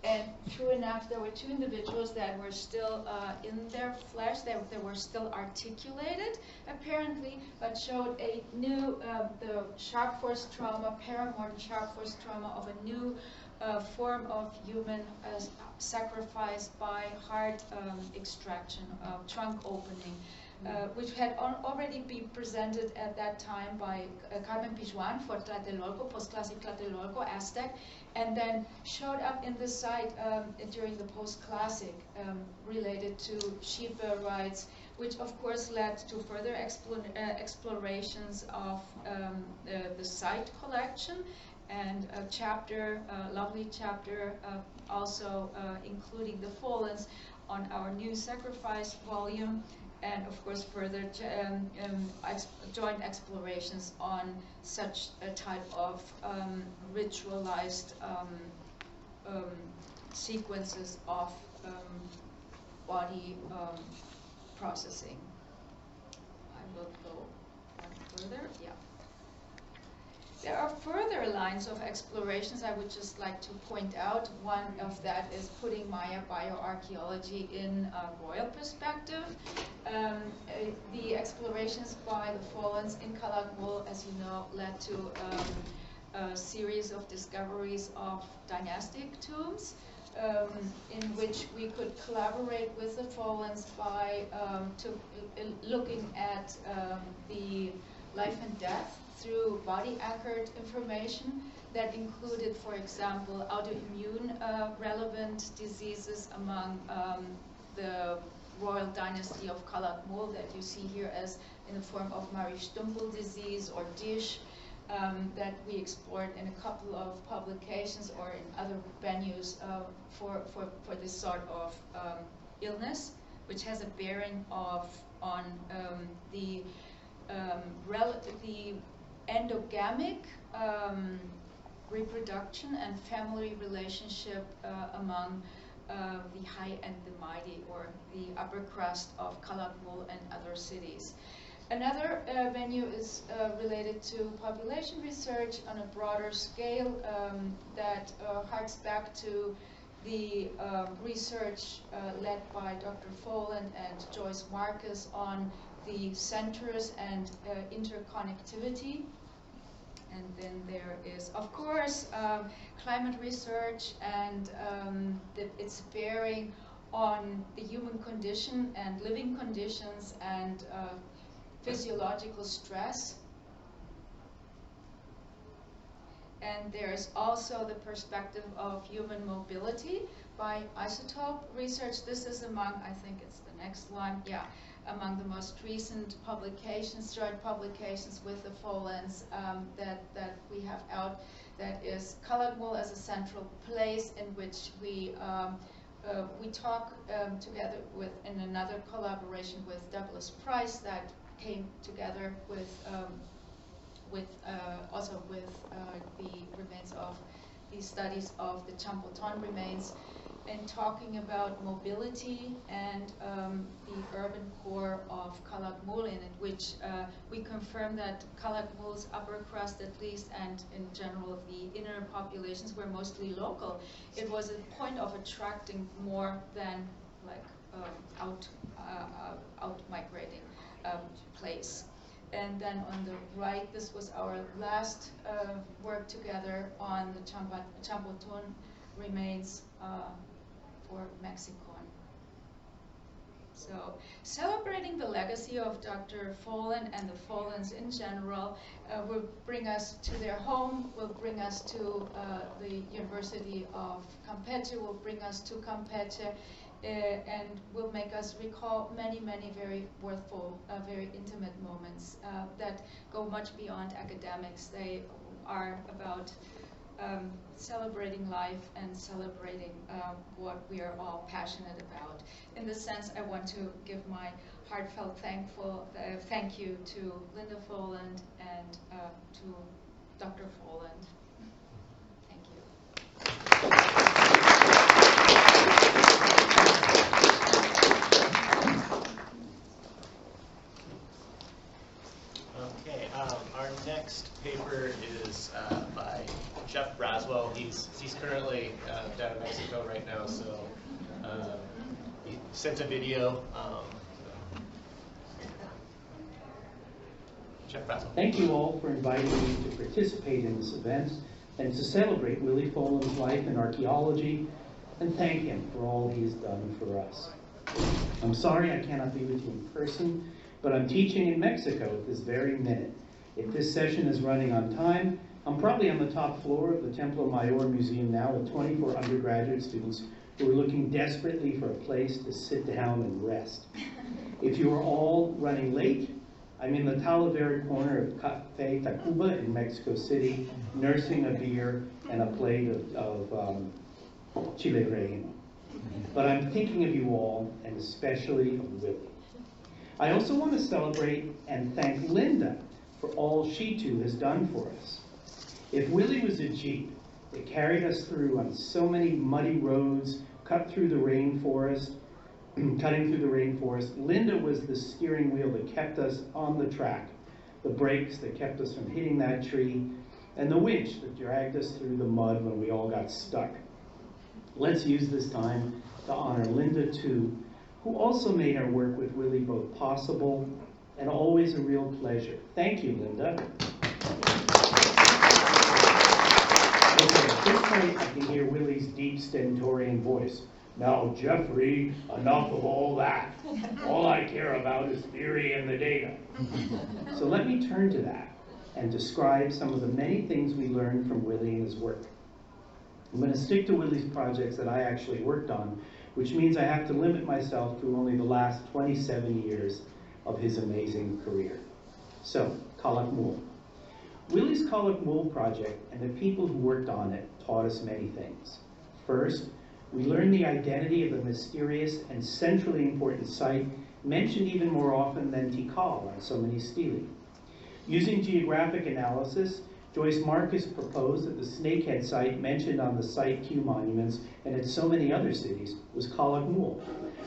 S6: And true enough, there were two individuals that were still in their flesh, they were still articulated, apparently, but showed a new, the sharp force trauma, paramortem sharp force trauma of a new form of human sacrifice by heart extraction, trunk opening. Which had already been presented at that time by Carmen Pijuan for Tlatelolco, post-classic Tlatelolco, Aztec, and then showed up in the site during the post-classic related to sheep rights, which of course led to further explorations of the site collection, and a chapter, a lovely chapter, also including the Folans on our new sacrifice volume, and of course further joint explorations on such a type of ritualized sequences of body processing. I will go one further, yeah. There are further lines of explorations I would just like to point out. One of that is putting Maya bioarchaeology in a royal perspective. The explorations by the Folans in Calakmul, as you know, led to a series of discoveries of dynastic tombs, in which we could collaborate with the Folans by looking at the life and death through body-anchored information that included, for example, autoimmune relevant diseases among the royal dynasty of Calakmul that you see here as in the form of Maristumpel disease or Dish, that we explored in a couple of publications or in other venues for this sort of illness, which has a bearing on the endogamic reproduction and family relationship among the high and the mighty, or the upper crust of Calakmul and other cities. Another venue is related to population research on a broader scale that harks back to the research led by Dr. Folan and Joyce Marcus on the centers and interconnectivity. And then there is, of course, climate research and its bearing on the human condition and living conditions and physiological stress. And there's also the perspective of human mobility by isotope research. This is among, I think it's the next one, yeah, among the most recent publications, joint publications with the Folans that we have out. That is Colored Wool as a central place in which we talk together with, in another collaboration with Douglas Price that came together with also with the remains of the studies of the Champotton remains, and talking about mobility and the urban core of Calakmul, in which we confirm that Calakmul's upper crust at least, and in general the inner populations, were mostly local. It was a point of attracting more than like out migrating place. And then on the right, this was our last work together on the Champotton remains for Mexico. So celebrating the legacy of Dr. Folan and the Folans in general will bring us to their home, will bring us to the University of Campeche, will bring us to Campeche, and will make us recall many, many very worthful, very intimate moments that go much beyond academics. They are about celebrating life and celebrating what we are all passionate about. In this sense, I want to give my heartfelt thank you to Linda Folan and to Dr. Folan. Thank you.
S1: Okay, our next paper is by Jeff Braswell. He's currently down in Mexico right now, so he sent a video. Jeff Braswell.
S7: Thank you all for inviting me to participate in this event and to celebrate Willie Folan's life in archaeology and thank him for all he has done for us. I'm sorry I cannot be with you in person, but I'm teaching in Mexico at this very minute. If this session is running on time, I'm probably on the top floor of the Templo Mayor Museum now with 24 undergraduate students who are looking desperately for a place to sit down and rest. If you are all running late, I'm in the Talavera corner of Café Tacuba in Mexico City, nursing a beer and a plate of chile relleno. But I'm thinking of you all, and especially of Willie. I also want to celebrate and thank Linda for all she too has done for us. If Willie was a Jeep that carried us through on so many muddy roads, cutting through the rainforest, Linda was the steering wheel that kept us on the track, the brakes that kept us from hitting that tree, and the winch that dragged us through the mud when we all got stuck. Let's use this time to honor Linda too, who also made our work with Willie both possible and always a real pleasure. Thank you, Linda. Okay, at this point I can hear Willie's deep stentorian voice. Now, Jeffrey, enough of all that. All I care about is theory and the data. So let me turn to that and describe some of the many things we learned from Willie and his work. I'm going to stick to Willie's projects that I actually worked on, which means I have to limit myself to only the last 27 years of his amazing career. So, Calakmul. Willie's Calakmul project and the people who worked on it taught us many things. First, we learned the identity of a mysterious and centrally important site mentioned even more often than Tikal on so many stelae. Using geographic analysis, Joyce Marcus proposed that the snakehead site mentioned on the Site Q monuments and in so many other cities was Calakmul.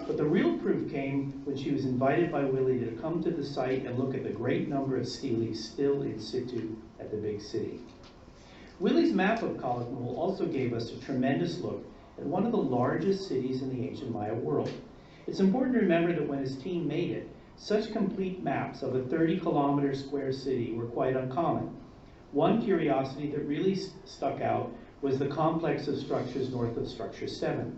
S7: But the real proof came when she was invited by Willie to come to the site and look at the great number of stelae still in situ at the big city. Willie's map of Calakmul also gave us a tremendous look at one of the largest cities in the ancient Maya world. It's important to remember that when his team made it, such complete maps of a 30-kilometer square city were quite uncommon. One curiosity that really stuck out was the complex of structures north of Structure 7.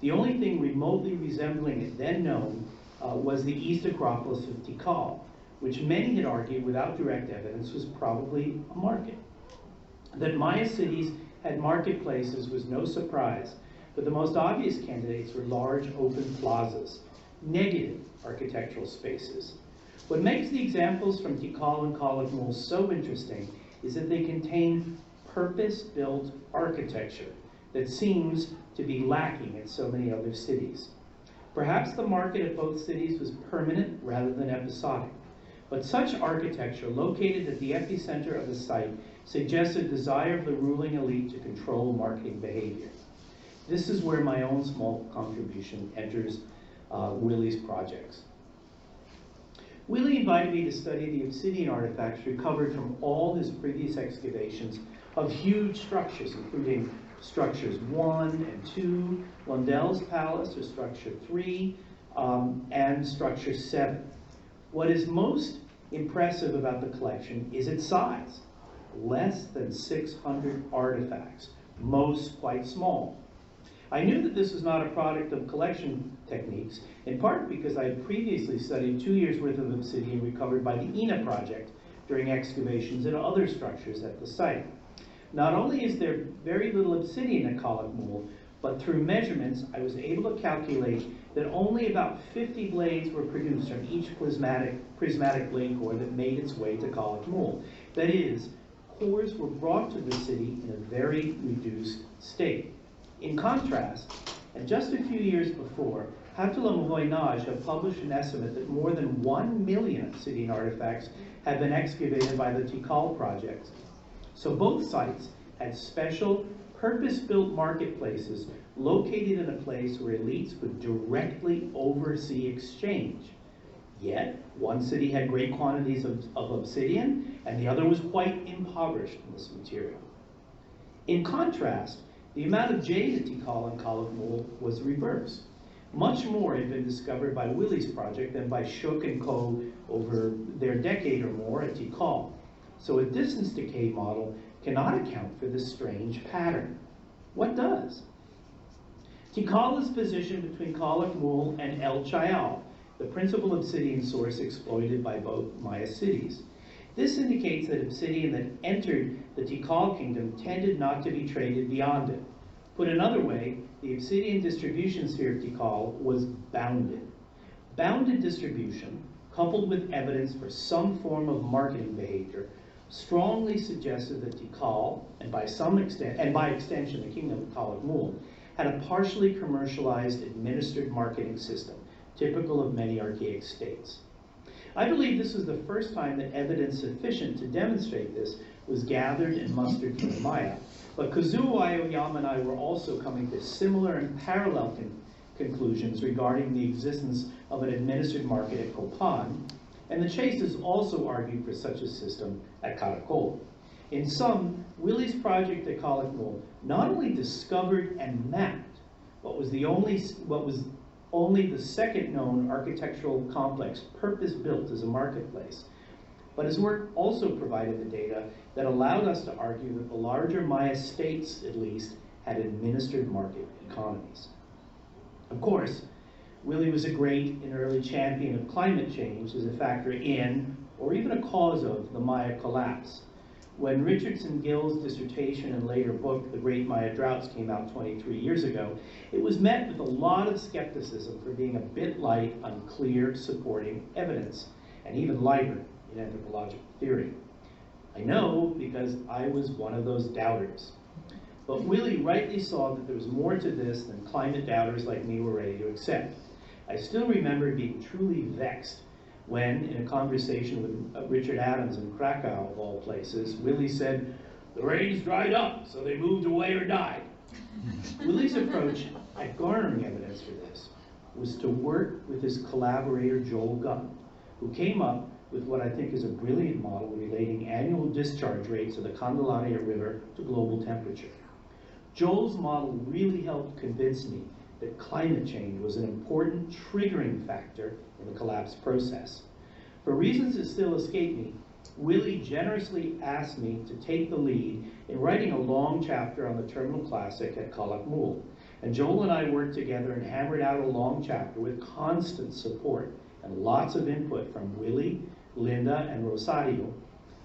S7: The only thing remotely resembling it then known was the East Acropolis of Tikal, which many had argued without direct evidence was probably a market. That Maya cities had marketplaces was no surprise, but the most obvious candidates were large open plazas, negative architectural spaces. What makes the examples from Tikal and Calakmul so interesting is that they contain purpose-built architecture that seems to be lacking in so many other cities. Perhaps the market at both cities was permanent rather than episodic, but such architecture located at the epicenter of the site suggests a desire of the ruling elite to control marketing behavior. This is where my own small contribution enters Willie's projects. Willie invited me to study the obsidian artifacts recovered from all his previous excavations of huge structures, including structures 1 and 2, Lundell's Palace, or structure 3, and structure 7. What is most impressive about the collection is its size. Less than 600 artifacts, most quite small. I knew that this was not a product of collection techniques, in part because I had previously studied 2 years' worth of obsidian recovered by the ENA project during excavations in other structures at the site. Not only is there very little obsidian at Calakmul, but through measurements I was able to calculate that only about 50 blades were produced from each prismatic blade core that made its way to Calakmul. That is, cores were brought to the city in a very reduced state. In contrast, and just a few years before, Untitled Homenaje had published an estimate that more than 1 million obsidian artifacts had been excavated by the Tikal project. So both sites had special, purpose-built marketplaces located in a place where elites could directly oversee exchange. Yet, one city had great quantities of obsidian, and the other was quite impoverished in this material. In contrast, the amount of jade at Tikal and Calakmul was reversed. Much more had been discovered by Willie's project than by Shook and Co. over their decade or more at Tikal. So a distance decay model cannot account for this strange pattern. What does? Tikal is positioned between Calakmul and El Chayal, the principal obsidian source exploited by both Maya cities. This indicates that obsidian that entered the Tikal kingdom tended not to be traded beyond it. Put another way, the obsidian distribution sphere of Tikal was bounded. Bounded distribution, coupled with evidence for some form of marketing behavior, strongly suggested that Tikal, and by extension the kingdom of Calakmul, had a partially commercialized administered marketing system, typical of many archaic states. I believe this was the first time that evidence sufficient to demonstrate this was gathered and mustered from the Maya, but Kazuo Aoyama and I were also coming to similar and parallel conclusions regarding the existence of an administered market at Copan, and the Chases also argued for such a system at Karakol. In sum, Willie's project at Calakmul not only discovered and mapped what was only the second known architectural complex purpose-built as a marketplace, but his work also provided the data that allowed us to argue that the larger Maya states, at least, had administered market economies. Of course, Willie was a great and early champion of climate change as a factor in, or even a cause of, the Maya collapse. When Richardson Gill's dissertation and later book, The Great Maya Droughts, came out 23 years ago, it was met with a lot of skepticism for being a bit light on clear supporting evidence, and even lighter in anthropological theory. I know because I was one of those doubters. But Willie rightly saw that there was more to this than climate doubters like me were ready to accept. I still remember being truly vexed when, in a conversation with Richard Adams in Krakow, of all places, Willie said, "The rains dried up, so they moved away or died." Willie's approach at garnering evidence for this was to work with his collaborator Joel Gunn, who came up with what I think is a brilliant model relating annual discharge rates of the Candelaria River to global temperature. Joel's model really helped convince me that climate change was an important triggering factor in the collapse process. For reasons that still escape me, Willie generously asked me to take the lead in writing a long chapter on the Terminal Classic at Calakmul, and Joel and I worked together and hammered out a long chapter with constant support and lots of input from Willie, Linda, and Rosario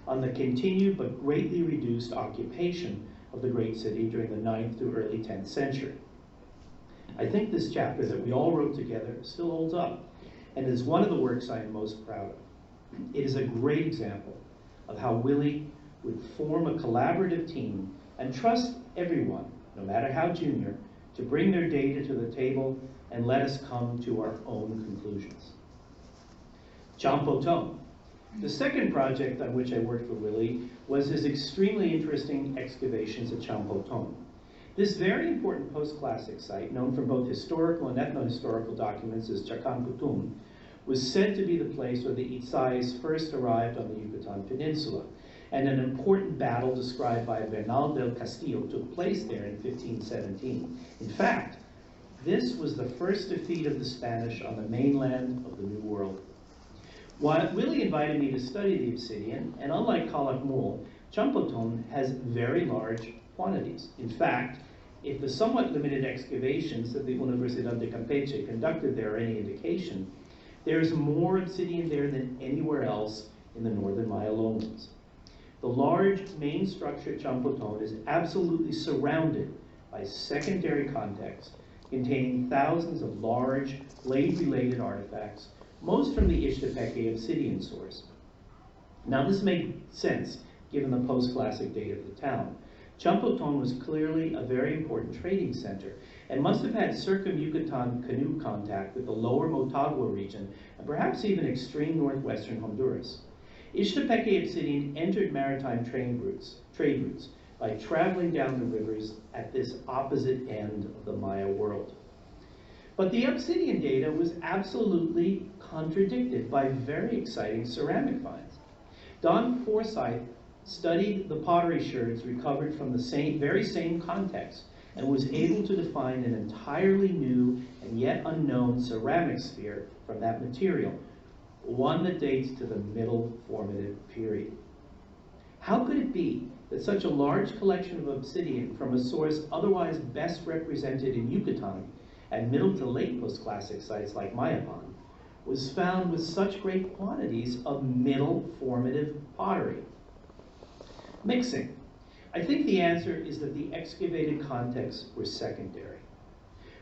S7: on the continued but greatly reduced occupation of the great city during the 9th to early 10th century. I think this chapter that we all wrote together still holds up, and is one of the works I am most proud of. It is a great example of how Willie would form a collaborative team and trust everyone, no matter how junior, to bring their data to the table and let us come to our own conclusions. Champoton. The second project on which I worked for Willie was his extremely interesting excavations at Champoton. This very important post-classic site, known from both historical and ethno-historical documents as Chacancutum, was said to be the place where the Itzais first arrived on the Yucatan Peninsula, and an important battle described by Bernal del Castillo took place there in 1517. In fact, this was the first defeat of the Spanish on the mainland of the New World. Willie invited me to study the obsidian, and unlike Calakmul, Champoton has very large quantities. In fact, if the somewhat limited excavations that the Universidad de Campeche conducted there are any indication, there is more obsidian there than anywhere else in the northern Maya lowlands. The large main structure at Champoton is absolutely surrounded by secondary contexts containing thousands of large blade-related artifacts, most from the Ixtepeque obsidian source. Now this made sense given the post-classic date of the town. Champoton was clearly a very important trading center and must have had circum-Yucatan canoe contact with the lower Motagua region and perhaps even extreme northwestern Honduras. Ixtepeque obsidian entered maritime trade routes by traveling down the rivers at this opposite end of the Maya world. But the obsidian data was absolutely contradicted by very exciting ceramic finds. Don Forsyth studied the pottery sherds recovered from the very same context and was able to define an entirely new and yet unknown ceramic sphere from that material, one that dates to the Middle Formative period. How could it be that such a large collection of obsidian from a source otherwise best represented in Yucatan at middle to late post-classic sites like Mayapan was found with such great quantities of Middle Formative pottery? Mixing. I think the answer is that the excavated contexts were secondary.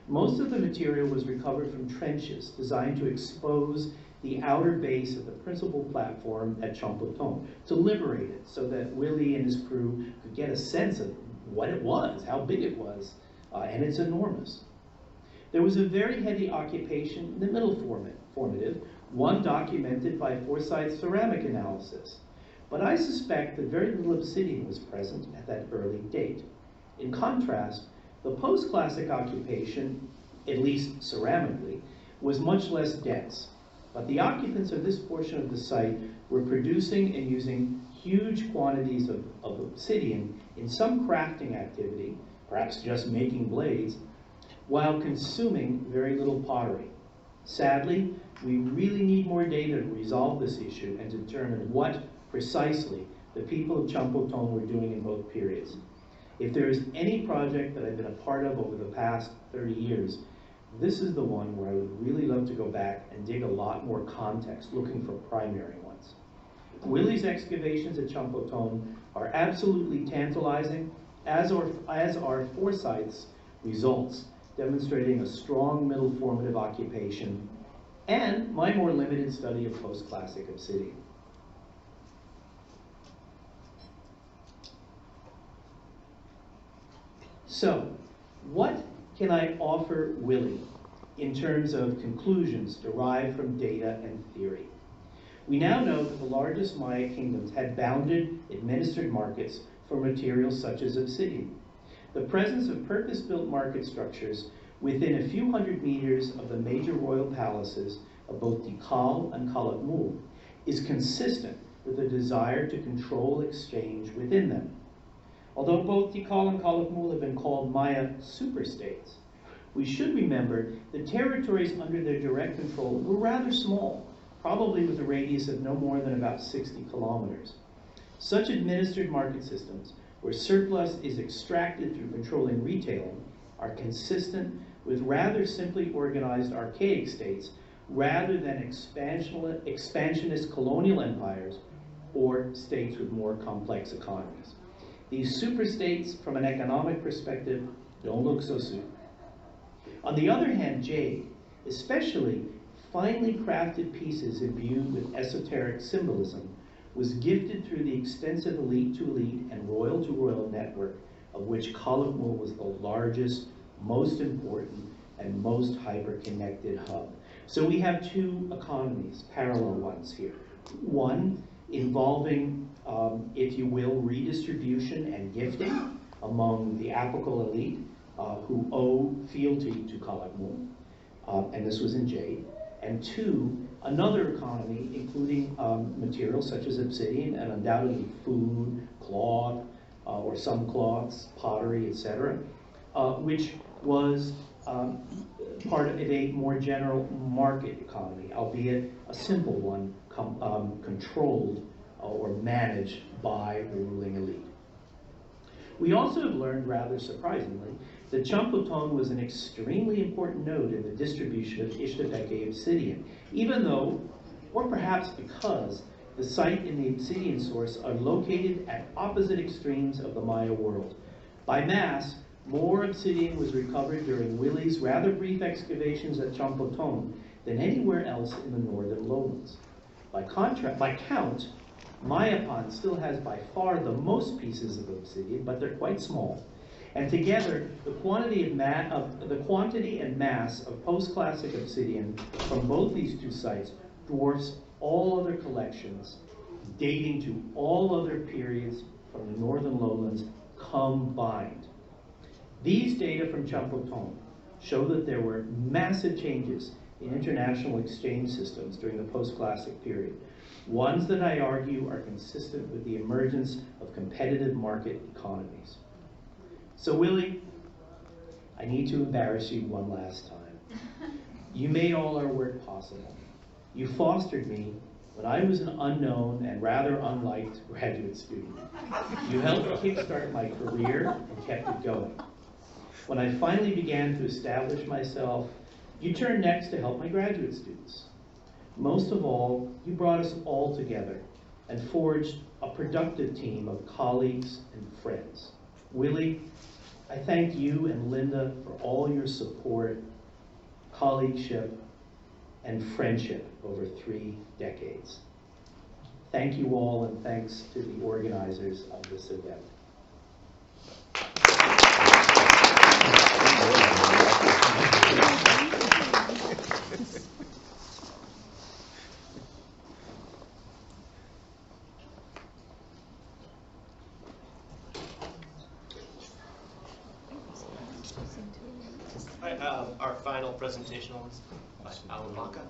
S7: Most of the material was recovered from trenches designed to expose the outer base of the principal platform at Champoton, to liberate it so that Willie and his crew could get a sense of what it was, how big it was, and it's enormous. There was a very heavy occupation in the Middle Formative, one documented by Forsyth's ceramic analysis. But I suspect that very little obsidian was present at that early date. In contrast, the post-classic occupation, at least ceramically, was much less dense. But the occupants of this portion of the site were producing and using huge quantities of obsidian in some crafting activity, perhaps just making blades, while consuming very little pottery. Sadly, we really need more data to resolve this issue and determine what precisely the people of Champoton were doing in both periods. If there is any project that I've been a part of over the past 30 years, this is the one where I would really love to go back and dig a lot more context, looking for primary ones. Willie's excavations at Champoton are absolutely tantalizing, as are Forsyth's results, demonstrating a strong Middle Formative occupation, and my more limited study of post-classic obsidian. So, what can I offer Willie in terms of conclusions derived from data and theory? We now know that the largest Maya kingdoms had bounded, administered markets for materials such as obsidian. The presence of purpose-built market structures within a few hundred meters of the major royal palaces of both Tikal and Calakmul is consistent with the desire to control exchange within them. Although both Tikal and Calakmul have been called Maya superstates, we should remember the territories under their direct control were rather small, probably with a radius of no more than about 60 kilometers. Such administered market systems, where surplus is extracted through controlling retailing, are consistent with rather simply organized archaic states rather than expansionist colonial empires or states with more complex economies. These superstates, from an economic perspective, don't look so super.
S8: On the other hand, jade, especially finely crafted pieces imbued with esoteric symbolism, was gifted through the extensive elite-to-elite and royal-to-royal network of which Calakmul was the largest, most important, and most hyper-connected hub. So we have two economies, parallel ones here. One involving, if you will, redistribution and gifting among the apical elite who owe fealty to Calakmul, and this was in jade. And two, another economy including materials such as obsidian and undoubtedly food, cloth, or some cloths, pottery, etc., which was part of a more general market economy, albeit a simple one, controlled or managed by the ruling elite. We also have learned, rather surprisingly, that Champotong was an extremely important node in the distribution of Ishtapeke obsidian, even though, or perhaps because, the site and the obsidian source are located at opposite extremes of the Maya world. By mass, more obsidian was recovered during Willie's rather brief excavations at Champotong than anywhere else in the northern lowlands. By count, Mayapan still has by far the most pieces of obsidian, but they're quite small. And together, the quantity and mass of post-classic obsidian from both these two sites dwarfs all other collections dating to all other periods from the northern lowlands combined. These data from Champotong show that there were massive changes in international exchange systems during the post-classic period, ones that I argue are consistent with the emergence of competitive market economies. So Willie, I need to embarrass you one last time. You made all our work possible. You fostered me when I was an unknown and rather unliked graduate student. You helped kickstart my career and kept it going. When I finally began to establish myself, you turned next to help my graduate students. Most of all, you brought us all together and forged a productive team of colleagues and friends. Willie, I thank you and Linda for all your support, colleagueship, and friendship over 3 decades. Thank you all, and thanks to the organizers of this event.
S1: All right, our final presentation on this by Alan Maka.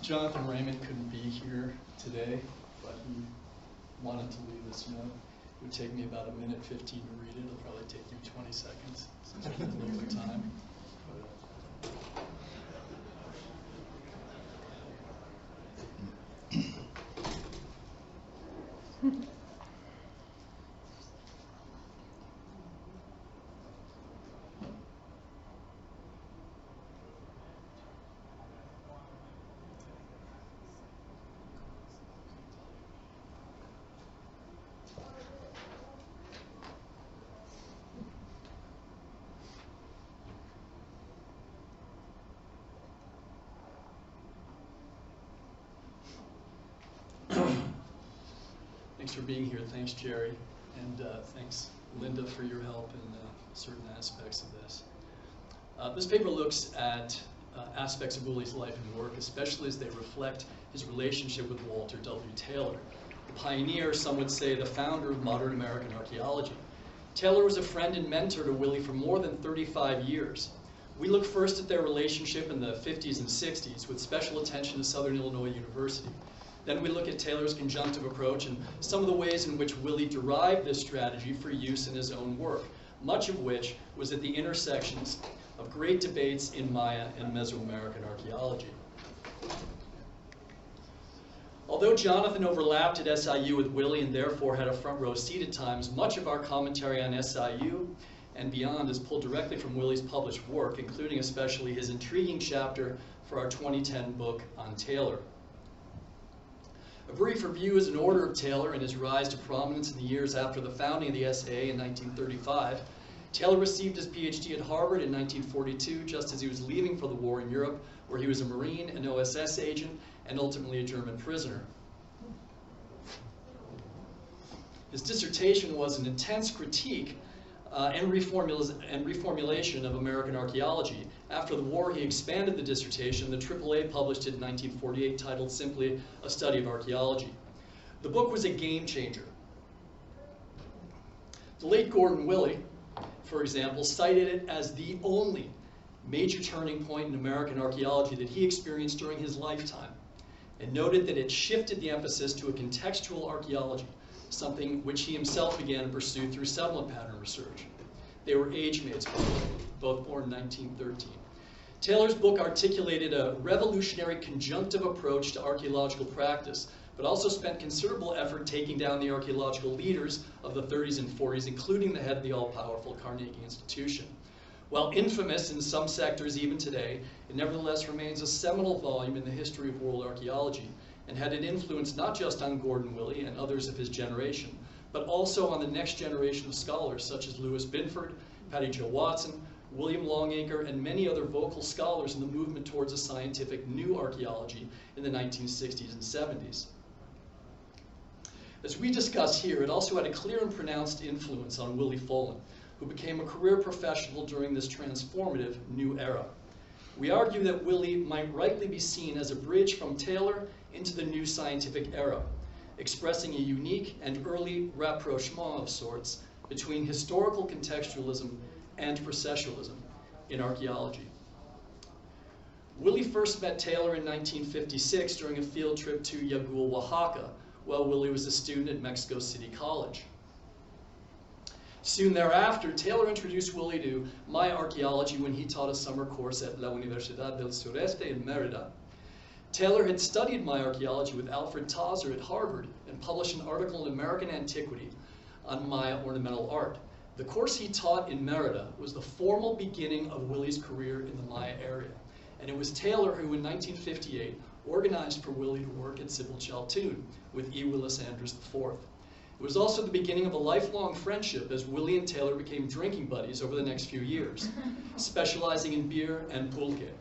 S9: Jonathan Raymond couldn't be here today, but he wanted to leave this note. It would take me about 1:15 to read it. It'll probably take you 20 seconds since we have a little bit of time. Thanks for being here. Thanks, Jerry. And thanks, Linda, for your help in certain aspects of this. This paper looks at aspects of Willie's life and work, especially as they reflect his relationship with Walter W. Taylor, the pioneer, some would say the founder of modern American archaeology. Taylor was a friend and mentor to Willie for more than 35 years. We look first at their relationship in the 50s and 60s with special attention to Southern Illinois University. Then we look at Taylor's conjunctive approach and some of the ways in which Willie derived this strategy for use in his own work, much of which was at the intersections of great debates in Maya and Mesoamerican archaeology. Although Jonathan overlapped at SIU with Willie and therefore had a front row seat at times, much of our commentary on SIU and beyond is pulled directly from Willie's published work, including especially his intriguing chapter for our 2010 book on Taylor. A brief review is in order of Taylor and his rise to prominence in the years after the founding of the SAA in 1935. Taylor received his PhD at Harvard in 1942, just as he was leaving for the war in Europe, where he was a Marine, an OSS agent, and ultimately a German prisoner. His dissertation was an intense critique and reformulation of American archaeology. After the war, he expanded the dissertation. The AAA published it in 1948, titled simply A Study of Archaeology. The book was a game changer. The late Gordon Willie, for example, cited it as the only major turning point in American archaeology that he experienced during his lifetime, and noted that it shifted the emphasis to a contextual archaeology, something which he himself began to pursue through settlement pattern research. They were age mates, both born in 1913. Taylor's book articulated a revolutionary conjunctive approach to archaeological practice, but also spent considerable effort taking down the archaeological leaders of the 30s and 40s, including the head of the all-powerful Carnegie Institution. While infamous in some sectors even today, it nevertheless remains a seminal volume in the history of world archaeology, and had an influence not just on Gordon Willie and others of his generation, but also on the next generation of scholars such as Louis Binford, Patty Jo Watson, William Longacre, and many other vocal scholars in the movement towards a scientific new archaeology in the 1960s and 70s. As we discuss here, it also had a clear and pronounced influence on Willie Folan, who became a career professional during this transformative new era. We argue that Willie might rightly be seen as a bridge from Taylor into the new scientific era, expressing a unique and early rapprochement of sorts between historical contextualism and processualism in archaeology. Willie first met Taylor in 1956 during a field trip to Yagul, Oaxaca, while Willie was a student at Mexico City College. Soon thereafter, Taylor introduced Willie to Maya archaeology when he taught a summer course at La Universidad del Sureste in Merida. Taylor had studied Maya archaeology with Alfred Tauser at Harvard and published an article in American Antiquity on Maya ornamental art. The course he taught in Merida was the formal beginning of Willie's career in the Maya area, and it was Taylor who in 1958 organized for Willie to work at Sybil Chaltoun with E. Willis Andrews IV. It was also the beginning of a lifelong friendship as Willie and Taylor became drinking buddies over the next few years, specializing in beer and pulque.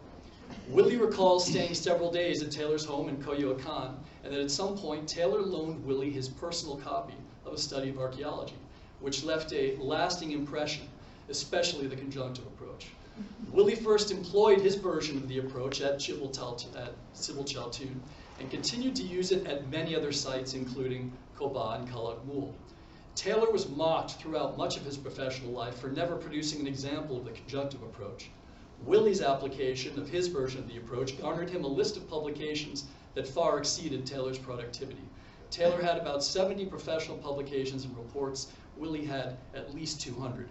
S9: Willie recalls staying several days at Taylor's home in Coyoacan, and that at some point Taylor loaned Willie his personal copy of A Study of Archaeology, which left a lasting impression, especially the conjunctive approach. Willie first employed his version of the approach at Sybil Chaltoun and continued to use it at many other sites, including Koba and Calakmul. Taylor was mocked throughout much of his professional life for never producing an example of the conjunctive approach. Willie's application of his version of the approach garnered him a list of publications that far exceeded Taylor's productivity. Taylor had about 70 professional publications and reports. Willie had at least 200.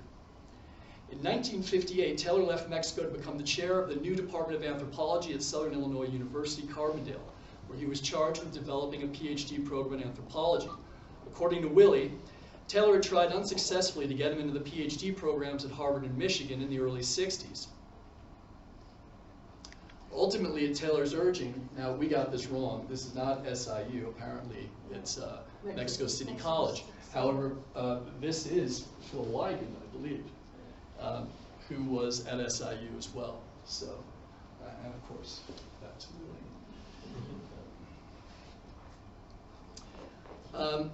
S9: In 1958, Taylor left Mexico to become the chair of the new Department of Anthropology at Southern Illinois University, Carbondale, where he was charged with developing a PhD program in anthropology. According to Willie, Taylor had tried unsuccessfully to get him into the PhD programs at Harvard and Michigan in the early 60s. Ultimately, at Taylor's urging, now we got this wrong, this is not SIU, apparently it's Mexico City College. However, this is Phil Wigan, I believe, who was at SIU as well. So, and of course, back to Willie.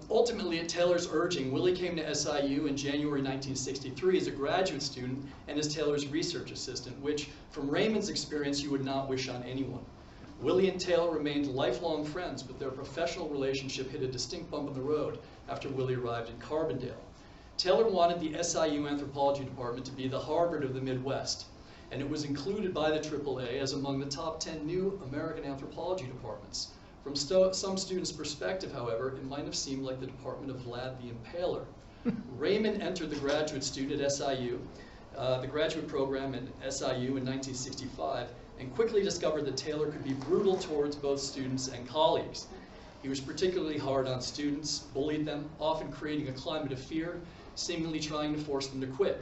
S9: Ultimately, at Taylor's urging, Willie came to SIU in January 1963 as a graduate student and as Taylor's research assistant, which, from Raymond's experience, you would not wish on anyone. Willie and Taylor remained lifelong friends, but their professional relationship hit a distinct bump in the road after Willie arrived in Carbondale. Taylor wanted the SIU anthropology department to be the Harvard of the Midwest, and it was included by the AAA as among the top 10 new American anthropology departments. From some students' perspective, however, it might have seemed like the department of Vlad the Impaler. Raymond entered the graduate student at SIU, the graduate program at SIU in 1965, and quickly discovered that Taylor could be brutal towards both students and colleagues. He was particularly hard on students, bullied them, often creating a climate of fear, seemingly trying to force them to quit.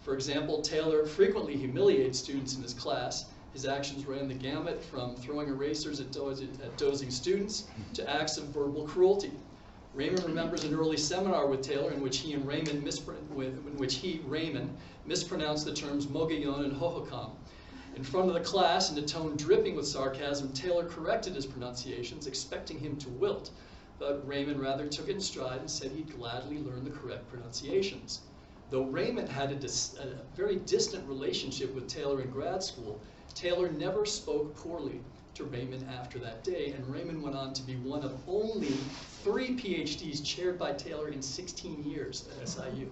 S9: For example, Taylor frequently humiliated students in his class. His actions ran the gamut from throwing erasers at dozing students to acts of verbal cruelty. Raymond remembers an early seminar with Taylor in which Raymond, mispronounced the terms Mogollon and Hohokam. In front of the class, in a tone dripping with sarcasm, Taylor corrected his pronunciations, expecting him to wilt. But Raymond rather took it in stride and said he'd gladly learn the correct pronunciations. Though Raymond had a very distant relationship with Taylor in grad school, Taylor never spoke poorly to Raymond after that day, and Raymond went on to be one of only 3 PhDs chaired by Taylor in 16 years at SIU.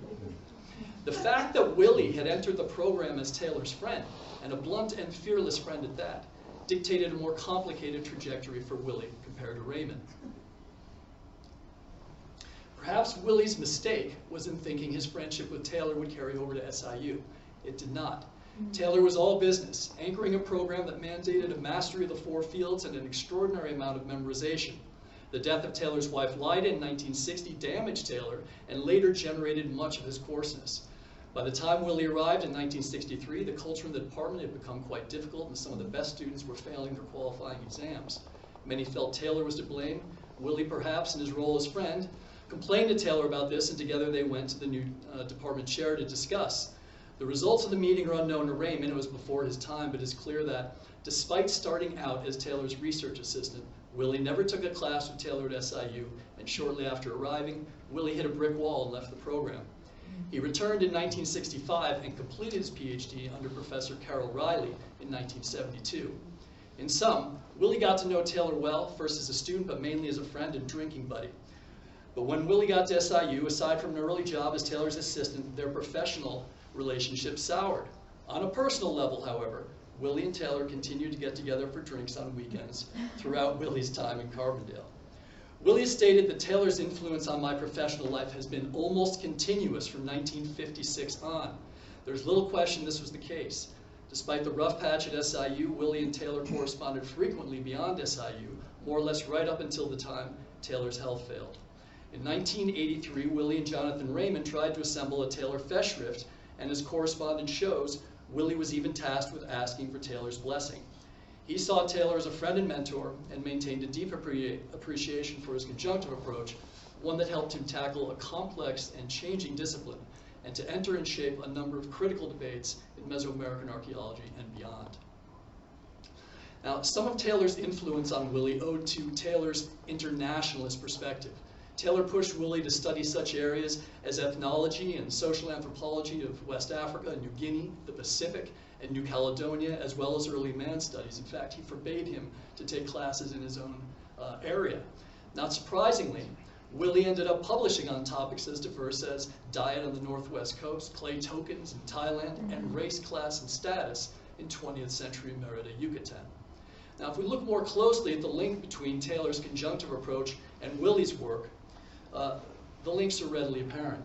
S9: The fact that Willie had entered the program as Taylor's friend, and a blunt and fearless friend at that, dictated a more complicated trajectory for Willie compared to Raymond. Perhaps Willie's mistake was in thinking his friendship with Taylor would carry over to SIU. It did not. Taylor was all business, anchoring a program that mandated a mastery of the 4 fields and an extraordinary amount of memorization. The death of Taylor's wife, Lyda, in 1960 damaged Taylor and later generated much of his coarseness. By the time Willie arrived in 1963, the culture in the department had become quite difficult, and some of the best students were failing their qualifying exams. Many felt Taylor was to blame. Willie, perhaps, in his role as friend, complained to Taylor about this, and together they went to the new department chair to discuss. The results of the meeting are unknown to Raymond. It was before his time, but it's clear that despite starting out as Taylor's research assistant, Willie never took a class with Taylor at SIU, and shortly after arriving, Willie hit a brick wall and left the program. He returned in 1965 and completed his PhD under Professor Carol Riley in 1972. In sum, Willie got to know Taylor well, first as a student, but mainly as a friend and drinking buddy. But when Willie got to SIU, aside from an early job as Taylor's assistant, their professional relationship soured. On a personal level, however, Willie and Taylor continued to get together for drinks on weekends throughout Willie's time in Carbondale. Willie stated that Taylor's influence on my professional life has been almost continuous from 1956 on. There's little question this was the case. Despite the rough patch at SIU, Willie and Taylor corresponded frequently beyond SIU, more or less right up until the time Taylor's health failed. In 1983, Willie and Jonathan Raymond tried to assemble a Taylor Festschrift, and as correspondence shows, Willie was even tasked with asking for Taylor's blessing. He saw Taylor as a friend and mentor and maintained a deep appreciation for his conjunctive approach, one that helped him tackle a complex and changing discipline and to enter and shape a number of critical debates in Mesoamerican archaeology and beyond. Now, some of Taylor's influence on Willie owed to Taylor's internationalist perspective. Taylor pushed Willie to study such areas as ethnology and social anthropology of West Africa, New Guinea, the Pacific, and New Caledonia, as well as early man studies. In fact, he forbade him to take classes in his own area. Not surprisingly, Willie ended up publishing on topics as diverse as diet on the Northwest Coast, clay tokens in Thailand, and race, class, and status in 20th century Merida, Yucatan. Now, if we look more closely at the link between Taylor's conjunctive approach and Willie's work, the links are readily apparent.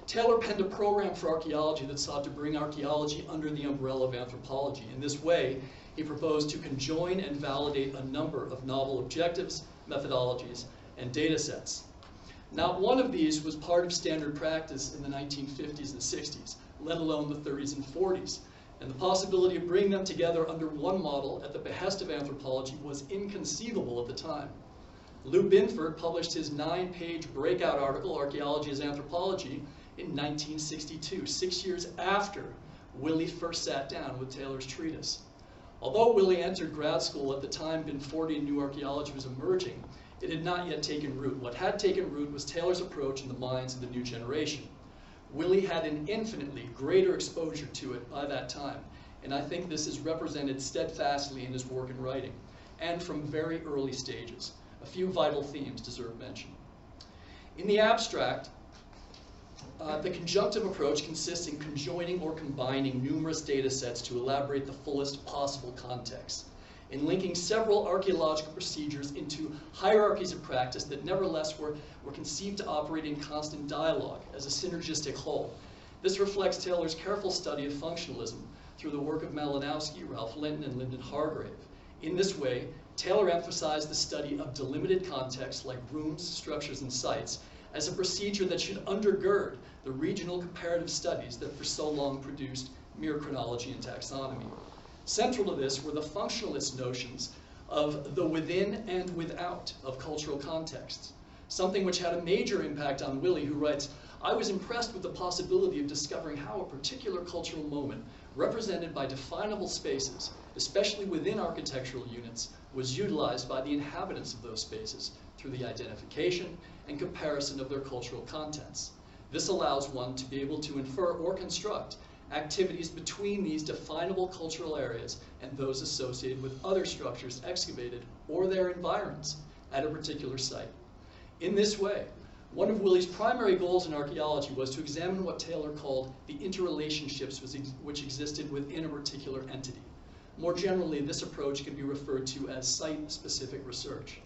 S9: Taylor penned a program for archaeology that sought to bring archaeology under the umbrella of anthropology. In this way, he proposed to conjoin and validate a number of novel objectives, methodologies, and data sets. Not one of these was part of standard practice in the 1950s and 60s, let alone the 30s and 40s. And the possibility of bringing them together under one model at the behest of anthropology was inconceivable at the time. Lou Binford published his 9-page breakout article, Archaeology as Anthropology, in 1962, 6 years after Willie first sat down with Taylor's treatise. Although Willie entered grad school at the time Binfordian new archaeology was emerging, it had not yet taken root. What had taken root was Taylor's approach in the minds of the new generation. Willie had an infinitely greater exposure to it by that time, and I think this is represented steadfastly in his work and writing, and from very early stages. A few vital themes deserve mention. In the abstract, the conjunctive approach consists in conjoining or combining numerous data sets to elaborate the fullest possible context, in linking several archaeological procedures into hierarchies of practice that nevertheless were conceived to operate in constant dialogue as a synergistic whole. This reflects Taylor's careful study of functionalism through the work of Malinowski, Ralph Linton, and Lyndon Hargrave. In this way, Taylor emphasized the study of delimited contexts like rooms, structures, and sites as a procedure that should undergird the regional comparative studies that for so long produced mere chronology and taxonomy. Central to this were the functionalist notions of the within and without of cultural contexts. something which had a major impact on Willie, who writes, "I was impressed with the possibility of discovering how a particular cultural moment, represented by definable spaces, especially within architectural units, was utilized by the inhabitants of those spaces through the identification and comparison of their cultural contents. This allows one to be able to infer or construct activities between these definable cultural areas and those associated with other structures excavated or their environs at a particular site. In this way, one of Willie's primary goals in archaeology was to examine what Taylor called the interrelationships which existed within a particular entity. More generally, this approach can be referred to as site-specific research.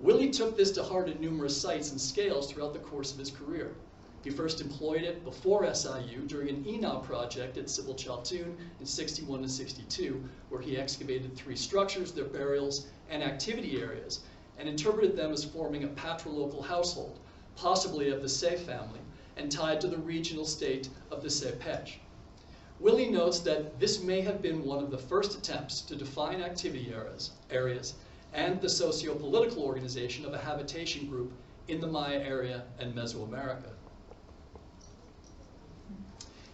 S9: Willie took this to heart at numerous sites and scales throughout the course of his career. He first employed it before SIU during an ENAW project at Civil Chaltoon in 61 and 62, where he excavated 3 structures, their burials, and activity areas, and interpreted them as forming a patrilocal household, possibly of the Say family, and tied to the regional state of the Sepej. Willie notes that this may have been one of the first attempts to define activity areas and the socio-political organization of a habitation group in the Maya area and Mesoamerica.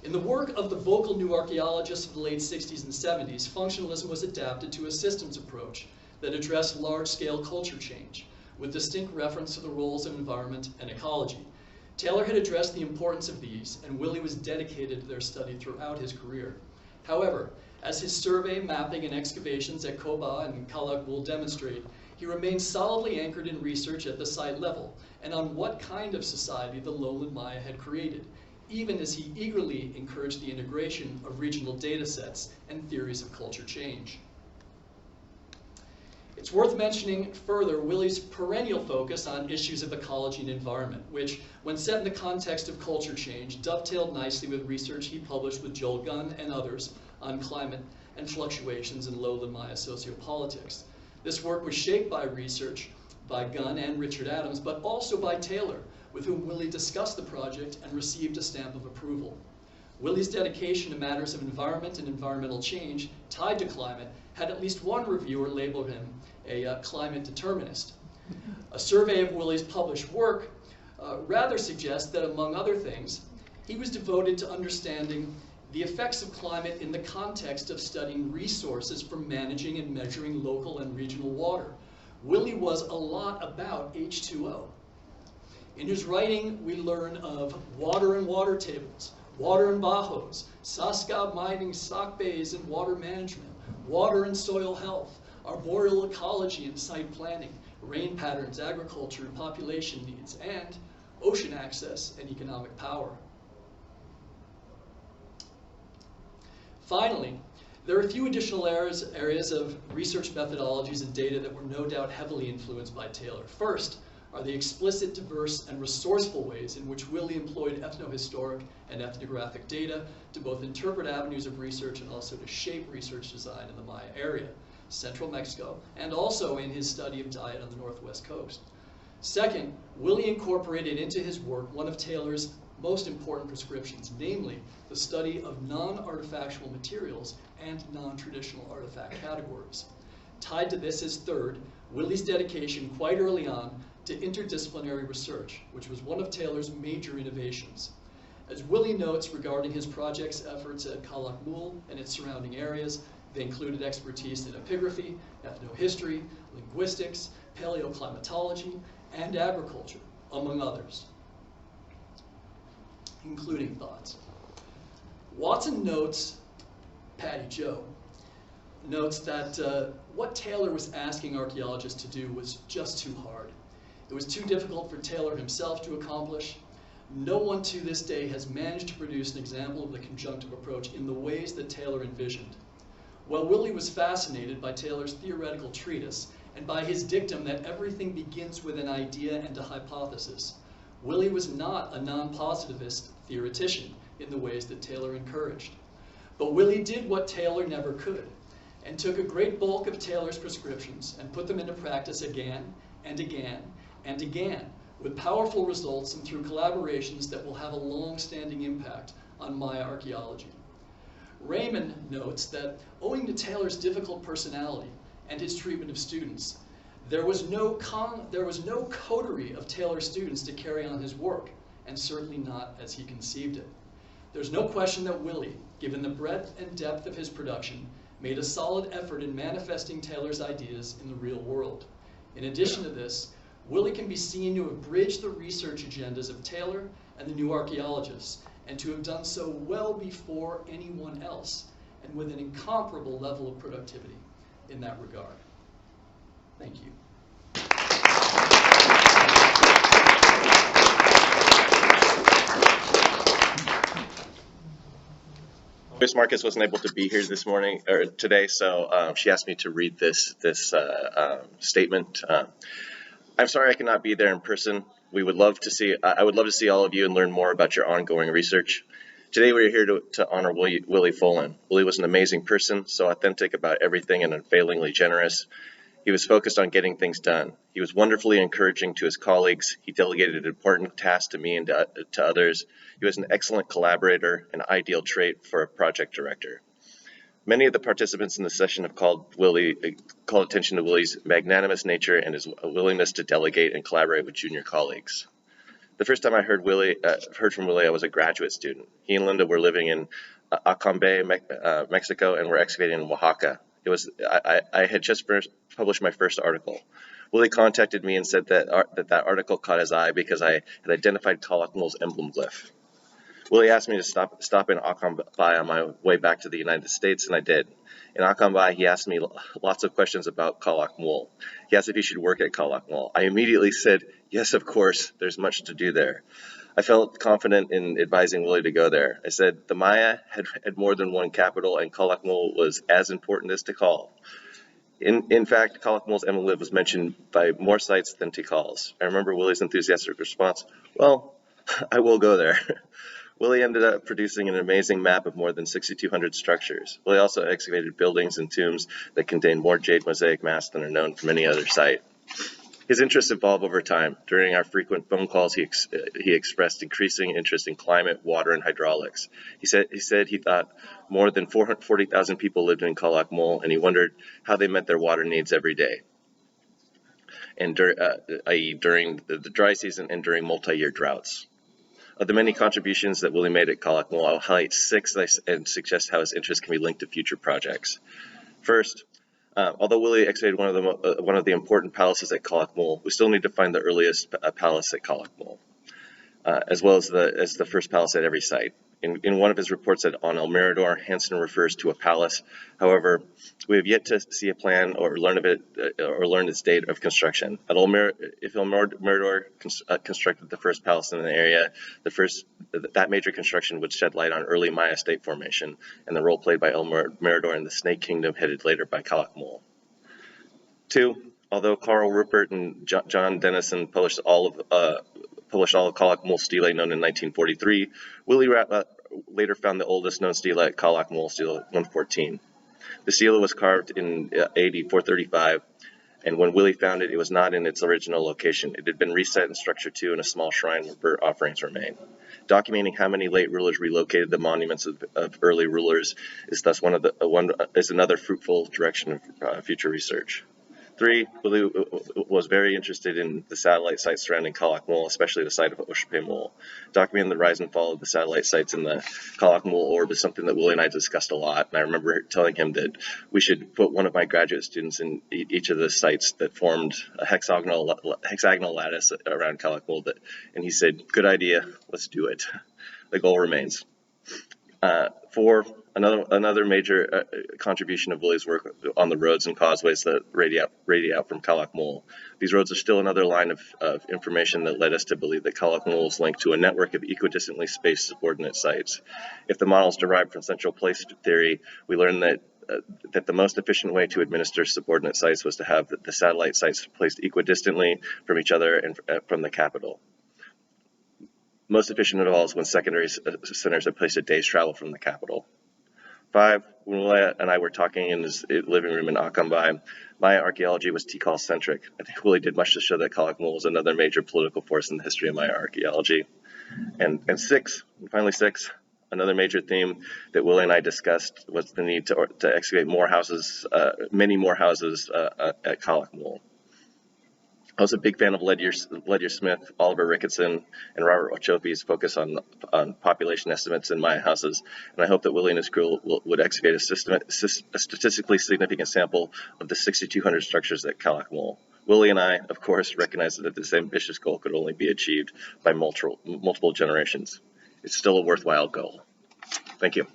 S9: In the work of the vocal new archaeologists of the late 60s and 70s, functionalism was adapted to a systems approach that addressed large-scale culture change, with distinct reference to the roles of environment and ecology. Taylor had addressed the importance of these, and Willie was dedicated to their study throughout his career. However, as his survey, mapping, and excavations at Koba and Kalak will demonstrate, he remained solidly anchored in research at the site level and on what kind of society the lowland Maya had created, even as he eagerly encouraged the integration of regional data sets and theories of culture change. It's worth mentioning further Willie's perennial focus on issues of ecology and environment, which, when set in the context of culture change, dovetailed nicely with research he published with Joel Gunn and others on climate and fluctuations in lowland Maya sociopolitics. This work was shaped by research by Gunn and Richard Adams, but also by Taylor, with whom Willie discussed the project and received a stamp of approval. Willie's dedication to matters of environment and environmental change tied to climate had at least one reviewer labeled him a climate determinist. A survey of Willie's published work rather suggests that, among other things, he was devoted to understanding the effects of climate in the context of studying resources for managing and measuring local and regional water. Willie was a lot about H2O. In his writing, we learn of water and water tables, water and bajos, Saskab mining, sock bays and water management, water and soil health, arboreal ecology and site planning, rain patterns, agriculture and population needs, and ocean access and economic power. Finally, there are a few additional areas of research methodologies and data that were no doubt heavily influenced by Taylor. First are the explicit, diverse, and resourceful ways in which Willie employed ethnohistoric and ethnographic data to both interpret avenues of research and also to shape research design in the Maya area, central Mexico, and also in his study of diet on the northwest coast. Second, Willie incorporated into his work one of Taylor's most important prescriptions, namely the study of non-artifactual materials and non-traditional artifact categories. Tied to this is third, Willie's dedication quite early on to interdisciplinary research, which was one of Taylor's major innovations. As Willie notes regarding his project's efforts at Calakmul and its surrounding areas, they included expertise in epigraphy, ethnohistory, linguistics, paleoclimatology, and agriculture, among others. Concluding thoughts. Watson notes, Patty Joe, notes that what Taylor was asking archaeologists to do was just too hard. It was too difficult for Taylor himself to accomplish. No one to this day has managed to produce an example of the conjunctive approach in the ways that Taylor envisioned. While Willie was fascinated by Taylor's theoretical treatise and by his dictum that everything begins with an idea and a hypothesis, Willie was not a non-positivist theoretician in the ways that Taylor encouraged. But Willie did what Taylor never could, and took a great bulk of Taylor's prescriptions and put them into practice again and again and again, with powerful results and through collaborations that will have a long-standing impact on Maya archaeology. Raymond notes that owing to Taylor's difficult personality and his treatment of students, There was no coterie of Taylor students to carry on his work, and certainly not as he conceived it. There's no question that Willie, given the breadth and depth of his production, made a solid effort in manifesting Taylor's ideas in the real world. In addition to this, Willie can be seen to have bridged the research agendas of Taylor and the new archaeologists, and to have done so well before anyone else, and with an incomparable level of productivity in that regard. Thank you.
S10: Miss Marcus wasn't able to be here this morning or today, so she asked me to read this statement. I'm sorry I cannot be there in person. I would love to see all of you and learn more about your ongoing research. Today we are here to honor Willie Folan. Willie was an amazing person, so authentic about everything and unfailingly generous. He was focused on getting things done. He was wonderfully encouraging to his colleagues. He delegated important tasks to me and to others. He was an excellent collaborator, an ideal trait for a project director. Many of the participants in the session have called attention to Willie's magnanimous nature and his willingness to delegate and collaborate with junior colleagues. The first time I heard from Willie, I was a graduate student. He and Linda were living in Acambay, Mexico, and were excavating in Oaxaca. I had just published my first article. Willie contacted me and said that article caught his eye because I had identified Calakmul's emblem glyph. Willie asked me to stop in Acambay on my way back to the United States, and I did. In Acambay, he asked me lots of questions about Calakmul. He asked if he should work at Calakmul. I immediately said, yes, of course, there's much to do there. I felt confident in advising Willie to go there. I said the Maya had more than one capital, and Calakmul was as important as Tikal. In fact, Calakmul's emblem was mentioned by more sites than Tikal's. I remember Willie's enthusiastic response, well, I will go there. Willie ended up producing an amazing map of more than 6,200 structures. Willie also excavated buildings and tombs that contain more jade mosaic masks than are known from any other site. His interests evolved over time. During our frequent phone calls, he expressed increasing interest in climate, water, and hydraulics. He said he thought more than 440,000 people lived in Calakmul, and he wondered how they met their water needs every day, and i.e. during the dry season and during multi-year droughts. Of the many contributions that Willie made at Calakmul, I'll highlight 6 and suggest how his interest can be linked to future projects. First, although Willie excavated one of the important palaces at Calakmul, we still need to find the earliest palace at Calakmul, as well as the first palace at every site. In one of his reports on El Mirador, Hansen refers to a palace. However, we have yet to see a plan or learn its date of construction. If El Mirador constructed the first palace in the area, that major construction would shed light on early Maya state formation and the role played by El Mirador in the Snake Kingdom, headed later by Calakmul. 2. Although Carl Rupert and John Dennison published all of Calakmul stele known in 1943, Willie later found the oldest known stele at Calakmul, stele 114. The stele was carved in AD 435, and when Willie found it, it was not in its original location. It had been reset in structure 2 in a small shrine where bird offerings remain. Documenting how many late rulers relocated the monuments of early rulers is thus another fruitful direction of future research. 3, Willie was very interested in the satellite sites surrounding Calakmul, especially the site of Oshpemul. Documenting the rise and fall of the satellite sites in the Calakmul orb is something that Willie and I discussed a lot, and I remember telling him that we should put one of my graduate students in each of the sites that formed a hexagonal lattice around Calakmul, and he said, good idea, let's do it. The goal remains. 4, another major contribution of Willie's work on the roads and causeways that radiate out from Calakmul. These roads are still another line of information that led us to believe that Calakmul is linked to a network of equidistantly spaced subordinate sites. If the models derived from central place theory, we learned that the most efficient way to administer subordinate sites was to have the satellite sites placed equidistantly from each other and from the capital. Most efficient of all is when secondary centers are placed a day's travel from the capital. 5, when Willie and I were talking in his living room in Acambay, Maya archaeology was Tikal-centric. I think Willie did much to show that Calakmul was another major political force in the history of Maya archaeology. And 6, finally 6, another major theme that Willie and I discussed was the need to excavate more houses, many more houses at Calakmul. I was a big fan of Ledyard Smith, Oliver Ricketson, and Robert Ochopi's focus on population estimates in Maya houses, and I hope that Willie and his crew would excavate a statistically significant sample of the 6,200 structures at Calakmul. Willie and I, of course, recognize that this ambitious goal could only be achieved by multiple generations. It's still a worthwhile goal. Thank you.